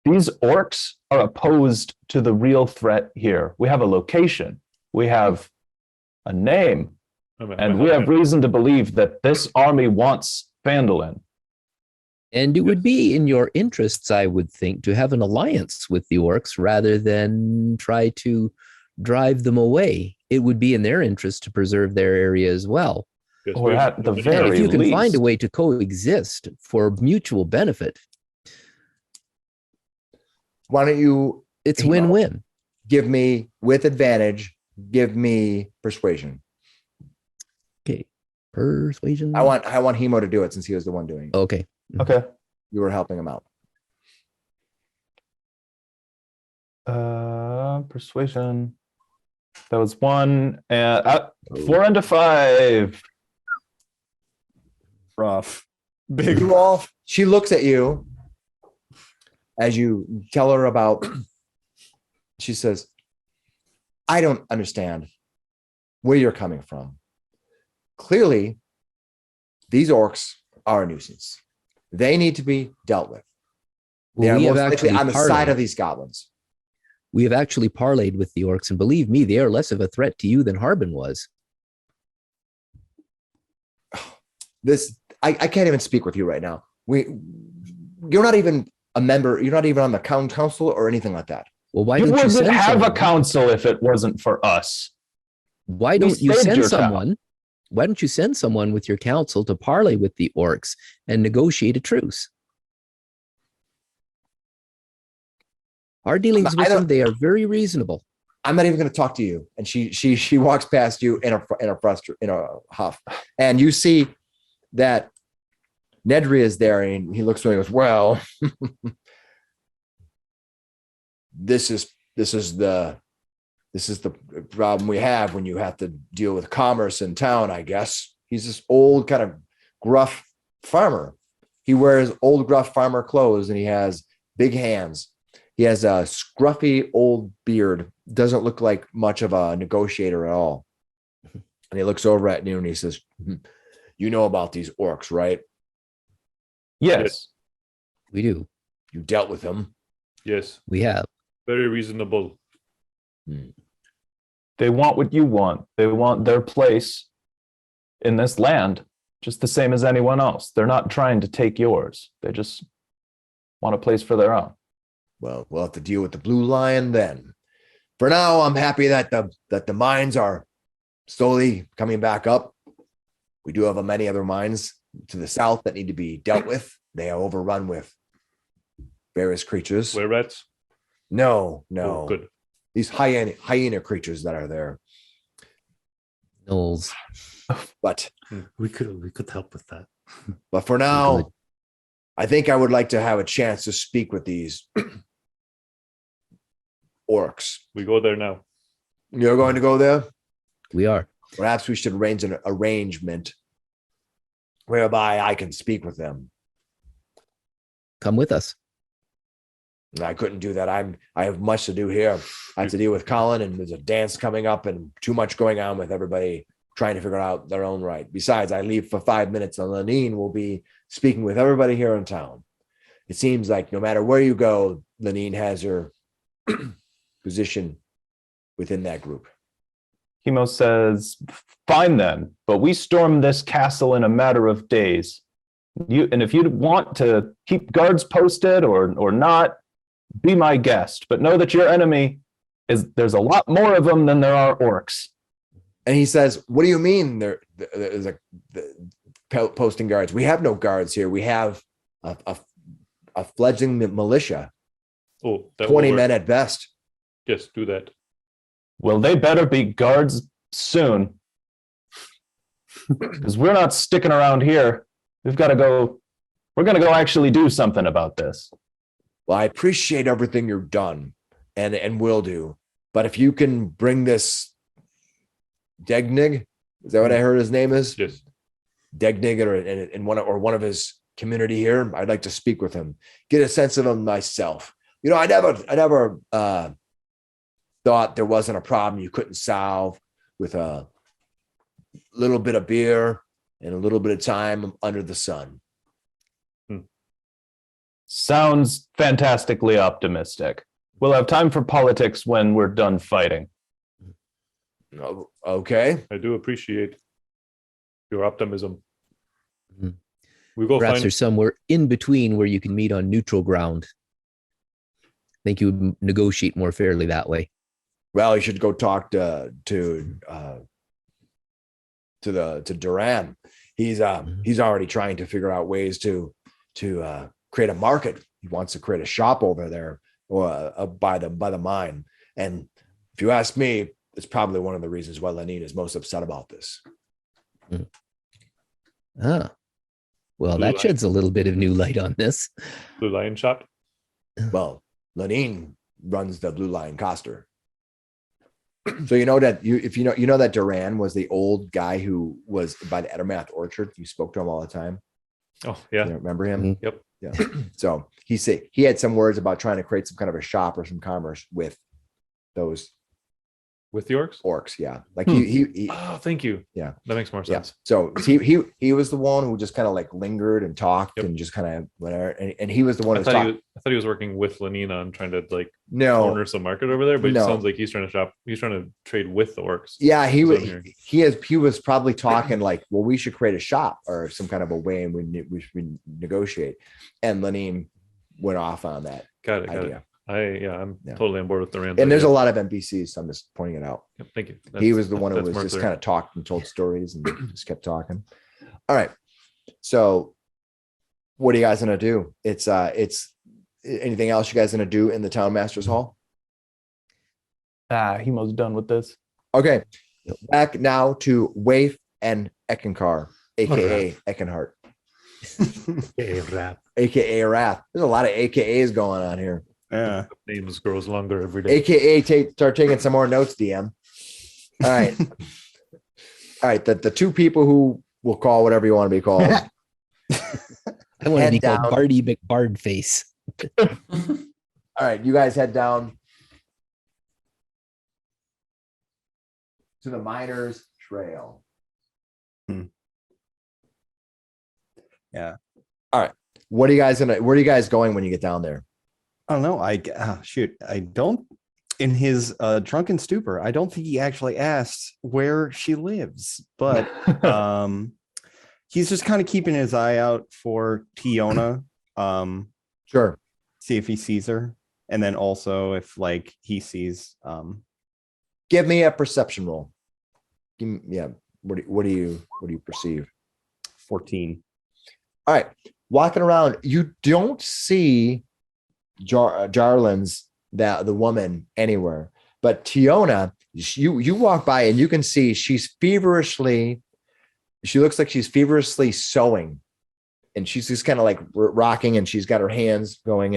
These orcs are opposed to the real threat here. We have a location, we have a name, and we have reason to believe that this army wants Phandelver. And it would be in your interests, I would think, to have an alliance with the orcs rather than try to drive them away. It would be in their interest to preserve their area as well. Or at the very least, if you can find a way to coexist for mutual benefit, why don't you? It's win-win. Give me, with advantage, give me persuasion. Okay, persuasion. I want Hemo to do it since he was the one doing it. Okay. You were helping him out. Persuasion. That was 1 and 4 into 5. Rough. Big Rolf. She looks at you as you tell her about. She says, I don't understand where you're coming from. Clearly, these orcs are a nuisance. They need to be dealt with. They are we have most likely actually on the side parlayed. of these goblins. We have actually parlayed with the orcs, and believe me, they are less of a threat to you than Harbin was. I can't even speak with you right now. You're not even a member. You're not even on the council or anything like that. Well, why You don't you wouldn't send have someone? a council if it wasn't for us. Why don't you saved send your town. someone? Why don't you send someone with your council to parley with the orcs and negotiate a truce? Our dealings with them, they are very reasonable. I'm not even going to talk to you. And she walks past you in a huff, and you see that Nedry is there, and he looks at you and goes, well, this is the problem we have when you have to deal with commerce in town, I guess. He's this old kind of gruff farmer. He wears old gruff farmer clothes, and he has big hands. He has a scruffy old beard. Doesn't look like much of a negotiator at all. And he looks over at you and he says, you know about these orcs, right? Yes. We do. You dealt with them. Yes. We have. Very reasonable. They want what you want. They want their place in this land, just the same as anyone else. They're not trying to take yours. They just want a place for their own. Well, we'll have to deal with the Blue Lion then. For now, I'm happy that the mines are slowly coming back up. We do have many other mines to the south that need to be dealt with. They are overrun with various creatures. Were rats? No. Oh, good. These hyena creatures that are there. Knowles. But We could help with that. for now, I think I would like to have a chance to speak with these orcs. We go there now. You're going to go there? We are. Perhaps we should arrange an arrangement whereby I can speak with them. Come with us. And I couldn't do that. I have much to do here. I have to deal with Colin, and there's a dance coming up, and too much going on with everybody trying to figure out their own right. Besides, I leave for 5 minutes, and Lenine will be speaking with everybody here in town. It seems like no matter where you go, Lenine has her position within that group. Hemo says, fine then, but we stormed this castle in a matter of days. And if you want to keep guards posted or not, be my guest. But know that your enemy there's a lot more of them than there are orcs. And he says, what do you mean there's posting guards? We have no guards here. We have a fledgling militia. Oh, that 20 will work. men at best. Yes, do that. Well, they better be guards soon. Because we're not sticking around here. We're going to go actually do something about this. Well, I appreciate everything you've done and will do. But if you can bring this Degnig, is that what I heard his name is? Yes. Degnig in one of his community here, I'd like to speak with him, get a sense of him myself. You know, I never thought there wasn't a problem you couldn't solve with a little bit of beer and a little bit of time under the sun. Sounds fantastically optimistic. We'll have time for politics when we're done fighting. Okay. I do appreciate your optimism. Mhm. We go Perhaps find. there's somewhere in between where you can meet on neutral ground. I think you would negotiate more fairly that way. Well, you should go talk to Duran. He's already trying to figure out ways to create a market. He wants to create a shop over there or by the mine. And if you ask me, it's probably one of the reasons why Lenine is most upset about this. Ah, well, Blue that light. sheds a little bit of new light on this. Blue Lion shop. Well, Lenine runs the Blue Lion Coster. So you know that if you know that Duran was the old guy who was by the Ettermath Orchard. You spoke to him all the time. Oh yeah. You remember him? Mhm. Yep. Yeah. So he had some words about trying to create some kind of a shop or some commerce with those With the orcs. orcs. Yeah. Like Hmm. he Oh, thank you. Yeah. That makes more yeah. sense. So he was the one who just kind of like lingered and talked Yep. and just kind of whatever. And he was the one I who was thought, talking. I thought he was working with Lenina on trying to like No. corner some market over there, but No. it sounds like he's trying to shop. He's trying to trade with the orcs. Yeah, he That's was. what I'm hearing. He was probably talking like, well, we should create a shop or some kind of a way, and we should negotiate. And Lenin went off on that Got it. Got idea. it. I'm Yeah. totally on board with the rant. And there's a idea. lot of NPCs, so I'm just pointing it out. Yep, thank you. He That's- was the one who that's was more just clear. kind of talked and told stories and just kept talking. All right. So what are you guys gonna do? It's anything else you guys gonna do in the town master's hall? He was done with this. Okay. Back now to Waif and Eckankar, aka Eckenhart, Hey, rap. aka Wrath. There's a lot of AKAs going on here. Yeah. Names grows longer every day. AKA start taking some more notes, DM. All right. All right. The two people who will call whatever you want to be called. I want to Head be called down. Barty McBardface. All right. You guys head down to the Miners Trail. Yeah. All right. Where are you guys going when you get down there? I don't know. Shoot. I don't. In his drunken stupor, I don't think he actually asked where she lives, but he's just kind of keeping his eye out for Tiona. Sure. See if he sees her, and then also if like he sees. Give me a perception roll. Yeah. What do you perceive? 14. All right. Walking around, you don't see Jarlin's, the woman, anywhere. But Tiona, you walk by and you can see she looks like she's feverishly sewing. And she's just kind of like rocking, and she's got her hands going,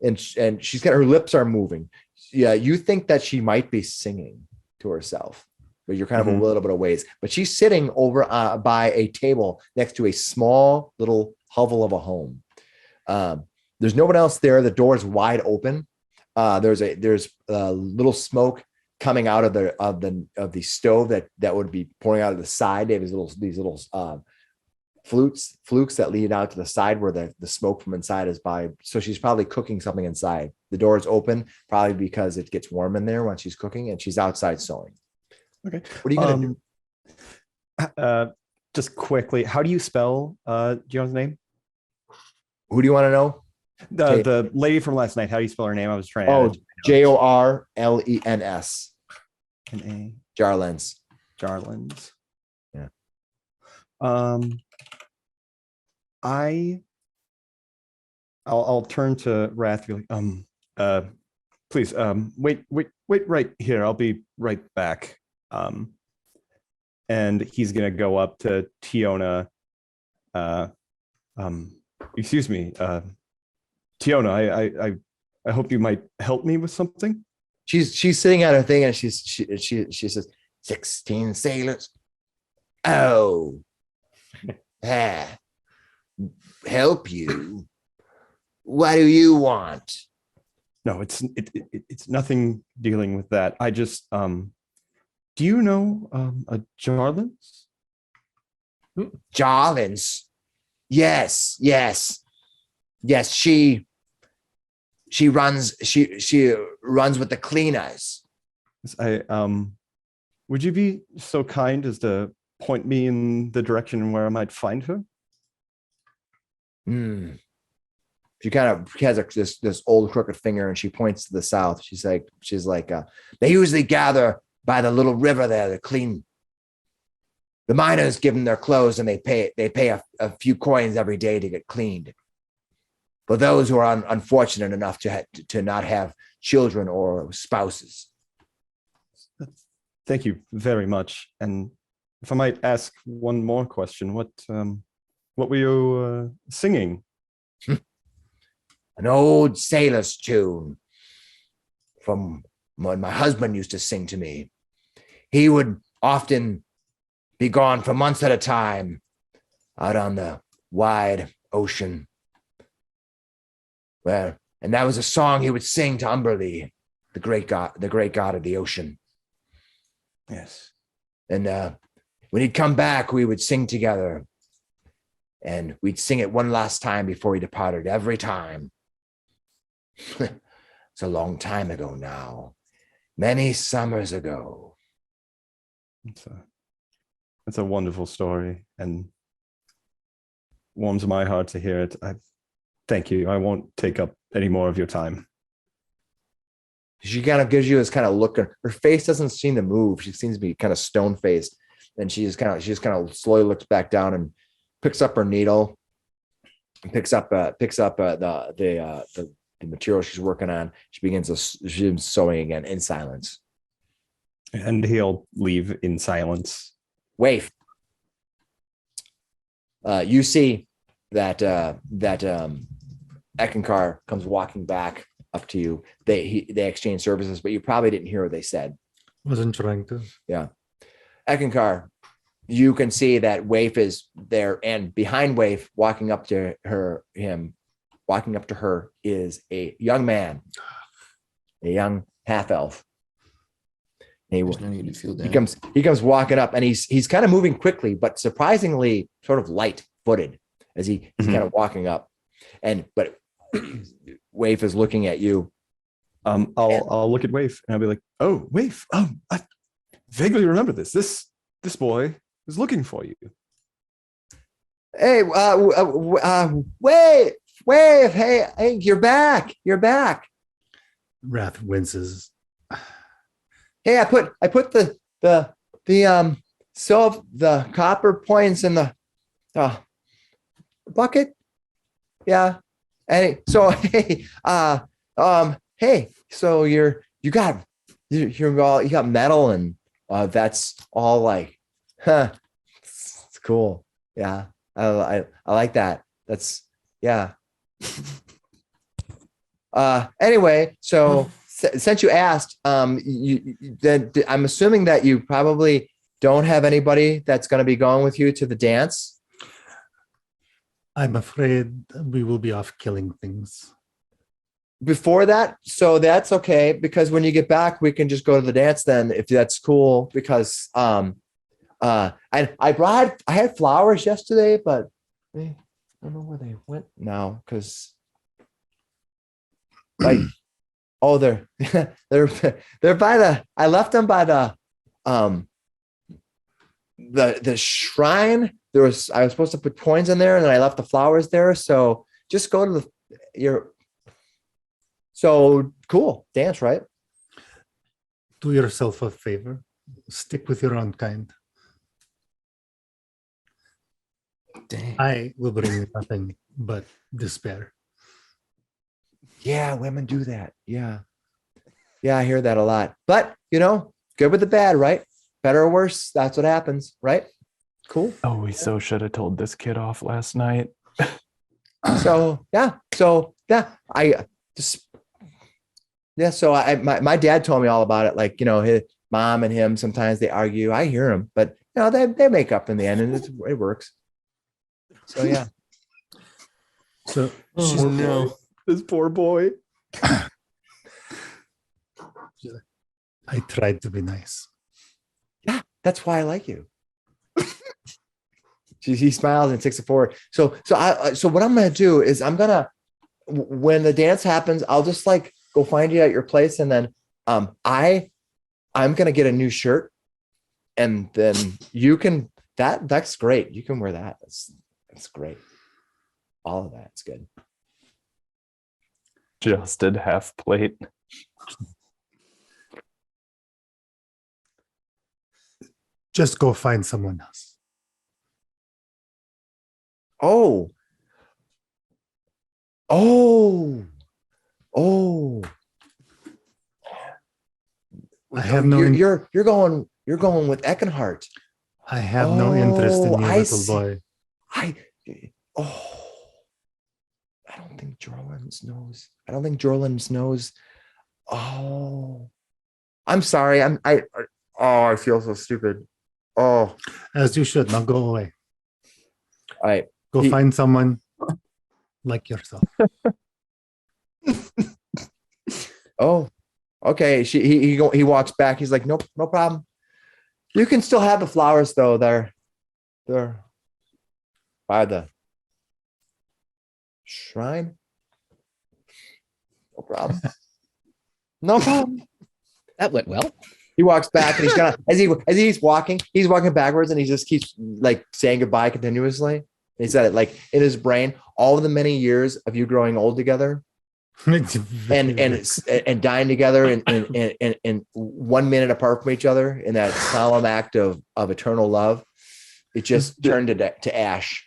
and she's got her lips are moving. Yeah, you think that she might be singing to herself, but you're kind of a little bit of ways. But she's sitting over by a table next to a small little hovel of a home. There's no one else there. The door's wide open. There's a little smoke coming out of the stove that would be pouring out of the side. They have these little flukes that lead out to the side where the smoke from inside is by. So she's probably cooking something inside. The door is open, probably because it gets warm in there when she's cooking, and she's outside sewing. Okay. What are you gonna do? Just quickly, how do you spell Giona's name? Who do you want to know? The lady from last night. How do you spell her name? I was trying to. Oh, Jorlens. N-A. Jarlens. Jarlins. Yeah. I'll turn to Wrath. Be like, please, wait right here. I'll be right back. And he's gonna go up to Tiona. Excuse me, Tiona. I hope you might help me with something. She's sitting at her thing, and she says, 16 sailors. Oh, help you. What do you want? No, it's nothing dealing with that. I just do you know a Jarlins? Jarlins. Yes. She runs with the cleaners. Would you be so kind as to point me in the direction where I might find her? She kind of has this old crooked finger, and she points to the south. She's like, they usually gather by the little river there to clean. The miners give them their clothes, and they pay a few coins every day to get cleaned. For those who are unfortunate enough to not have children or spouses. Thank you very much. And if I might ask one more question, what were you singing? An old sailor's tune from when my husband used to sing to me he would often be gone for months at a time out on the wide ocean. Well, and that was a song he would sing to Umberlee, the great god of the ocean. Yes. And when he'd come back, we would sing together. And we'd sing it one last time before he departed, every time. It's a long time ago now. Many summers ago. It's a wonderful story and warms my heart to hear it. Thank you. I won't take up any more of your time. She kind of gives you this kind of look. Her face doesn't seem to move. She seems to be kind of stone faced. And she just kind of slowly looks back down and picks up her needle, and picks up the material she's working on. She begins sewing again in silence. And he'll leave in silence. Waif. You see that Eckankar comes walking back up to you. They exchange services, but you probably didn't hear what they said. Wasn't trying to. Yeah. Eckankar, you can see that Waif is there, and behind Waif, walking up to her is a young man, a young half-elf. There's no need to feel that. He comes walking up, and he's kind of moving quickly, but surprisingly sort of light-footed as he's kind of walking up. But Waif is looking at you. I'll look at Waif and I'll be like, "Oh, Waif, I vaguely remember this. This boy is looking for you." Hey, Waif, hey, you're back. Wrath winces. Hey, I put the copper points in the bucket. Yeah. And so hey, so you got metal, and that's all like, it's cool. Yeah. I like that. That's, yeah. Anyway, so since you asked, I'm assuming that you probably don't have anybody that's going to be going with you to the dance. I'm afraid we will be off killing things. Before that, so that's okay, because when you get back, we can just go to the dance then, if that's cool. Because I had flowers yesterday, but I don't know where they went now, because like, oh, they're by the, I left them by the shrine. I was supposed to put coins in there, and then I left the flowers there. So just go to so cool dance, right? Do yourself a favor. Stick with your own kind. Dang. I will bring you nothing but despair. Yeah, women do that. Yeah, I hear that a lot. But good with the bad, right? Better or worse, that's what happens, right? Cool. Oh, we so should have told this kid off last night. So my dad told me all about it. Like, his mom and him, sometimes they argue. I hear them, but they make up in the end, and it works. So yeah. So no. This poor boy. I tried to be nice. Yeah, that's why I like you. He smiles and takes it forward. So what I'm gonna do is when the dance happens, I'll just like go find you at your place, and then I'm gonna get a new shirt, and then you can that's great. You can wear that. That's great. All of that's good. Adjusted half plate. Just go find someone else. Oh. I have no. You're going with Eckenhart. I have no interest in you, I little see. boy. I don't think Jorlan's knows. Oh, I'm sorry. Oh, I feel so stupid. Oh, As you should. Now go away. all right. Go He- find someone like yourself. Oh, okay. He walks back. He's like, nope, no problem. You can still have the flowers though. They're by the shrine. No problem. No problem. That went well. He walks back and he's gonna he's walking backwards and he just keeps like saying goodbye continuously. He said it like in his brain, all of the many years of you growing old together and dying together and 1 minute apart from each other in that solemn act of eternal love, it just turned to ash.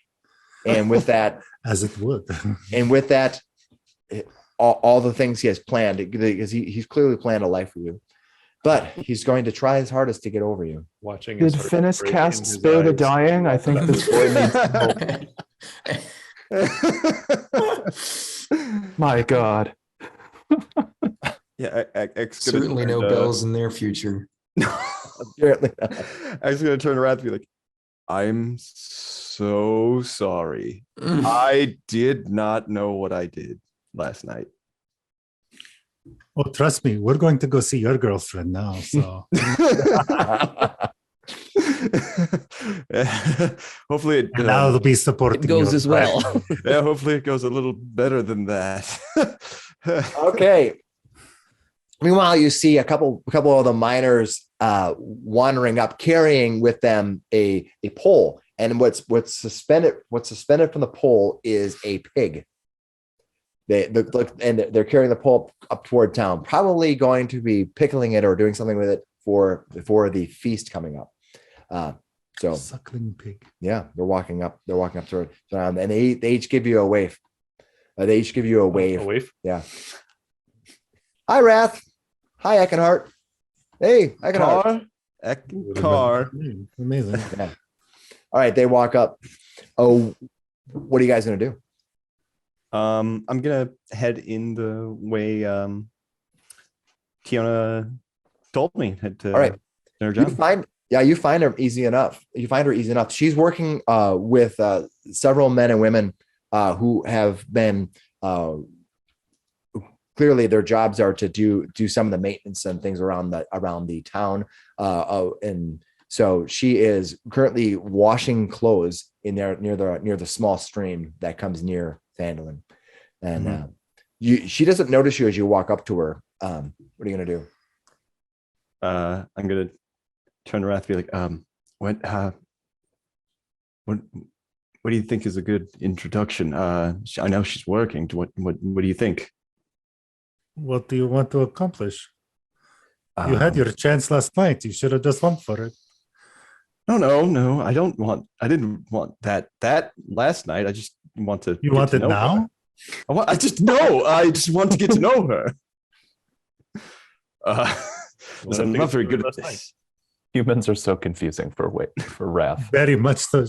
And with that, as it would. and with that, all the things he has planned, because he's clearly planned a life for you, but he's going to try his hardest to get over you. Watching. Did his heart Finnis break cast in his Spare the eyes. Dying? I think this boy needs help. My God. Yeah, Certainly no bells in their future. Apparently not. I was gonna turn around and be like, I'm so sorry. I did not know what I did last night. Oh, trust me, we're going to go see your girlfriend now. So Hopefully it now they'll be supporting. It goes your as well. friend. yeah, hopefully it goes a little better than that. Okay. Meanwhile, you see a couple of the miners wandering up, carrying with them a pole, and what's suspended from the pole is a pig. They're carrying the pole up toward town, probably going to be pickling it or doing something with it for the feast coming up. So Suckling pig. yeah, they're walking up toward town, and they each give you a wave. They each give you a wave. A wave. Yeah. Hi, Wrath. Hi, Eckankar. Hey, Eckankar. Eckankar. Amazing. Yeah. All right, they walk up. Oh, what are you guys gonna do? I'm gonna head in the way Tiona told me. All right. Her You job. find her easy enough. She's working with several men and women who have been clearly their jobs are to do some of the maintenance and things around the town. And so she is currently washing clothes in there near the small stream that comes near Phandelver. And she doesn't notice you as you walk up to her. What are you gonna do? I'm gonna turn around and be like, what do you think is a good introduction? I know she's working. What do you think? What do you want to accomplish? You had your chance last night. You should have just went for it. No. I didn't want that last night. I just want to. You want it now? I just want to get to know her. Listen, I'm not very good at this. Humans are so confusing for Wrath. Very much so.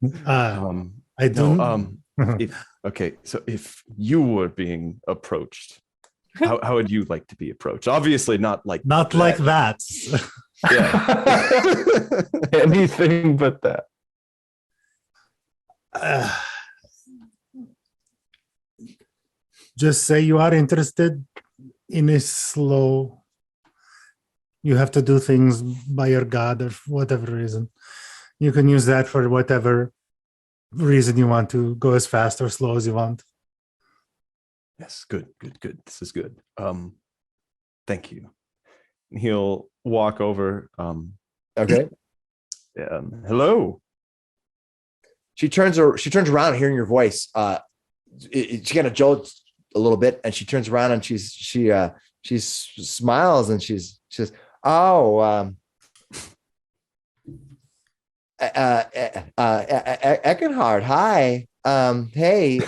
I do. So if you were being approached, how would you like to be approached? Obviously not like that. Yeah. Anything but that. Just say you are interested in a slow. You have to do things by your god or for whatever reason. You can use that for whatever reason you want to go as fast or slow as you want. Yes, good. This is good. Thank you. He'll walk over. Okay. Hello. She turns around hearing your voice. She kind of jolts a little bit, and she turns around and she smiles and she says, "Oh, Eckankar, hi. Hey."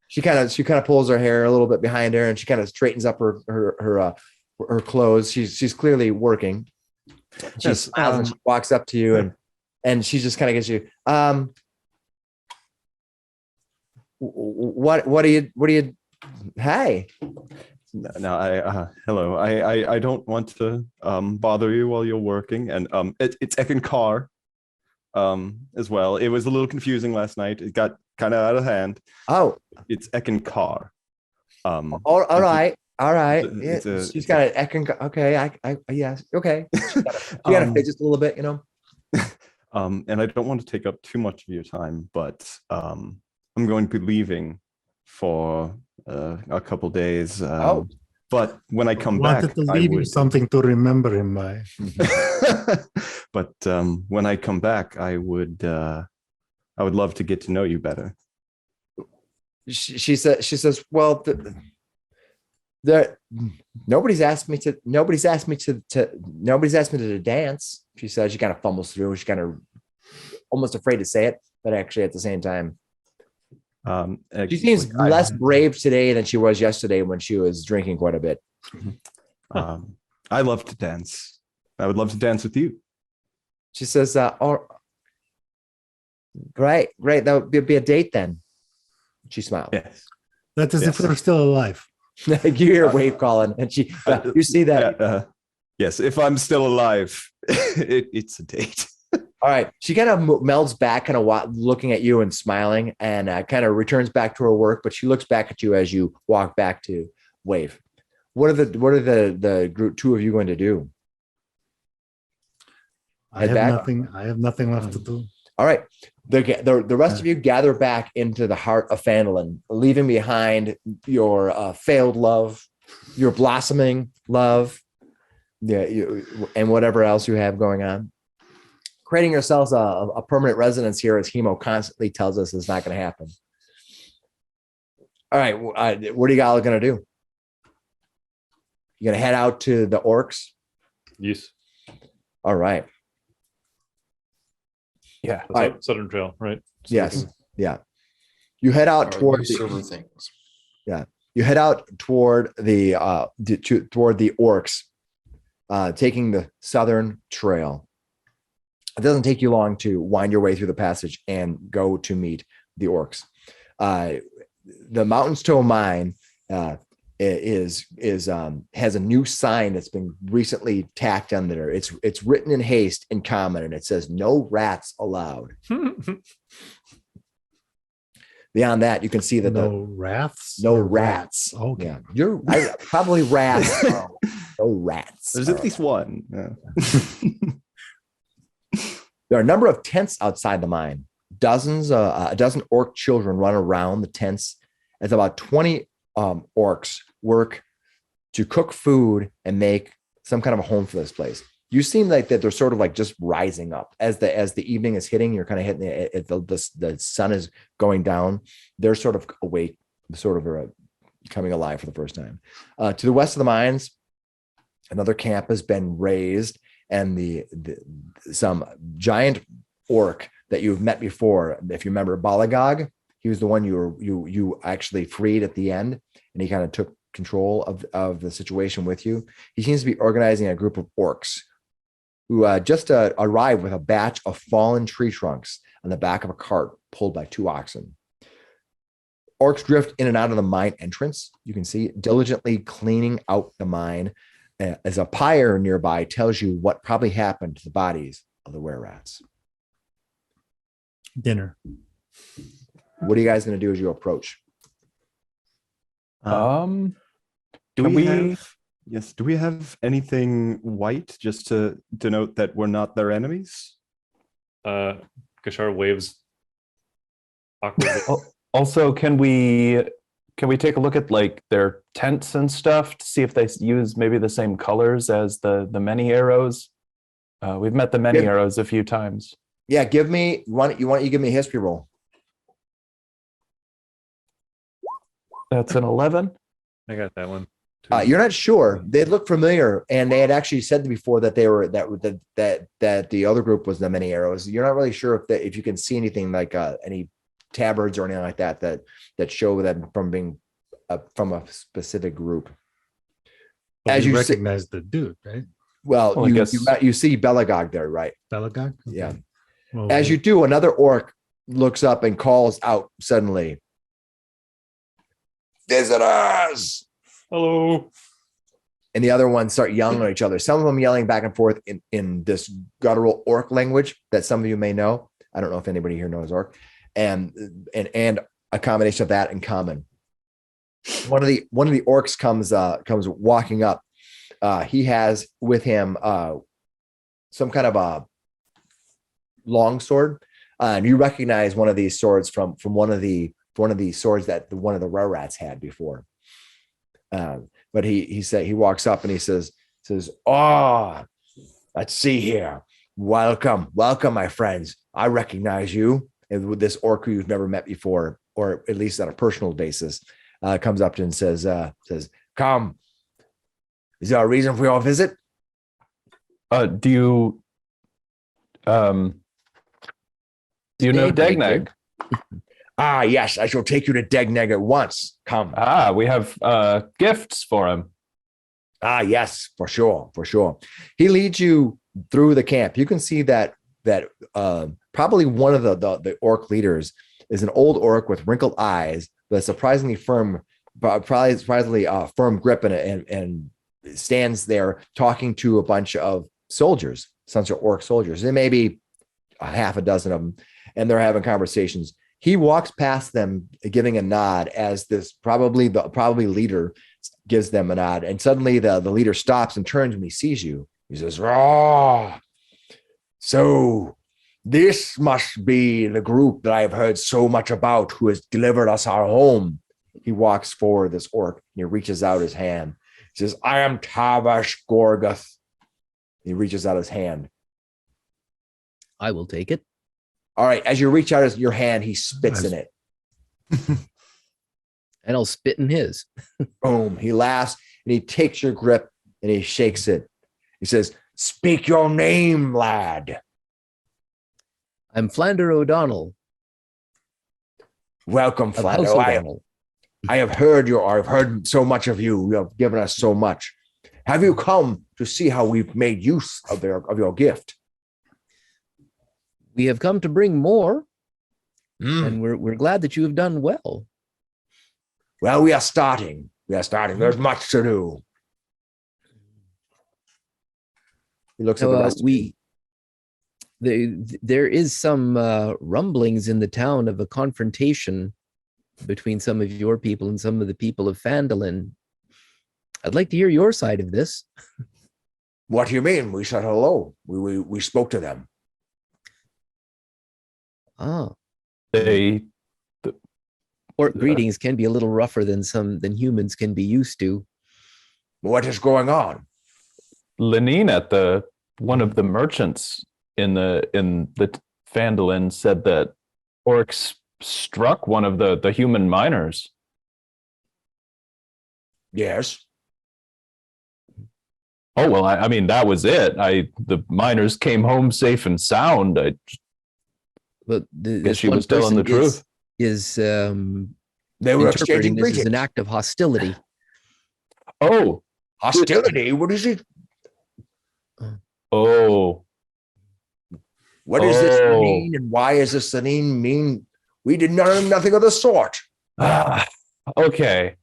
She kind of pulls her hair a little bit behind her, and she kind of straightens up her clothes. She's clearly working. She smiles and she walks up to you, and she just kind of gives you, what do you, hey, No, hello. I don't want to bother you while you're working, and it's Eckankar as well. It was a little confusing last night. It got kind of out of hand. Oh, It's Eckankar. all right. All right. She's got an Eckankar. Okay. Yes. Okay. She got to fit just a little bit, you know. And I don't want to take up too much of your time, but I'm going to be leaving for a couple days. But when I come back, wanted to leave you something to remember him by. But when I come back, I would love to get to know you better. She says, well, nobody's asked me to dance. She says. She kind of fumbles through. She's kind of almost afraid to say it, but actually at the same time, she seems less brave today than she was yesterday when she was drinking quite a bit. I love to dance. I would love to dance with you. She says, oh, great. That would be a date then. She smiled. Yes. That's as if we're still alive. You hear Wave calling, and you see that. Yes, if I'm still alive, it's a date. All right. She kind of melds back, kind of looking at you and smiling, and kind of returns back to her work. But she looks back at you as you walk back to Wave. What are the group two of you going to do? I have nothing left to do. All right. The rest of you gather back into the heart of Phandelver, leaving behind your failed love, your blossoming love, and whatever else you have going on. Creating yourselves a permanent residence here, as Hemo constantly tells us is not going to happen. All right. What are you all going to do? You're going to head out to the orcs? Yes. All right. Yeah. Southern Trail, right? Yes. Yeah. You head out toward silver things. Yeah. You head out toward the orcs, taking the Southern Trail. It doesn't take you long to wind your way through the passage and go to meet the orcs. The Mountains Toe Mine has a new sign that's been recently tacked on there. It's written in haste in common, and it says "No rats allowed." Beyond that, you can see that no rats. Okay, yeah, you're probably rats. No rats. There's at least one. Yeah. There are a number of tents outside the mine. A dozen orc children run around the tents as about 20 orcs work to cook food and make some kind of a home for this place. You seem like that they're sort of like just rising up as the evening is hitting. You're kind of hitting the sun is going down. They're sort of awake, sort of coming alive for the first time. To the west of the mines, another camp has been raised, and some giant orc that you've met before. If you remember Balagog, he was the one you actually freed at the end, and he kind of took control of the situation with you. He seems to be organizing a group of orcs who just arrived with a batch of fallen tree trunks on the back of a cart pulled by 2 oxen. Orcs drift in and out of the mine entrance. You can see diligently cleaning out the mine as a pyre nearby tells you what probably happened to the bodies of the were-rats. Dinner. What are you guys going to do as you approach? Do we have anything white just to denote that we're not their enemies? Kashar waves awkwardly. Also, can we take a look at like their tents and stuff to see if they use maybe the same colors as the many arrows? We've met the many arrows a few times. Yeah, give me one. Why don't you give me a history roll? That's an 11. I got that one. You're not sure. They look familiar, and they had actually said before that they were that the other group was the many arrows. You're not really sure if you can see anything like any tabards or anything like that show them from being from a specific group. But as you recognize the dude, right? Well, you see Belagog there, right? Belagog? Okay. Yeah. Well, as you do, another orc looks up and calls out suddenly, "Visitors!" Hello. And the other ones start yelling at each other. Some of them yelling back and forth in this guttural orc language that some of you may know. I don't know if anybody here knows orc, and a combination of that and common. One of the orcs comes walking up. He has with him some kind of a long sword, and you recognize one of these swords from one of the swords that one of the rare rats had before. But he walks up and he says, "Oh, let's see here. Welcome, my friends. I recognize you." And with this orc who you've never met before, or at least on a personal basis, comes up to and says, "Come. Is there a reason for your visit?" Do you know Degneg? Ah, yes, I shall take you to Degneg at once. Come. We have gifts for him. Ah, yes, for sure. He leads you through the camp. You can see that probably one of the orc leaders is an old orc with wrinkled eyes, but surprisingly firm grip and stands there talking to a bunch of soldiers, some orc soldiers. There may be a half a dozen of them, and they're having conversations. He walks past them, giving a nod as this probably leader gives them a nod. And suddenly the leader stops and turns when he sees you. He says, "Oh, so this must be the group that I have heard so much about who has delivered us our home." He walks forward, this orc, and he reaches out his hand. He says, "I am Tavash Gorgoth." He reaches out his hand. I will take it. All right. As you reach out your hand, he spits in it. And I'll spit in his. Boom. He laughs and he takes your grip and he shakes it. He says, "Speak your name, lad." I'm Flander O'Donnell. Welcome, Of Flander. House O'Donnell. I've heard so much of you. You have given us so much. Have you come to see how we've made use of your gift? We have come to bring more, Mm. and we're glad that you have done well. Well, we are starting. There's much to do. He looks at the rest of you. There is some rumblings in the town of a confrontation between some of your people and some of the people of Phandelver. I'd like to hear your side of this. What do you mean? We said hello. We spoke to them. Ah, They greetings can be a little rougher than humans can be used to. What is going on? Lenine at one of the merchants in the Phandelver said that orcs struck one of the human miners. Yes. Oh well, I mean that was it. The miners came home safe and sound. But Guess she was telling the truth. Is They were exchanging interpreting this as greetings. an act of hostility. Oh, Hostility? What is it? oh, What does this Oh. mean? And why is this mean? We did nothing of the sort. okay.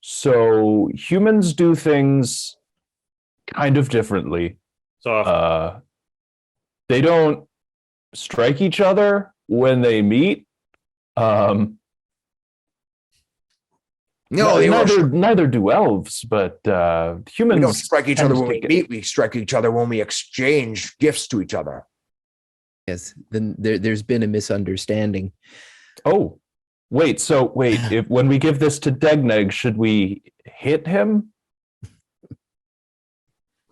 So humans do things kind of differently. So They don't strike each other when they meet. No, neither do elves, but humans. we don't strike each other tend when to we get- meet. We strike each other when we exchange gifts to each other. Yes, then there's been a misunderstanding. Oh, wait. So wait, when we give this to Degneg, should we hit him?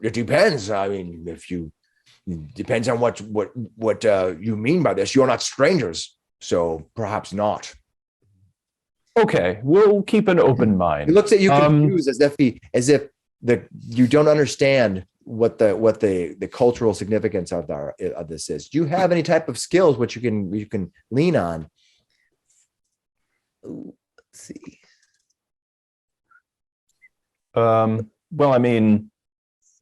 It depends. I mean, depends on what you mean by this. You're not strangers, so perhaps not. Okay, we'll keep an open He mind. looks at you confused, as if you don't understand what the cultural significance of this is. Do you have any type of skills which you can lean on? Let's see. Well, I mean,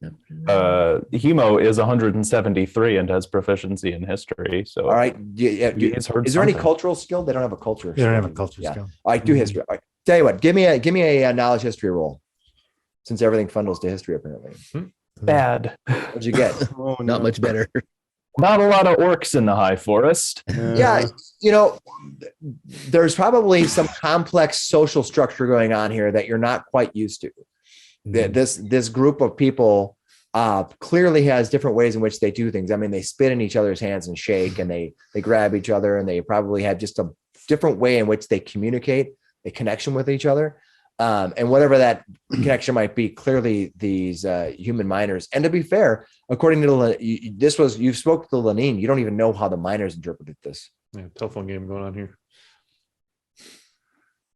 Hemo is 173 and has proficiency in history. So, All right. he's heard Is there any something. cultural skill? They don't have a culture. They don't have a skill. culture Yeah. skill. I do history. All right. Tell you what, give me a knowledge history roll, since everything funnels to history apparently. Bad. What'd you get? Oh, Not much better. Not a lot of orcs in the high forest. Yeah, there's probably some complex social structure going on here that you're not quite used to. This group of people clearly has different ways in which they do things. I mean, they spit in each other's hands and shake, and they grab each other, and they probably have just a different way in which they communicate, a connection with each other. And whatever that connection might be, clearly these human miners. And to be fair, according to you spoke to Lenine, you don't even know how the miners interpreted this. Yeah, telephone game going on here.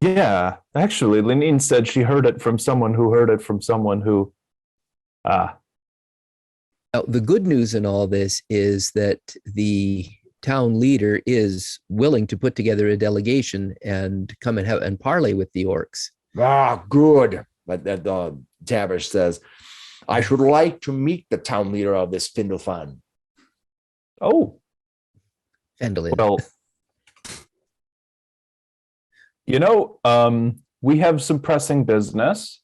Yeah, actually, Lenine said she heard it from someone who heard it from someone who. Now, the good news in all this is that the town leader is willing to put together a delegation and come and parley with the orcs. Ah, good. But Tavish says, I should like to meet the town leader of this Findelfan. Oh, Phandelver. well, we have some pressing business.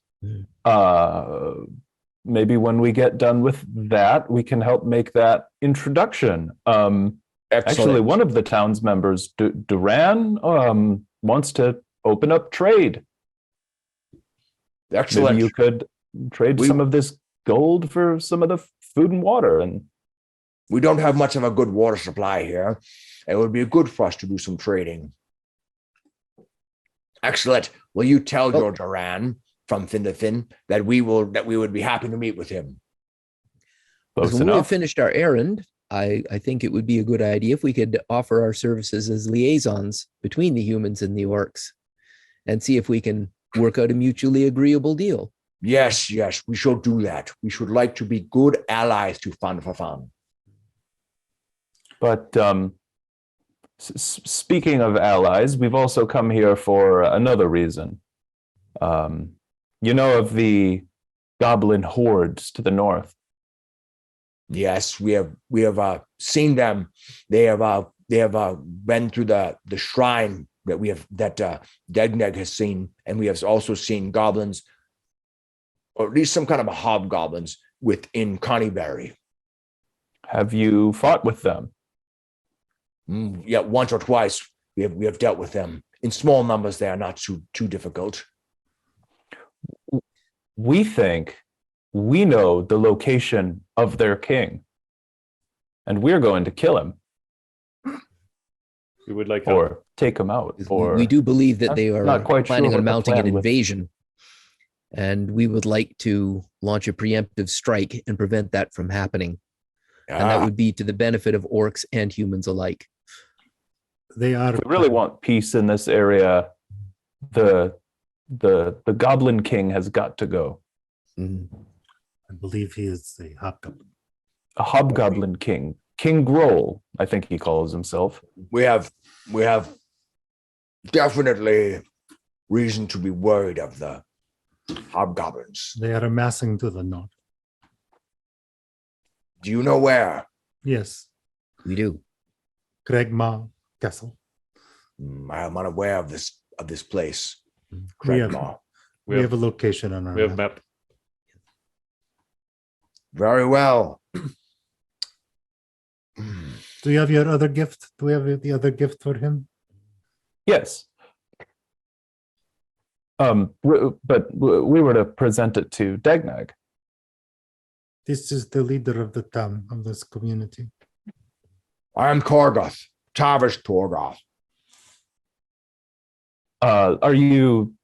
Maybe when we get done with that, we can help make that introduction. Actually, one of the town's members, Duran, wants to open up trade. Excellent. Maybe you could trade some of this gold for some of the food and water. And we don't have much of a good water supply here. It would be good for us to do some trading. Excellent. Will you tell your Duran from Findafin that we would be happy to meet with him? close When we have enough. finished our errand, I think it would be a good idea if we could offer our services as liaisons between the humans and the orcs and see if we can work out a mutually agreeable deal. Yes, we shall do that. We should like to be good allies to Fanfafan. But speaking of allies, we've also come here for another reason. You know of the goblin hordes to the north? Yes, we have seen them. They have been through the shrine that Degneg has seen, and we have also seen goblins, or at least some kind of a hobgoblins within Connieberry. Have you fought with them? Yeah, once or twice we have dealt with them in small numbers. They are not too difficult. We think we know the location of their king, and we're going to kill him. We would like help. Or take him out. Or We do believe that they are not quite planning sure on what the mounting an plan with- invasion. And we would like to launch a preemptive strike and prevent that from happening. And that would be to the benefit of orcs and humans alike. They are. If we really want peace in this area, the Goblin King has got to go. Mhm. I believe he is a hobgoblin. A Hobgoblin King. King Grohl, I think he calls himself. We have definitely reason to be worried of the hobgoblins. They are amassing to the north. Do you know where? Yes, We do. Kregma Castle. I am unaware of this place. We have, Kregmar. we have a location on our We have map. map. Very well. Do you have your other gift? Do we have the other gift for him? Yes. But we were to present it to Degnag. This is the leader of the town, of this community. I am Korgoth, Tavish Torgoth. Are you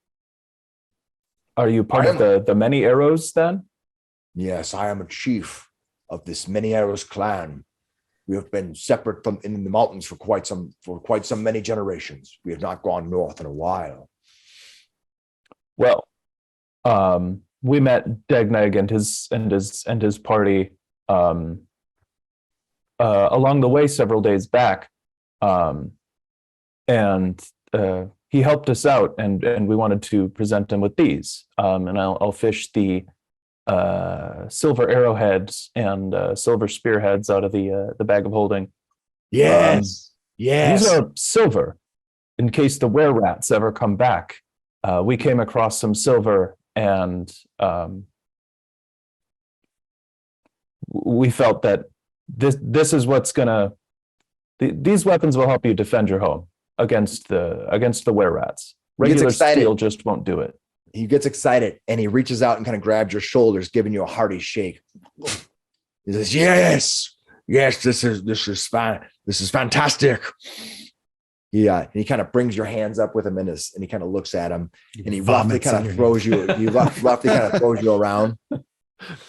part of the many arrows then? Yes, I am a chief of this Many Arrows clan. We have been separate from in the mountains for quite some many generations. We have not gone north in a while. Well, we met Degnag and his party along the way several days back, and he helped us out, and we wanted to present him with these. And I'll fish the silver arrowheads and silver spearheads out of the bag of holding. Yes, yes. These are silver in case the were rats ever come back. we came across some silver, and we felt that this is what's gonna. These weapons will help you defend your home against the were-rats. Regular steel just won't do it. He gets excited and he reaches out and kind of grabs your shoulders, giving you a hearty shake. He says, "Yes, this is fine. This is fantastic." And he kind of brings your hands up with him and he kind of looks at him and he roughly kind of throws you. He roughly kind of throws you around.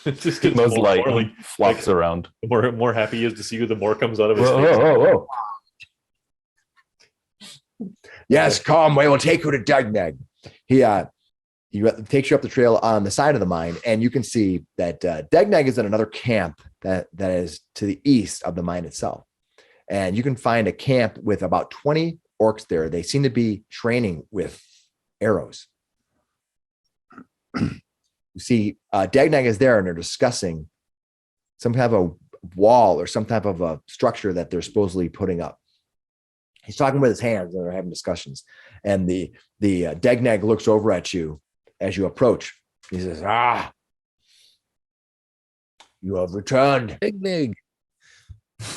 It just gets Most more, light more like flops around. The more happy he is to see you, the more comes out of his Whoa, face. whoa, whoa, whoa. Yes, come. We will take you to Dagnag. He takes you up the trail on the side of the mine, and you can see that Dagnag is in another camp that is to the east of the mine itself. And you can find a camp with about 20 orcs there. They seem to be training with arrows. You see, Dagnag is there, and they're discussing some type of wall or some type of a structure that they're supposedly putting up. He's talking with his hands, and they're having discussions. And the Dagnag looks over at you as you approach. He says, "Ah, you have returned. Dignig.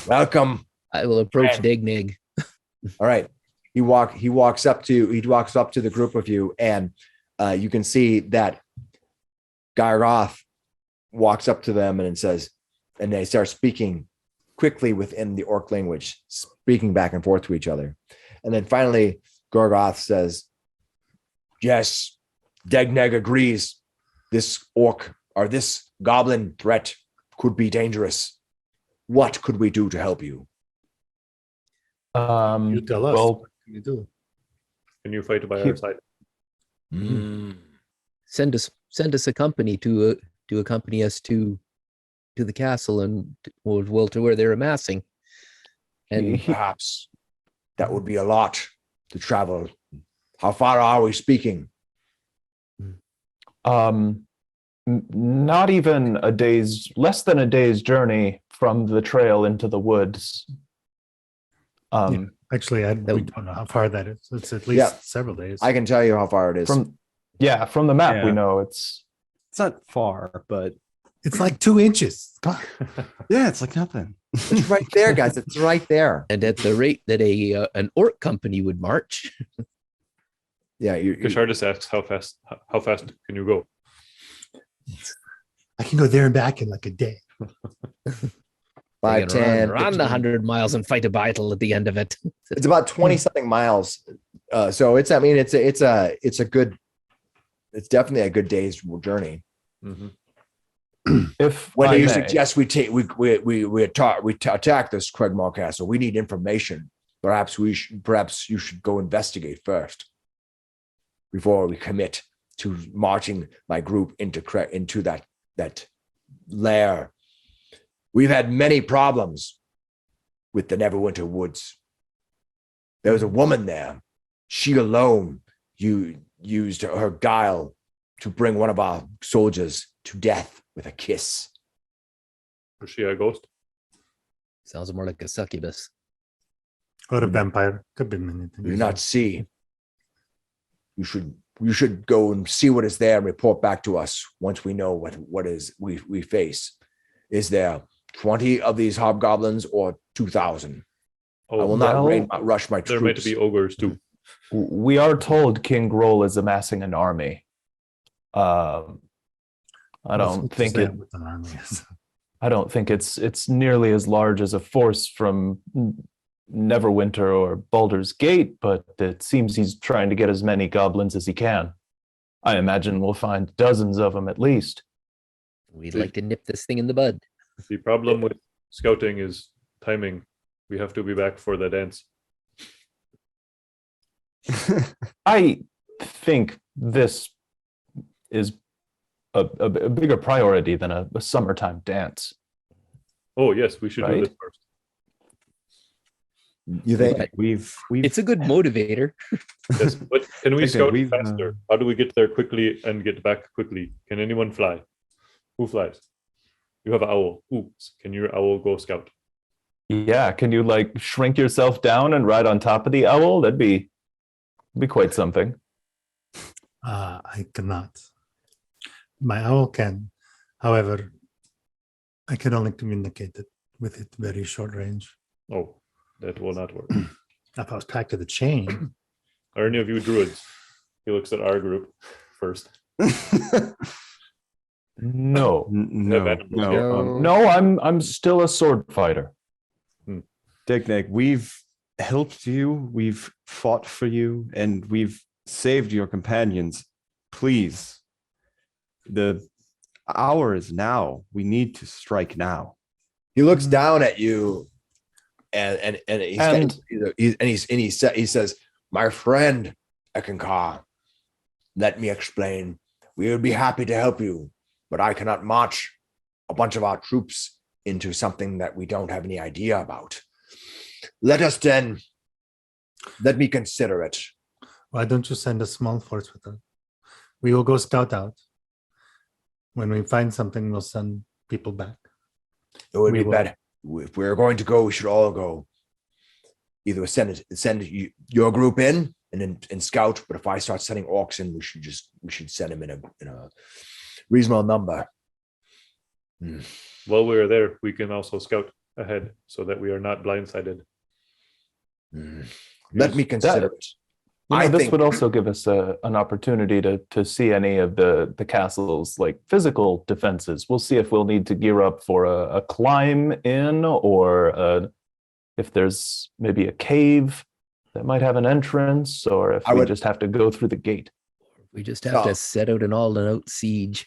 Welcome." I will approach And- Dignig. All right. He walks up to the group of you, and you can see that Gyroth walks up to them and says, and they start speaking quickly within the orc language, speaking back and forth to each other. And then finally, Gorgoth says, "Yes, Dagnag agrees. This orc or this goblin threat could be dangerous. What could we do to help you?" You tell us. Well, What can you do? Can you fight by our side? Send us a company to accompany us to the castle and to where they're amassing. And Perhaps that would be a lot to travel. How far are we speaking? Not even less than a day's journey from the trail into the woods. Actually, we don't know how far that is. It's at least several days. I can tell you how far it is. From the map, we Yeah. know it's not far, but It's like 2 inches. Come on. yeah, it's like nothing. It's right there, guys. It's right there. at the rate that an orc company would march. Yeah, Kashardis asks, how fast can you go? I can go there and back in like a day. 5, 10, run 15. 100 miles and fight a battle at the end of it. It's about 20 something miles. So it's definitely a good day's journey. Mm-hmm. if When I do you may, suggest we attack this Craigmore Castle? We need information. Perhaps you should go investigate first before we commit to marching my group into that lair. We've had many problems with the Neverwinter woods. There was a woman there. She alone used her guile to bring one of our soldiers to death with a kiss. Was she a ghost? Sounds more like a succubus. Or a vampire. Could be many Do things. not see. You should go and see what is there and report back to us once we know what is we face. Is there 20 of these hobgoblins or 2,000? I will not rush my troops. There might be ogres too. we are told King Groll is amassing an army. I don't think it's nearly as large as a force from Neverwinter or Baldur's Gate, but it seems he's trying to get as many goblins as he can. I imagine we'll find dozens of them at least. We'd like to nip this thing in the bud. The problem with scouting is timing. We have to be back for the dance. I think this is a bigger priority than a summertime dance. Oh yes, we should do Right. this first. You think? We've It's a good motivator. Yes, but can we Okay, scout we've, faster? How do we get there quickly and get back quickly? Can anyone fly? Who flies? You have an owl. Ooh, can your owl go scout? Yeah, can you like shrink yourself down and ride on top of the owl? That'd be quite something. I cannot. My owl can. However, I can only communicate it with it very short range. Oh, that will not work. If I was tied to the chain, Are any of you druids? He looks at our group first. No. No, no. No, I'm still a sword fighter. Dignig, we've helped you, we've fought for you, and we've saved your companions. Please, the hour is now. We need to strike now. He looks down at you, and he says, "My friend Eckankar, let me explain. We would be happy to help you, but I cannot march a bunch of our troops into something that we don't have any idea about. Let me consider it." why don't you send a small force with us? We will go scout out. When we find something, we'll send people back. It would We be will. better. If we're going to go, we should all go. Either send your group in and scout, but if I start sending orcs in, we should send them in a reasonable number. While we're there, we can also scout ahead so that we are not blindsided. Let me consider it. This would also give us an opportunity to see any of the castle's like physical defenses. We'll see if we'll need to gear up for a climb in, or if there's maybe a cave that might have an entrance, or if we just have to go through the gate. We just have to set out an all-out siege.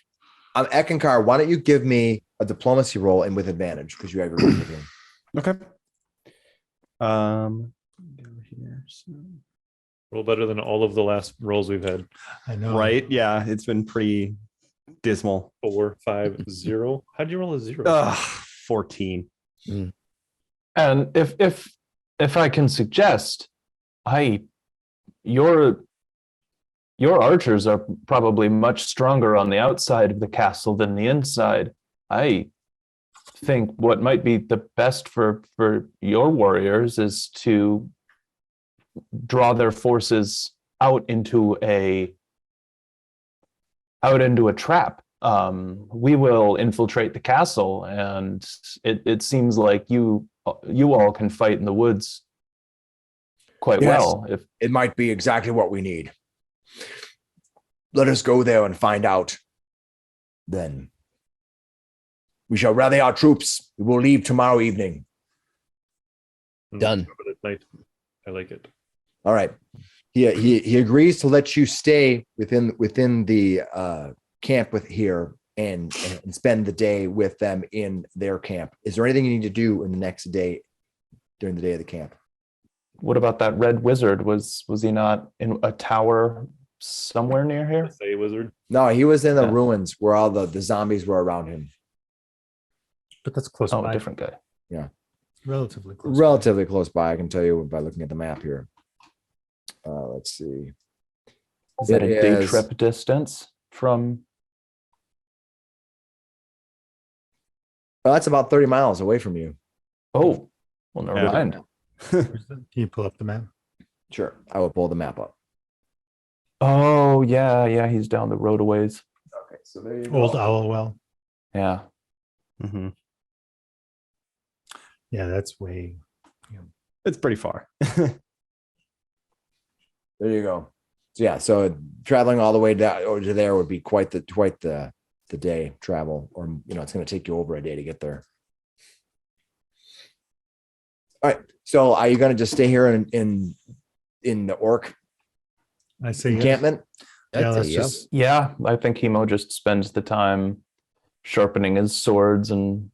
Eckankar, why don't you give me a diplomacy roll and with advantage because you have your group with you. Okay. Roll better than all of the last rolls we've had. I know. Right? Yeah, it's been pretty dismal. 4, 5, 0. How'd you roll a 0? 14. And if I can suggest, your archers are probably much stronger on the outside of the castle than the inside. I think what might be the best for your warriors is to draw their forces out into a trap. We will infiltrate the castle, and it seems like you all can fight in the woods quite well. If it might be exactly what we need. Let us go there and find out. Then we shall rally our troops. We will leave tomorrow evening. Done. At night. I like it. All right. He agrees to let you stay within the camp with here and spend the day with them in their camp. Is there anything you need to do in the next day during the day of the camp? What about that red wizard? Was he not in a tower somewhere near here? Say wizard. No, he was in the ruins where all the zombies were around him. But that's close Oh, by. a different guy. Yeah. Relatively close. Relatively close by, I can tell you by looking at the map here. Let's see. Is that It a day is- trip distance from? Well, that's about 30 miles away from you. Oh, well, never Yeah. mind. Can you pull up the map? Sure. I will pull the map up. Oh, yeah, he's down the road a ways. Okay, so there you Old Owl Well. Yeah. Mm-hmm. Yeah, that's way. It's pretty far. There you go. So yeah, so traveling all the way down over to there would be quite the day travel, or it's going to take you over a day to get there. All right. So are you going to just stay here in the orc I say yes. encampment? Yeah, I'd let's say just. Yeah, I think Hemo just spends the time sharpening his swords and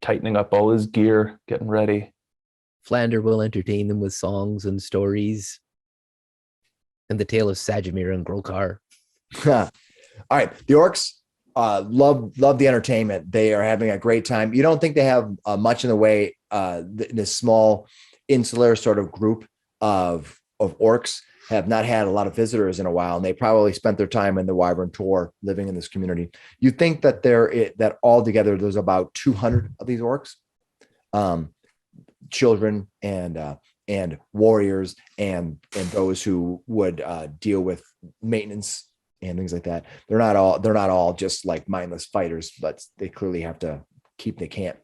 tightening up all his gear, getting ready. Flander will entertain them with songs and stories and the tale of Sajimir and Grokar. All right. The orcs love the entertainment. They are having a great time. You don't think they have much in the way, this small insular sort of group of orcs have not had a lot of visitors in a while, and they probably spent their time in the Wyvern Tor living in this community. You think that that altogether there's about 200 of these orcs, children and warriors and those who would deal with maintenance and things like that. They're not all just like mindless fighters, but they clearly have to keep the camp.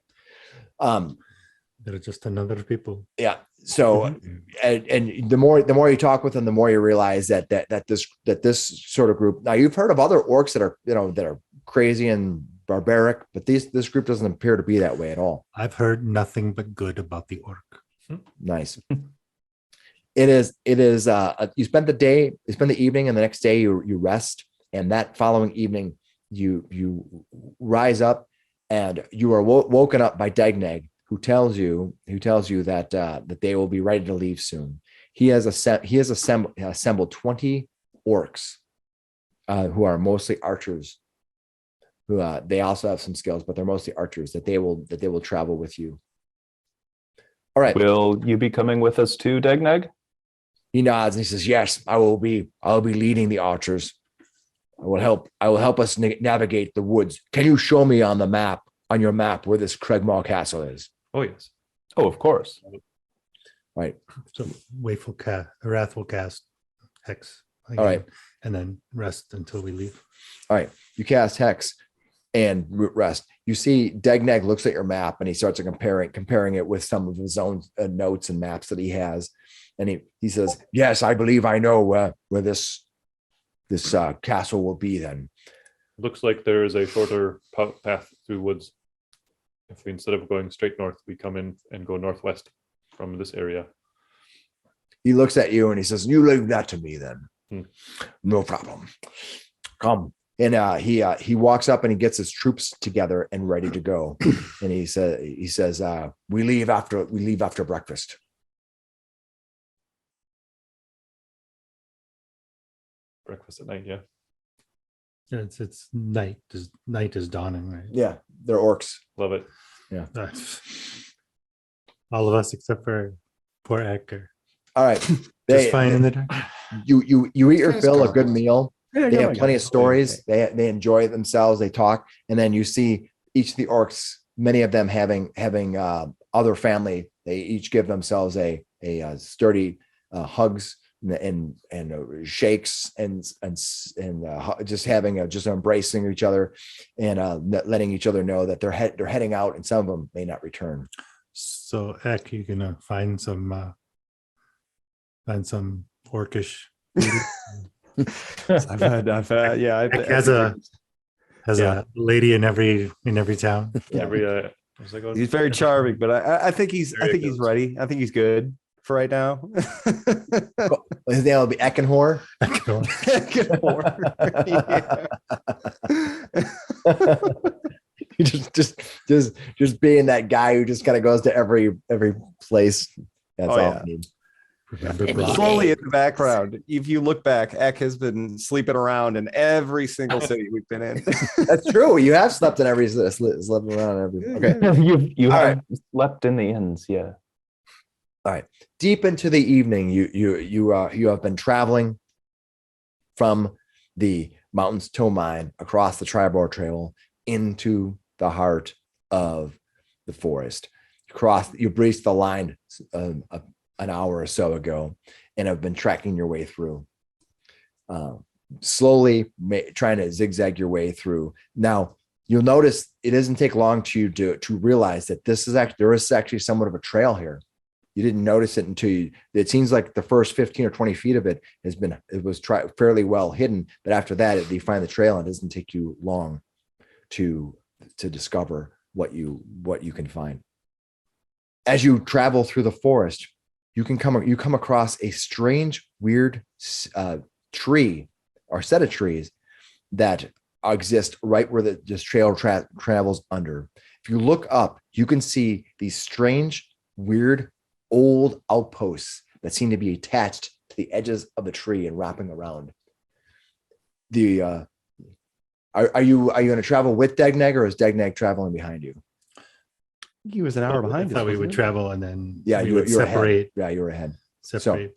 They're just another people. Yeah. So, and the more you talk with them, the more you realize that this sort of group. Now, you've heard of other orcs that are crazy and barbaric, but this group doesn't appear to be that way at all. I've heard nothing but good about the orc. Nice. It is. You spend the evening, and the next day you rest, and that following evening you rise up, and you are woken up by Dagnag, who tells you that they will be ready to leave soon. He has assembled 20 orcs who are mostly archers. Who they also have some skills, but they're mostly archers. That they will travel with you. All right. Will you be coming with us too, Dagnag? He nods and he says, "Yes, I will be leading the archers. I will help us navigate the woods. Can you show me on your map where this Cregmore Castle is?" Oh, yes. Oh, of course. Right. So Wrath will cast Hex again, All right. and then rest until we leave. All right. You cast Hex and rest. You see Dagnag looks at your map and he starts comparing it with some of his own notes and maps that he has. And he says, "Yes, I believe I know where this castle will be then." Looks like there is a shorter path through woods. If we, instead of going straight north, we come in and go northwest from this area. He looks at you and he says, "You leave that to me then." No problem. Come. And he walks up and he gets his troops together and ready to go. And he says, we leave after breakfast. Breakfast at night, yeah. It's night. Night is dawning, right? Yeah, they're orcs. Love it. Yeah. All of us except for poor Eckankar. All right. Just fine in the dark. You eat your Yes, fill, a Carl. good meal. Yeah, They go have on, plenty go of on. stories. They enjoy themselves. They talk, and then you see each of the orcs. Many of them having other family. They each give themselves a sturdy hugs and shakes and just embracing each other and letting each other know that they're heading out, and some of them may not return. So Ek, you gonna find some orcish. I've had, yeah. Ek has a lady in every town. Yeah. Every what's that called? He's very charming, but I think he's Very he's good. ready. I think he's good for right now. His name will be Eckankar. just being that guy who just kind of goes to every place. That's Oh, all yeah. I need. Remember, Brock? Slowly in the background, if you look back, Eck has been sleeping around in every single city we've been in. That's true. You have slept in slept around every. Okay. You All have slept in the inns, yeah. All right. Deep into the evening, you have been traveling from the Mountains Toe Mine across the Triboar Trail into the heart of the forest. You breached the line an hour or so ago and have been tracking your way through. Slowly trying to zigzag your way through. Now, you'll notice it doesn't take long to realize that there is actually somewhat of a trail here. You didn't notice it it seems like the first 15 or 20 feet of it was fairly well hidden, but after that, you find the trail and it doesn't take you long to discover what you can find. As you travel through the forest, you come across a strange, weird tree or set of trees that exist right where this trail travels under. If you look up, you can see these strange, weird, old outposts that seem to be attached to the edges of the tree and wrapping around. Are you going to travel with Dagnag, or is Dagnag traveling behind you? He was an hour behind I us. thought we would wasn't he? travel and then Yeah, we would you're separate. ahead. Yeah, you're ahead. Separate.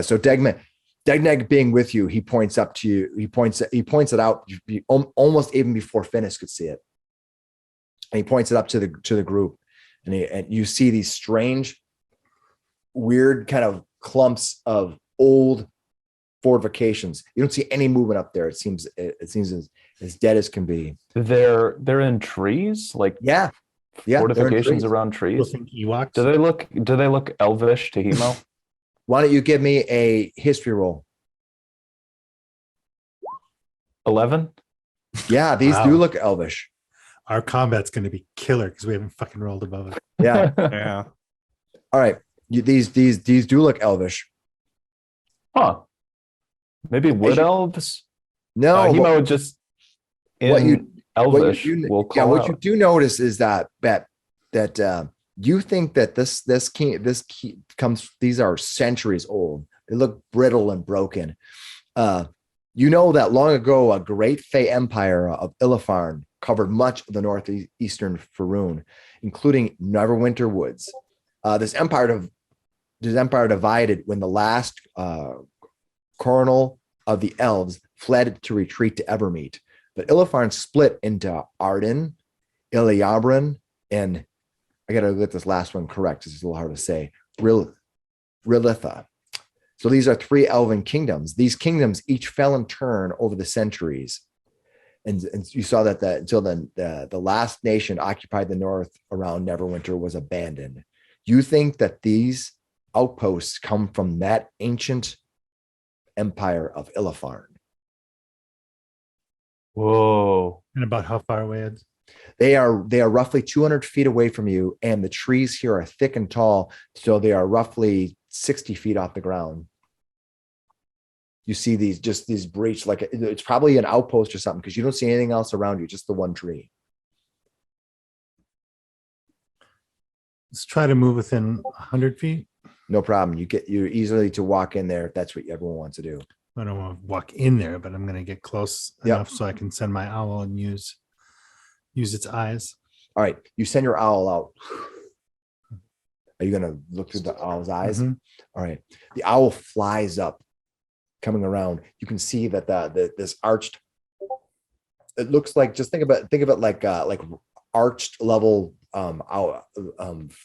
So Dagnag being with you, he points up to you. He points it out almost even before Finnis could see it, and he points it up to the group, and you see these strange, weird kind of clumps of old fortifications. You don't see any movement up there. It seems as dead as can be. They're in trees, like Yeah, they're in fortifications trees. around People trees. think Ewoks. Do they look elvish to Hemo? Why don't you give me a history roll? 11? Yeah, these Wow. do look elvish. Our combat's going to be killer because we haven't fucking rolled above it. Yeah. Yeah. All right. These do look elvish. Huh. Maybe wood you- elves? No, but Hemo just in what you- elvish you will call what out. you do notice is that you think that this comes. These are centuries old. They look brittle and broken. You know that long ago, a great Fey empire of Illifarn covered much of the northeastern Faerun, including Neverwinter woods. This empire divided when the last coronal of the elves fled to retreat to Evermeet. But Illifarn split into Arden, Iliabran, and I got to get this last one correct. It's a little hard to say. Rilitha. So these are 3 elven kingdoms. These kingdoms each fell in turn over the centuries. And you saw that until then, the last nation occupied the north around Neverwinter was abandoned. You think that these outposts come from that ancient empire of Illifarn? Whoa. And about how far away Ed? They are roughly 200 feet away from you, and the trees here are thick and tall, so they are roughly 60 feet off the ground. You see these breach, like it's probably an outpost or something, because you don't see anything else around you, just the one tree. Let's try to move within 100 feet. No problem. You're easily to walk in there if that's what everyone wants to do. I don't want to walk in there, but I'm going to get close Yep. enough so I can send my owl and use its eyes. All right, you send your owl out. Are you going to look through the owl's eyes? Mhm. All right. The owl flies up, coming around. You can see that this arched. It looks like, just think of it like arched level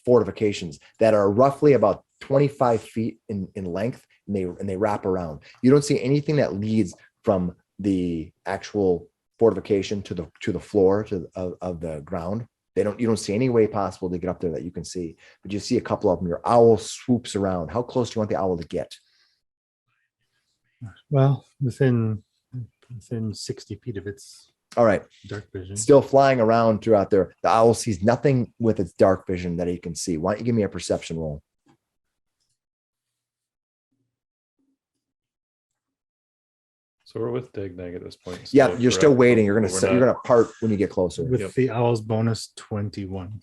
fortifications that are roughly about 25 feet in length, and they wrap around. You don't see anything that leads from the actual fortification to the floor of the ground. You don't see any way possible to get up there that you can see, but you see a couple of them. Your owl swoops around. How close do you want the owl to get? Well, within 60 feet of its All right, dark vision. still flying around throughout there. The owl sees nothing with its dark vision that he can see. Why don't you give me a perception roll? So we're with Dagnag at this point. Yeah, still, you're still correct? waiting. You're But we're gonna not- part when you get closer. With Yep. the owl's bonus 21.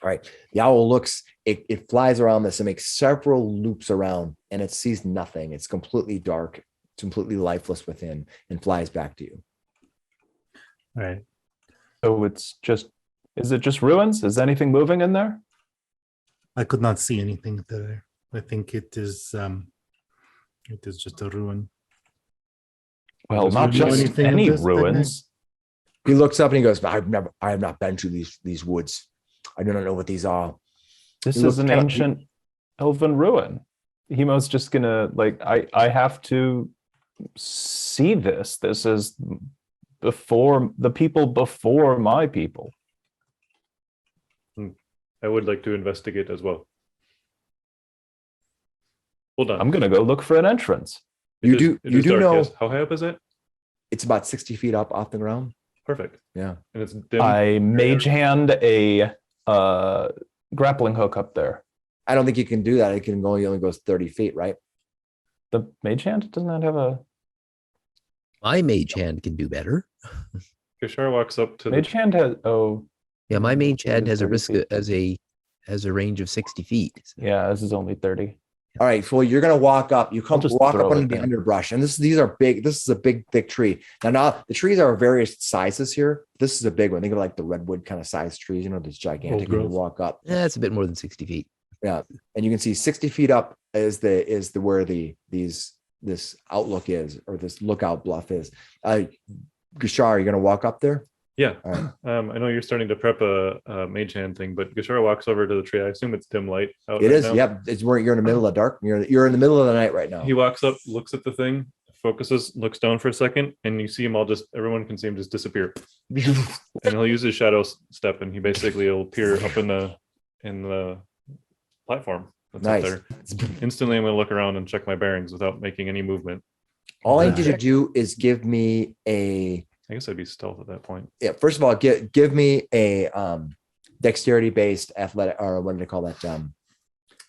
All right. The owl looks, it flies around this and makes several loops around, and it sees nothing. It's completely dark, it's completely lifeless within, and flies back to you. All right. So is it just ruins? Is anything moving in there? I could not see anything there. I think it is just a ruin. Well, Does not he know just anything of any this, Dagnag? ruins. He looks up and he goes, I have not been to these woods. I do not know what these are. This He is looks an kinda- ancient elven ruin. Hemo's just gonna I have to see this. This is before the people before my people. I would like to investigate as well. Hold on. I'm gonna go look for an entrance. You It do- it you is do dark, know- yes. How high up is it? It's about 60 feet up off the ground. Perfect. Yeah. And it's dim. I mage hand a grappling hook up there. I don't think you can do that. It can only goes 30 feet, right? The mage hand doesn't that have a My mage hand can do better. Kishar walks up to mage hand has Yeah, my mage hand It is has a 30 risk feet. has a range of 60 feet. yeah, this is only 30. All right, so you're gonna walk up. You come just walk throw up it into the then. underbrush, and these are big. This is a big, thick tree. Now the trees are various sizes here. This is a big one. Think of like the redwood kind of size trees. You know, this gigantic. And you growth. walk up, Yeah, it's a bit more than 60 feet. and you can see 60 feet up is the where this outlook is, or this lookout bluff is. Gashar, you're gonna walk up there. Yeah. All right. I know you're starting to prep a mage hand thing, but Gashara walks over to the tree. I assume it's dim light out It right is. now. Yep. It's where you're in the middle of dark. You're in the middle of the night right now. He walks up, looks at the thing, focuses, looks down for a second, and you see him all everyone can see him just disappear. And he'll use his shadow step, and he basically will appear up in the platform that's Nice. up there. Instantly, I'm going to look around and check my bearings without making any movement. All I need you to do is give me a. I guess I'd be stealth at that point. Yeah. First of all, give me a dexterity based athletic, or what do they call that?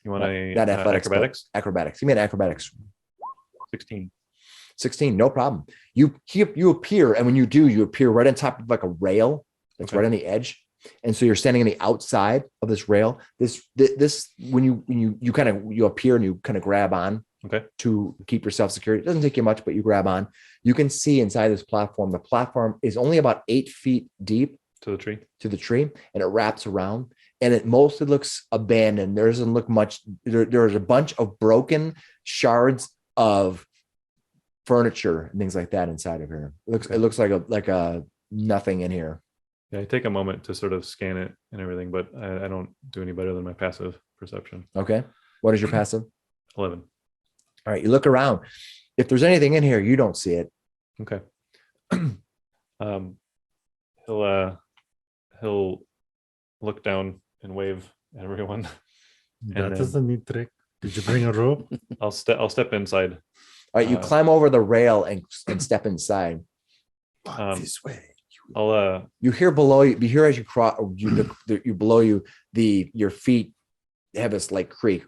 You want a not athletics, but acrobatics? Acrobatics. Give me an acrobatics. 16. 16, no problem. You appear, and when you do, you appear right on top of like a rail that's right on the edge. And so you're standing on the outside of this rail. This when you kind of you appear and you kind of grab on to keep yourself secure. It doesn't take you much, but you grab on. You can see inside this platform. The platform is only about 8 feet deep to the tree, and it wraps around. And it mostly looks abandoned. There doesn't look much. There's a bunch of broken shards of furniture and things like that inside of here. It looks like a nothing in here. Yeah, I take a moment to sort of scan it and everything, but I don't do any better than my passive perception. Okay. What is your passive? 11. All right. You look around. If there's anything in here, you don't see it. Okay. He'll look down and wave at everyone. That doesn't need trick. Did you bring a rope? I'll step inside. All right. You climb over the rail and step inside. This way. You hear below you. You hear as you cross. You below you. Your feet have this like creak.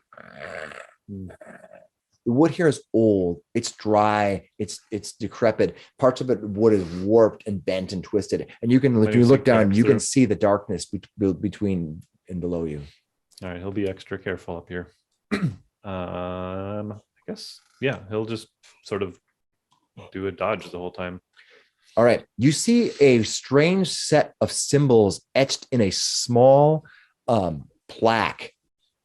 The wood here is old. It's dry. It's decrepit. Parts of it wood is warped and bent and twisted. And you can, if you look down, you can see the darkness between and below you. All right, he'll be extra careful up here. I guess, yeah, he'll just sort of do a dodge the whole time. All right, you see a strange set of symbols etched in a small plaque.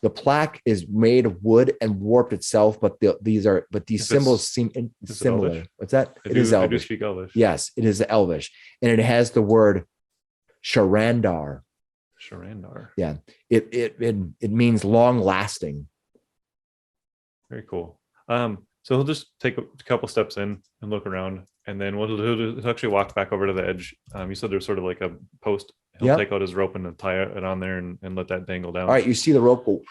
The plaque is made of wood and warped itself, but these symbols seem similar. What's that? It is Elvish. I do speak Elvish. Yes, it is Elvish, and it has the word Sharandar. Sharandar. Yeah, it means long lasting. Very cool. So he'll just take a couple steps in and look around, and then he'll actually walk back over to the edge. You said there's sort of like a post. He'll take out his rope and tie it on there and let that dangle down. All right, you see the rope go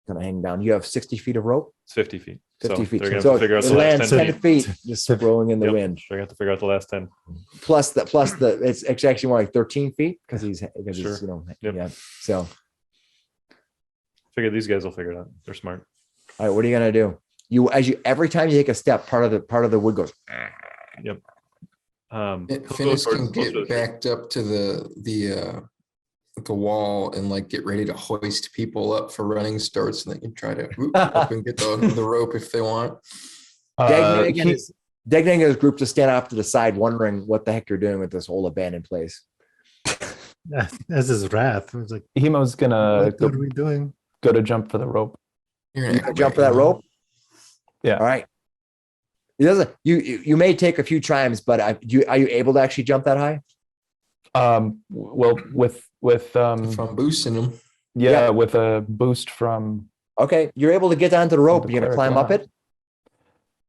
kind of hang down. You have 60 feet of rope? It's 50 feet. 50 feet. They're going to So have to figure out the last 10 feet just rolling in the wind. They're going to have to figure out the last 10. Plus it's actually more like 13 feet because he's yeah. So figure these guys will figure it out. They're smart. All right, what are you gonna do? Every time you take a step, part of the wood goes. Yep. Finnis can get backed up to the wall and like get ready to hoist people up for running starts, and they can try to up and get the rope if they want. Degnan and his group just stand off to the side, wondering what the heck you're doing with this whole abandoned place. As his wrath, it's like Hemo's gonna what are we doing? Go to jump for the rope. You gonna jump for that rope? Yeah. All right. It doesn't. You may take a few times, but are you able to actually jump that high? Well, with From boosting them. yeah, with a boost from. Okay, you're able to get onto the rope. You're gonna climb up it.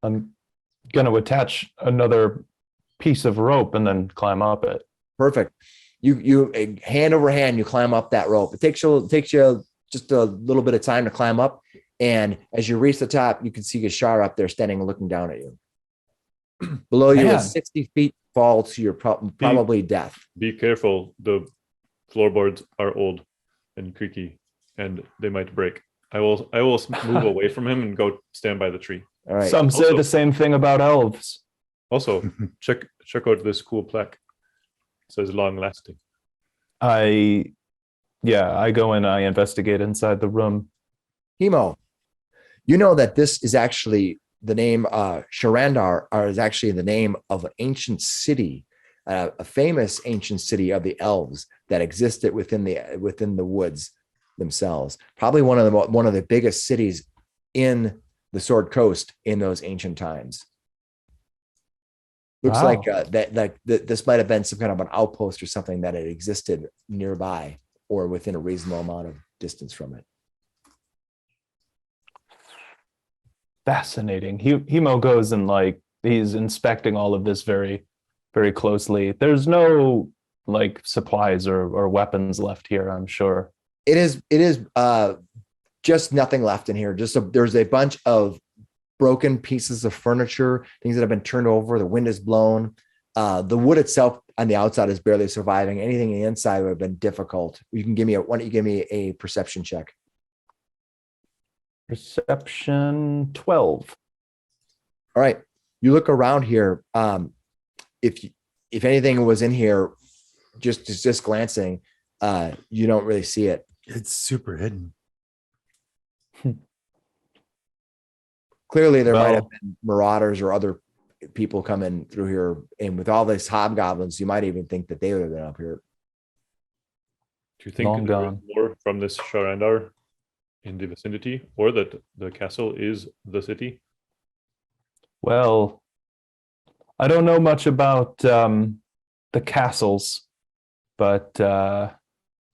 I'm gonna attach another piece of rope and then climb up it. Perfect. You hand over hand, you climb up that rope. It takes you just a little bit of time to climb up. And as you reach the top, you can see Gashar up there standing and looking down at you. Below you, a 60 feet fall to your probably death. Be careful. The floorboards are old and creaky, and they might break. I will move away from him and go stand by the tree. All right. Some say the same thing about elves. Also, check out this cool plaque. It says long lasting. I go in, I investigate inside the room. Hemo, you know that this is actually the name Sharandar is actually the name of an ancient city, a famous ancient city of the elves that existed within the woods themselves. Probably one of the biggest cities in the Sword Coast in those ancient times. Looks Wow. like that this might have been some kind of an outpost or something that had existed nearby or within a reasonable amount of distance from it. Fascinating. Hemo goes and like he's inspecting all of this very, very closely. There's no like supplies or weapons left here, I'm sure. It is just nothing left in here. There's a bunch of broken pieces of furniture, things that have been turned over. The wind is blown. The wood itself on the outside is barely surviving. Anything on the inside would have been difficult. Why don't you give me a perception check? Perception 12. All right. You look around here. If anything was in here, just glancing, you don't really see it. It's super hidden. Clearly, there might have Well- been marauders or other people coming through here, and with all these hobgoblins, you might even think that they would have been up here. Do you think Long there is gone. more from this Sharandar in the vicinity, or that the castle is the city? Well, I don't know much about the castles, but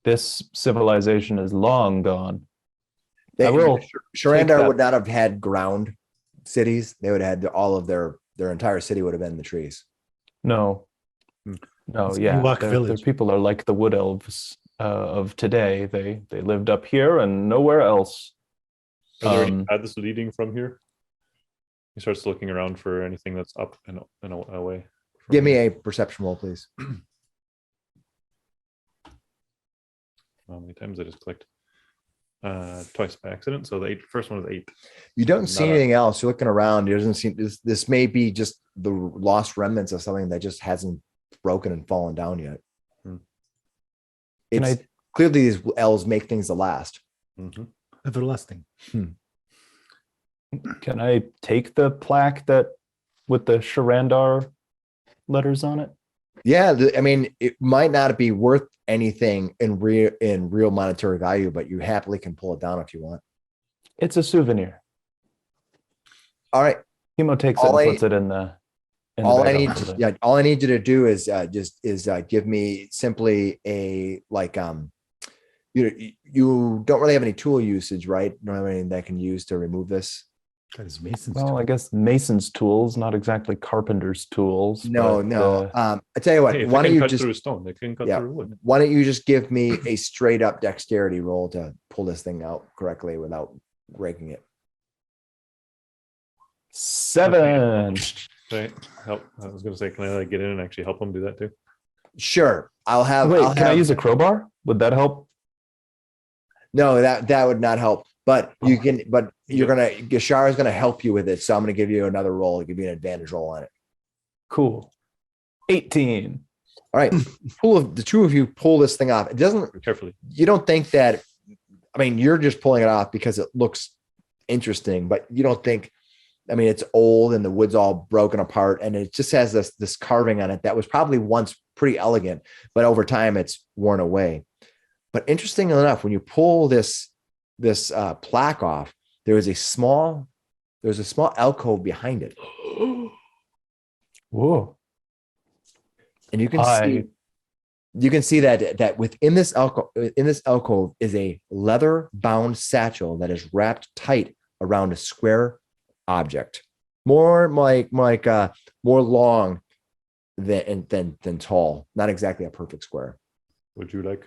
this civilization is long gone. I will Sharandar that. would not have had ground cities. They would have had all of their entire city would have been in the trees. No. Hmm. No, It's yeah. Ewok Their village. people are like the wood elves of today. They lived up here and nowhere else. Are there any Um, paths leading from here? He starts looking around for anything that's up and away. from Give me here. a perception roll, please. How many times I just clicked? Twice by accident. So the first one is 8. You don't see Not a- anything else. You're looking around. It doesn't seem this may be just the lost remnants of something that just hasn't broken and fallen down yet. Hmm. Can It's clearly these elves make things to last. Mhm. Everlasting. Can I take the plaque that with the Sharandar letters on it? Yeah, I mean, it might not be worth anything in real monetary value, but you happily can pull it down if you want. It's a souvenir. All right. Hemo takes All it I- and puts it in the All I bag need, of holding. yeah, all I need you to do is give me simply a you don't really have any tool usage, right? You don't have anything that can use to remove this. Got his mason's Well, tool. I guess mason's tools, not exactly carpenter's tools. No, but, I tell you what, Hey, if why it don't can you cut just through stone, it can cut Yeah. through wood. why don't you just give me a straight up dexterity roll to pull this thing out correctly without breaking it? 7. Right. Help. I was going to say, can I like get in and actually help him do that too? Sure. Wait, can I use a crowbar? Would that help? No, that would not help. But you Oh. can. But Gashara is gonna help you with it. So I'm gonna give you another roll. Give you an advantage roll on it. Cool. 18. All right. The two of you pull this thing off. It doesn't. Carefully. You don't think that. I mean, you're just pulling it off because it looks interesting, but you don't think. I mean, it's old and the wood's all broken apart, and it just has this carving on it that was probably once pretty elegant, but over time it's worn away. But interestingly enough, when you pull this plaque off, there's a small alcove behind it, Whoa. and you can see that within this alcove is a leather bound satchel that is wrapped tight around a square object, more more long than tall, not exactly a perfect square. Would you like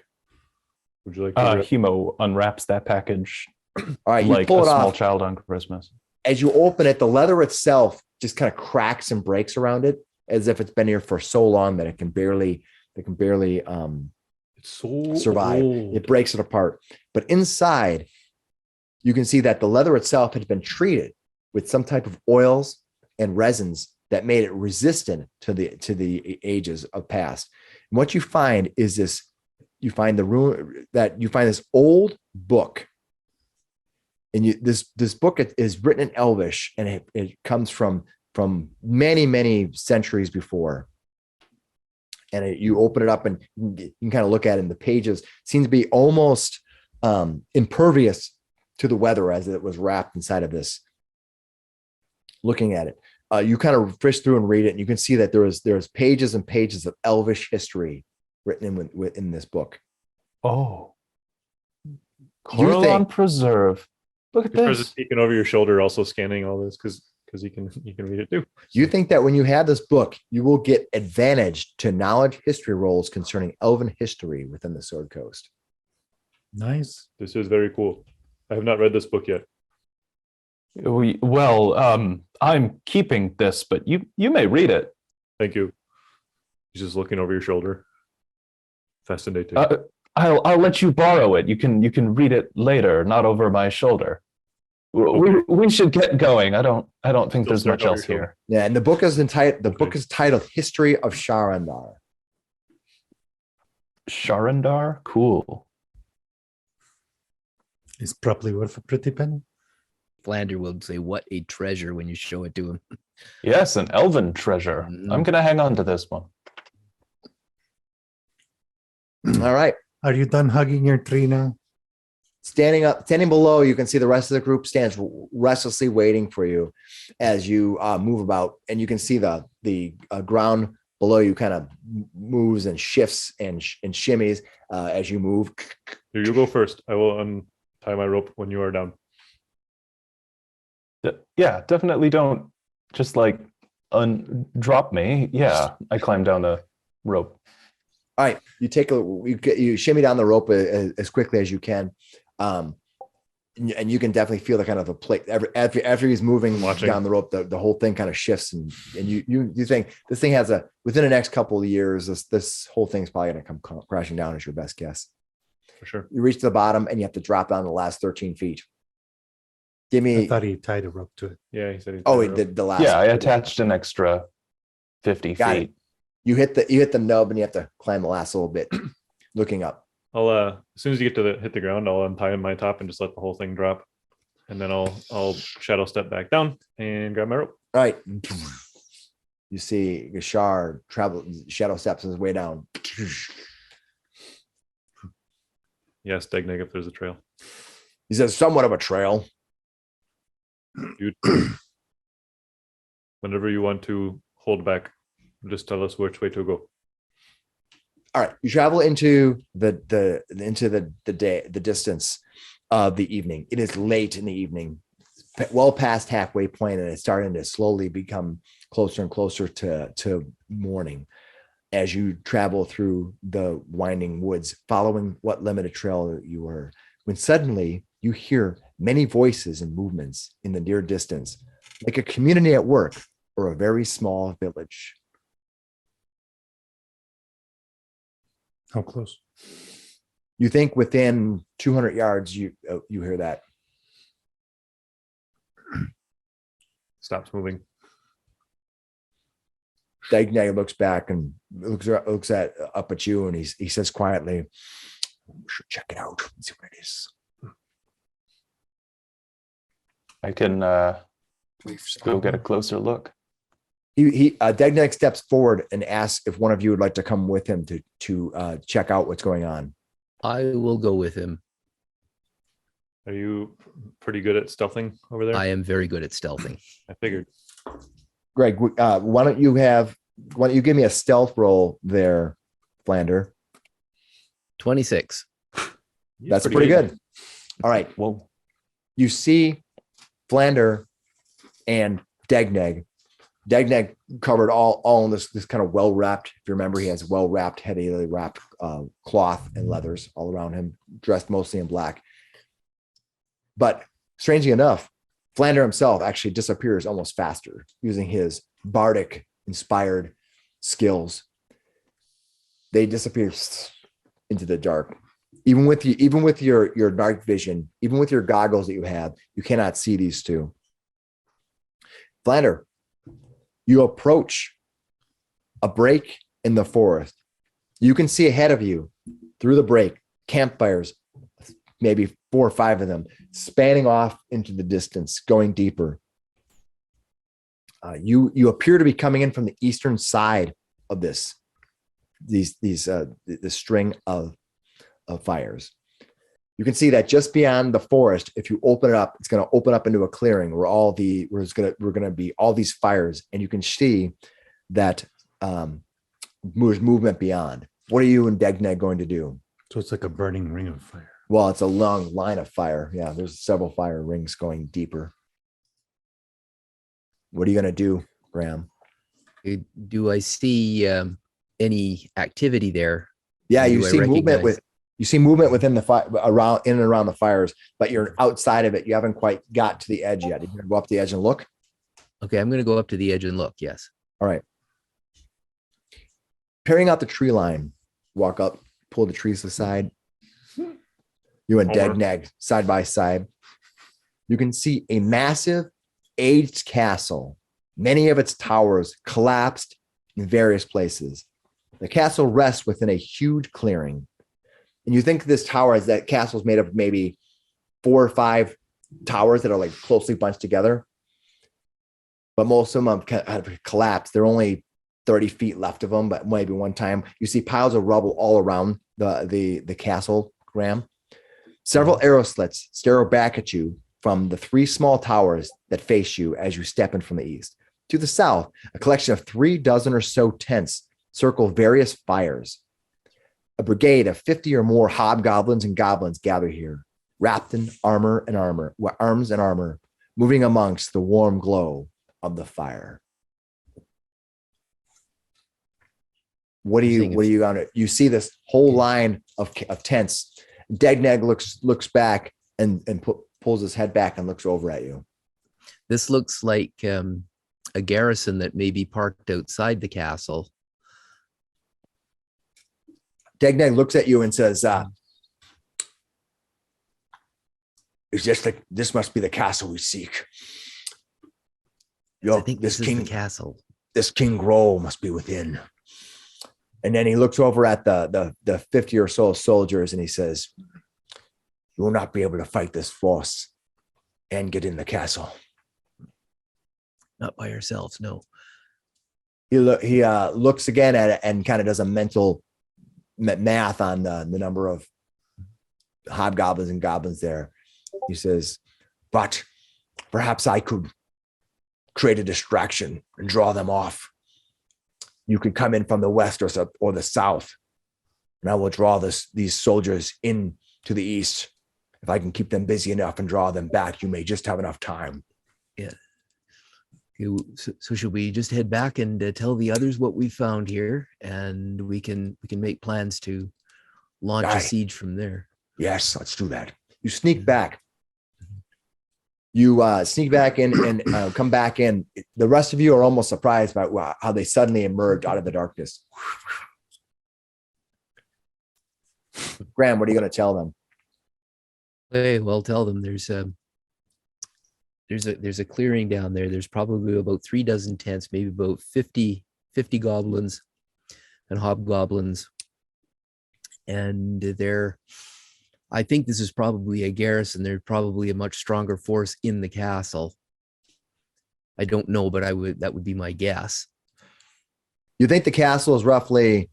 to Hemo unwraps that package All right, you like pull a it small off. child on Christmas. As you open it, the leather itself just kind of cracks and breaks around it, as if it's been here for so long that it can barely It's so survive. old. It breaks it apart. But inside, you can see that the leather itself had been treated with some type of oils and resins that made it resistant to the ages of past. And what you find is this: you find this old book, and this book is written in Elvish, and it comes from many centuries before. And you open it up, and you can kind of look at it, and the pages seem to be almost impervious to the weather as it was wrapped inside of this. Looking at it, You kind of fish through and read it, and you can see that there's pages and pages of Elvish history written in this book. Oh, Coralon Preserve. Look at Chris this. is peeking over your shoulder, also scanning all this because you can read it too. You think that when you have this book, you will get advantage to knowledge history rolls concerning Elven history within the Sword Coast. Nice. This is very cool. I have not read this book yet. I'm keeping this, but you may read it. Thank you. He's just looking over your shoulder. Fascinating. I'll let you borrow it. You can read it later, not over my shoulder. Okay. We should get going. I don't think Still there's start much over else your here. Yeah, and the book is entitled. Okay. Book is titled "History of Sharandar." Sharandar, cool. It's probably worth a pretty penny. Flander will say, "What a treasure!" when you show it to him. Yes, an elven treasure. I'm gonna hang on to this one. All right. Are you done hugging your tree now? Standing below, you can see the rest of the group stands restlessly waiting for you as you move about, and you can see the ground below you kind of moves and shifts and shimmies as you move. Here, you go first. I will untie my rope when you are down. Yeah, definitely don't just like drop me. Yeah, I climb down the rope. All right, you shimmy down the rope as quickly as you can, and you can definitely feel the kind of a plate after he's moving down the rope. The whole thing kind of shifts, and you think this thing has within the next couple of years, this whole thing's probably going to come crashing down. Is your best guess? For sure. You reach the bottom, and you have to drop down the last 13 feet. Give me. I thought he tied a rope to it. Yeah, he said. He did the last. Yeah, I attached an extra 50 Got feet. it. You hit the nub, and you have to climb the last little bit, looking up. I'll as soon as you get to hit the ground, I'll untie my top and just let the whole thing drop, and then I'll shadow step back down and grab my rope. All right. You see Gashar shadow steps his way down. Yes, Degneg, if there's a trail. He says, "Somewhat of a trail." Dude, whenever you want to hold back, just tell us which way to go. All right, you travel into the distance of the evening. It is late in the evening, well past halfway point, and it's starting to slowly become closer and closer to morning as you travel through the winding woods, following what limited trail you were. When suddenly you hear many voices and movements in the near distance, like a community at work or a very small village. How close? You think within 200 yards, you hear that. Stops moving. Dagnag looks back and looks up at you, and he says quietly, "We should check it out and see what it is." I can go get a closer look. Dagnag steps forward and asks if one of you would like to come with him to check out what's going on. I will go with him. Are you pretty good at stealthing over there? I am very good at stealthing. I figured. Greg, why don't you give me a stealth roll there, Flander? 26. That's pretty good. All right. Whoa. You see Flander and Dagnag. Dagnag covered all in this kind of well-wrapped. If you remember, he has well-wrapped, heavily wrapped cloth and leathers all around him, dressed mostly in black. But strangely enough, Flander himself actually disappears almost faster using his bardic-inspired skills. They disappear into the dark. Even with your dark vision, even with your goggles that you have, you cannot see these two. Flander, you approach a break in the forest. You can see ahead of you through the break campfires, maybe 4 or 5 of them, spanning off into the distance, going deeper. You appear to be coming in from the eastern side of this string of fires. You can see that just beyond the forest, if you open it up, it's going to open up into a clearing where we're going to be all these fires, and you can see that there's movement beyond. What are you and Degneg going to do? So it's like a burning ring of fire. Well, it's a long line of fire. Yeah, there's several fire rings going deeper. What are you going to do, Graham? Do I see any activity there? Yeah, Do you I see movement recognize- within the fire, around in and around the fires, but you're outside of it. You haven't quite got to the edge yet. You're going to go up the edge and look. Okay, I'm going to go up to the edge and look. Yes. All right. Peering out the tree line, walk up, pull the trees aside. You and Degneg side by side. You can see a massive aged castle. Many of its towers collapsed in various places. The castle rests within a huge clearing. And you think this castle is made of maybe 4 or 5 towers that are like closely bunched together. But most of them have collapsed. There are only 30 feet left of them, but maybe one time you see piles of rubble all around the castle, Graham. Several arrow slits stare back at you from the 3 small towers that face you as you step in from the east. To the south, a collection of 3 dozen or so tents circle various fires. A brigade of 50 or more hobgoblins and goblins gather here, wrapped in arms and armor, moving amongst the warm glow of the fire. What are you gonna? You see this whole line of tents. Degneg looks back and pulls his head back and looks over at you. This looks like a garrison that may be parked outside the castle. Degneg looks at you and says, "It's just like this must be the castle we seek. I think this is the castle. This King Grohl must be within." And then he looks over at the 50 or so soldiers and he says, "You will not be able to fight this force and get in the castle. Not by ourselves, no." He looks again at it and kind of does a mental math on the number of hobgoblins and goblins there. He says, "But perhaps I could create a distraction and draw them off. You could come in from the west or the south, and I will draw these soldiers in to the east. If I can keep them busy enough and draw them back, you may just have enough time." Yeah. So should we just head back and tell the others what we found here, and we can make plans to launch a siege from there? Yes, let's do that. You sneak back. You sneak back in and come back in. The rest of you are almost surprised by how they suddenly emerged out of the darkness. Graham, what are you going to tell them? Hey, well, tell them there's a clearing down there. There's probably about 3 dozen tents, maybe about 50 goblins and hobgoblins. And I think this is probably a garrison. There's probably a much stronger force in the castle. I don't know, but that would be my guess. You think the castle is roughly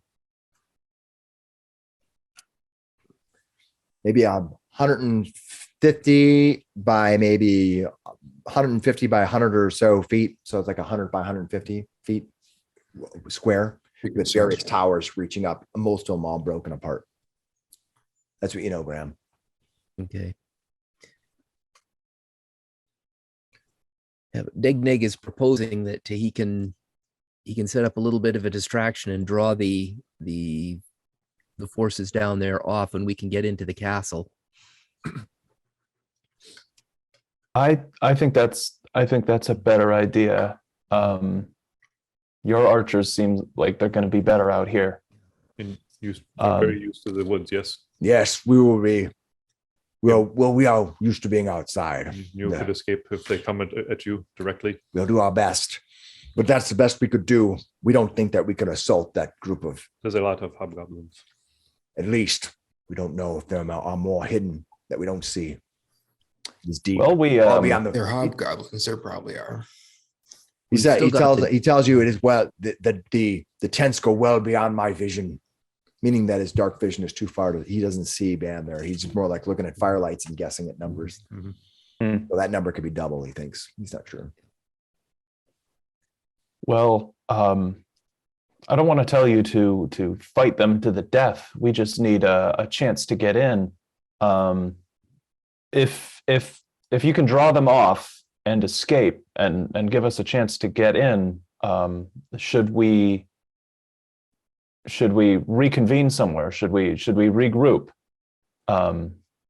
maybe 150 by maybe 150 by 100 or so feet. So it's like 100 by 150 feet square with various towers reaching up, most of them all broken apart. That's what you know, Graham. Okay. Yeah, Degneg is proposing that he can set up a little bit of a distraction and draw the forces down there off, and we can get into the castle. I think that's a better idea. Your archers seem like they're going to be better out here. And you're very used to the woods, yes? Yes, we will be. Well, we are used to being outside. You could escape if they come at you directly. We'll do our best, but that's the best we could do. We don't think that we can assault that group of. There's a lot of hobgoblins. At least we don't know if there are more hidden that we don't see. It's deep. Well, they're hobgoblins. There probably are. He tells you it is well. The tents go well beyond my vision. meaning that his dark vision is too far he doesn't see band there. He's just more like looking at firelights and guessing at numbers. Mm-hmm. So that number could be double, he thinks. He's not sure. Well, I don't want to tell you to fight them to the death. We just need a chance to get in. If you can draw them off and escape and give us a chance to get in, should we reconvene somewhere? Should we regroup?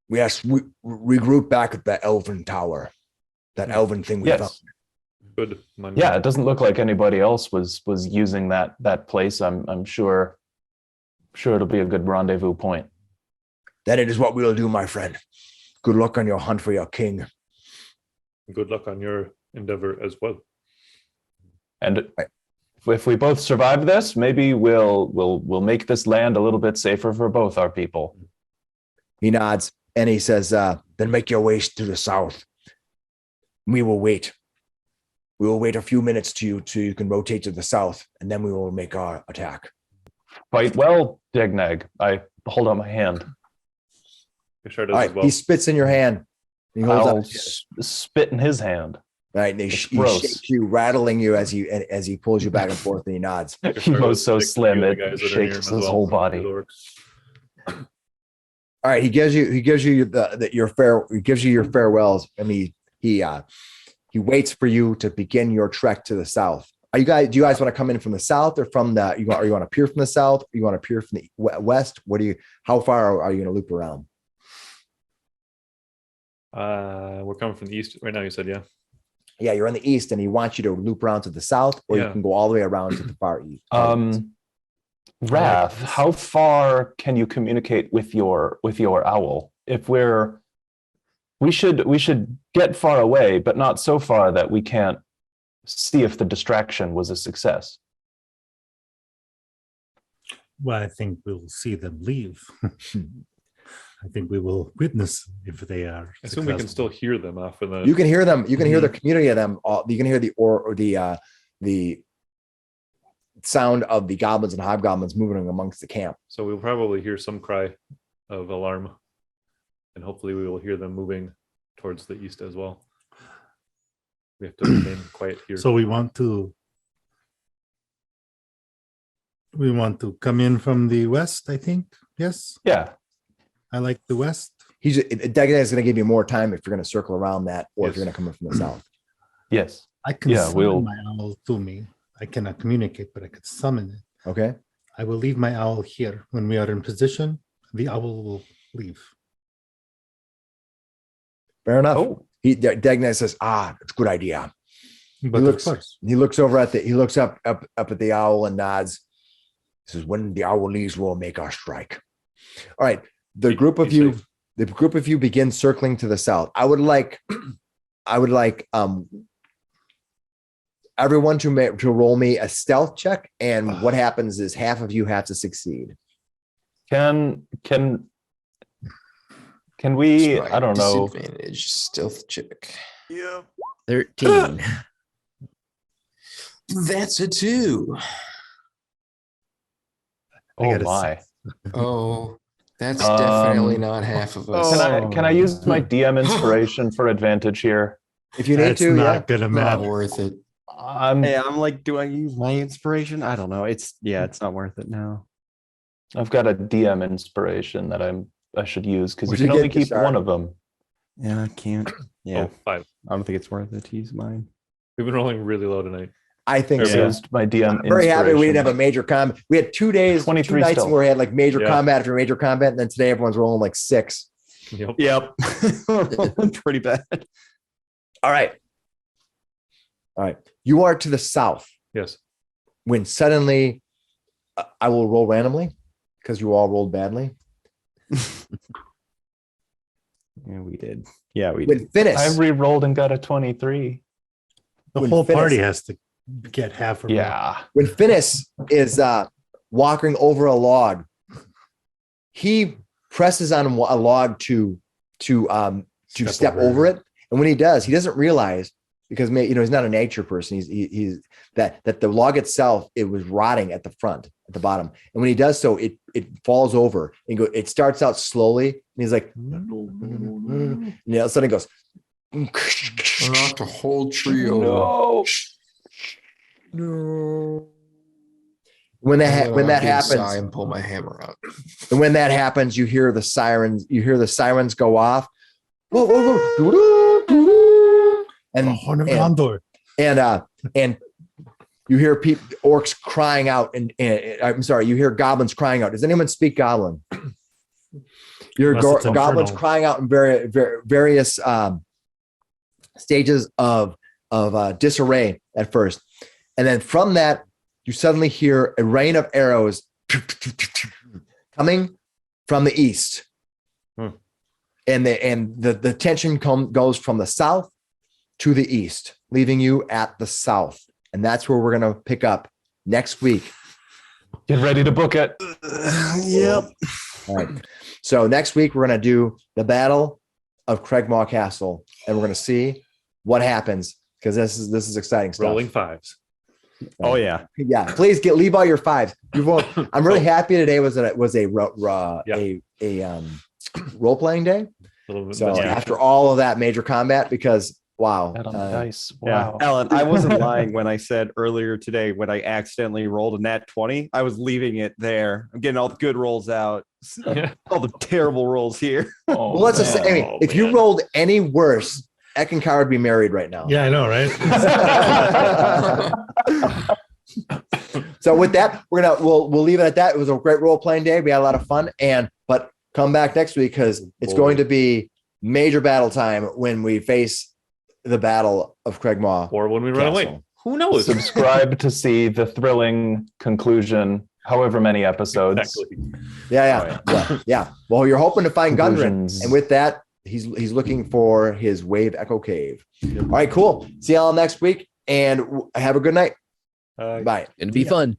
We regroup back at that elven tower, that elven thing we found. Good. Yeah, it doesn't look like anybody else was using that place. I'm sure it'll be a good rendezvous point. Then it is what we will do, my friend. Good luck on your hunt for your king. Good luck on your endeavor as well. And if we both survive this, maybe we'll make this land a little bit safer for both our people. He nods and he says, then make your way to the south. We will wait. We will wait a few minutes till you can rotate to the south, and then we will make our attack. Fight well, Degnag. I hold out my hand. Sure does all right, as well. he spits in your hand. He holds I'll up spit in his hand. all right, and he gross. shakes you, rattling you as he pulls you back and forth, and he nods. He was so slim it guys that are near shakes him as his well. whole body. All right, he gives you your farewells. I mean, he waits for you to begin your trek to the south. Do you guys want to come in from the south or from the? You want to appear from the south? Or you want to appear from the west? How far are you going to loop around? We're coming from the east right now. You said, yeah. Yeah, you're in the east, and he wants you to loop around to the south, or you can go all the way around to the far east. Wrath, how far can you communicate with your owl? If we should get far away, but not so far that we can't see if the distraction was a success. Well, I think we'll see them leave. I think we will witness if they are. I assume we can still hear them off of the. You can hear them. You can hear the community of them. You can hear the sound of the goblins and hobgoblins moving amongst the camp. So we'll probably hear some cry of alarm, and hopefully we will hear them moving towards the east as well. We have to remain quiet here. So we want to come in from the west, I think. Yes. Yeah. I like the west. Dagon is going to give you more time if you're going to circle around that, or if Yes. you're going to come in from the south. Yes. I can Yeah, summon my owl to me. I cannot communicate, but I could summon it. Okay. I will leave my owl here. When we are in position, the owl will leave. Fair enough. Oh. Dagon says, it's a good idea. But of course, He looks up at the owl and nods. He says, when the owl leaves, we'll make our strike. All right. The group of you begin circling to the south. I would like everyone to roll me a stealth check, and what happens is half of you have to succeed. Can we? Strike, I don't know. Disadvantage stealth check. Yep. 13. That's a 2. Oh gotta my! Oh, that's definitely not half of us. Can I use my DM inspiration for advantage here? If you need that's to, not gonna Not matter. worth it. Hey, I'm like, do I use my inspiration? I don't know. It's not worth it now. I've got a DM inspiration that I should use because you What'd you can only get to keep start? one of them. Yeah, I can't. Yeah, Oh, 5. I don't think it's worth it to use mine. We've been rolling really low tonight. I think I so. used my DM. I'm very happy we didn't have a inspiration. major combat. We had 2 days, 2 23 nights stealth. where we had like major Yeah. combat after major combat, and then today everyone's rolling like 6. Yep. Yep. Pretty bad. All right. You are to the south Yes. when suddenly I will roll randomly because you all rolled badly. Yeah, we did. Yeah, we When did. Finnis, I re-rolled and got a 23. The when whole party Finnis- has to get half or more. Yeah. when Finnis is walking over a log, he presses on a log to step over it. And when he does, he doesn't realize because he's not a nature person. He's that the log itself, it was rotting at the front, at the bottom, and when he does so, it falls over and it starts out slowly, and he's like, and all of a sudden it goes, Knocked the whole tree over. No. When that happens, sigh and pull my hammer out. and when that happens, you hear the sirens. You hear the sirens go off. Whoa, and The Horn of Gondor. and you hear orcs crying out, and I'm sorry, you hear goblins crying out. Does anyone speak goblin? You hear goblins crying out in various stages of disarray at first, and then from that you suddenly hear a rain of arrows coming from the east, and the tension goes from the south to the east, leaving you at the south, and that's where we're going to pick up next week. Get ready to book it. Yep. All right. So next week we're going to do the Battle of Craigmaw Castle, and we're going to see what happens, because this is exciting stuff. Rolling fives. Oh yeah. Yeah. Please leave all your fives. I'm really happy today was a role playing day. So after all of that major combat, because wow. Bet on the dice. Yeah. Wow. Alan, I wasn't lying when I said earlier today when I accidentally rolled a nat 20. I was leaving it there. I'm getting all the good rolls out. All the terrible rolls here. Well, let's just say, if you rolled any worse, Eckankar would be married right now. Yeah, I know, right? So with that, we'll leave it at that. It was a great role playing day. We had a lot of fun, but come back next week, because it's going to be major battle time when we face the Battle of Craigmaw, or when we run away. Who knows? Subscribe to see the thrilling conclusion. However many episodes. Exactly. Yeah. Well, you're hoping to find Gundren, Conclusions. and with that, he's looking for his Wave Echo Cave. All right, cool. See y'all next week, and have a good night. Bye. It'd be fun.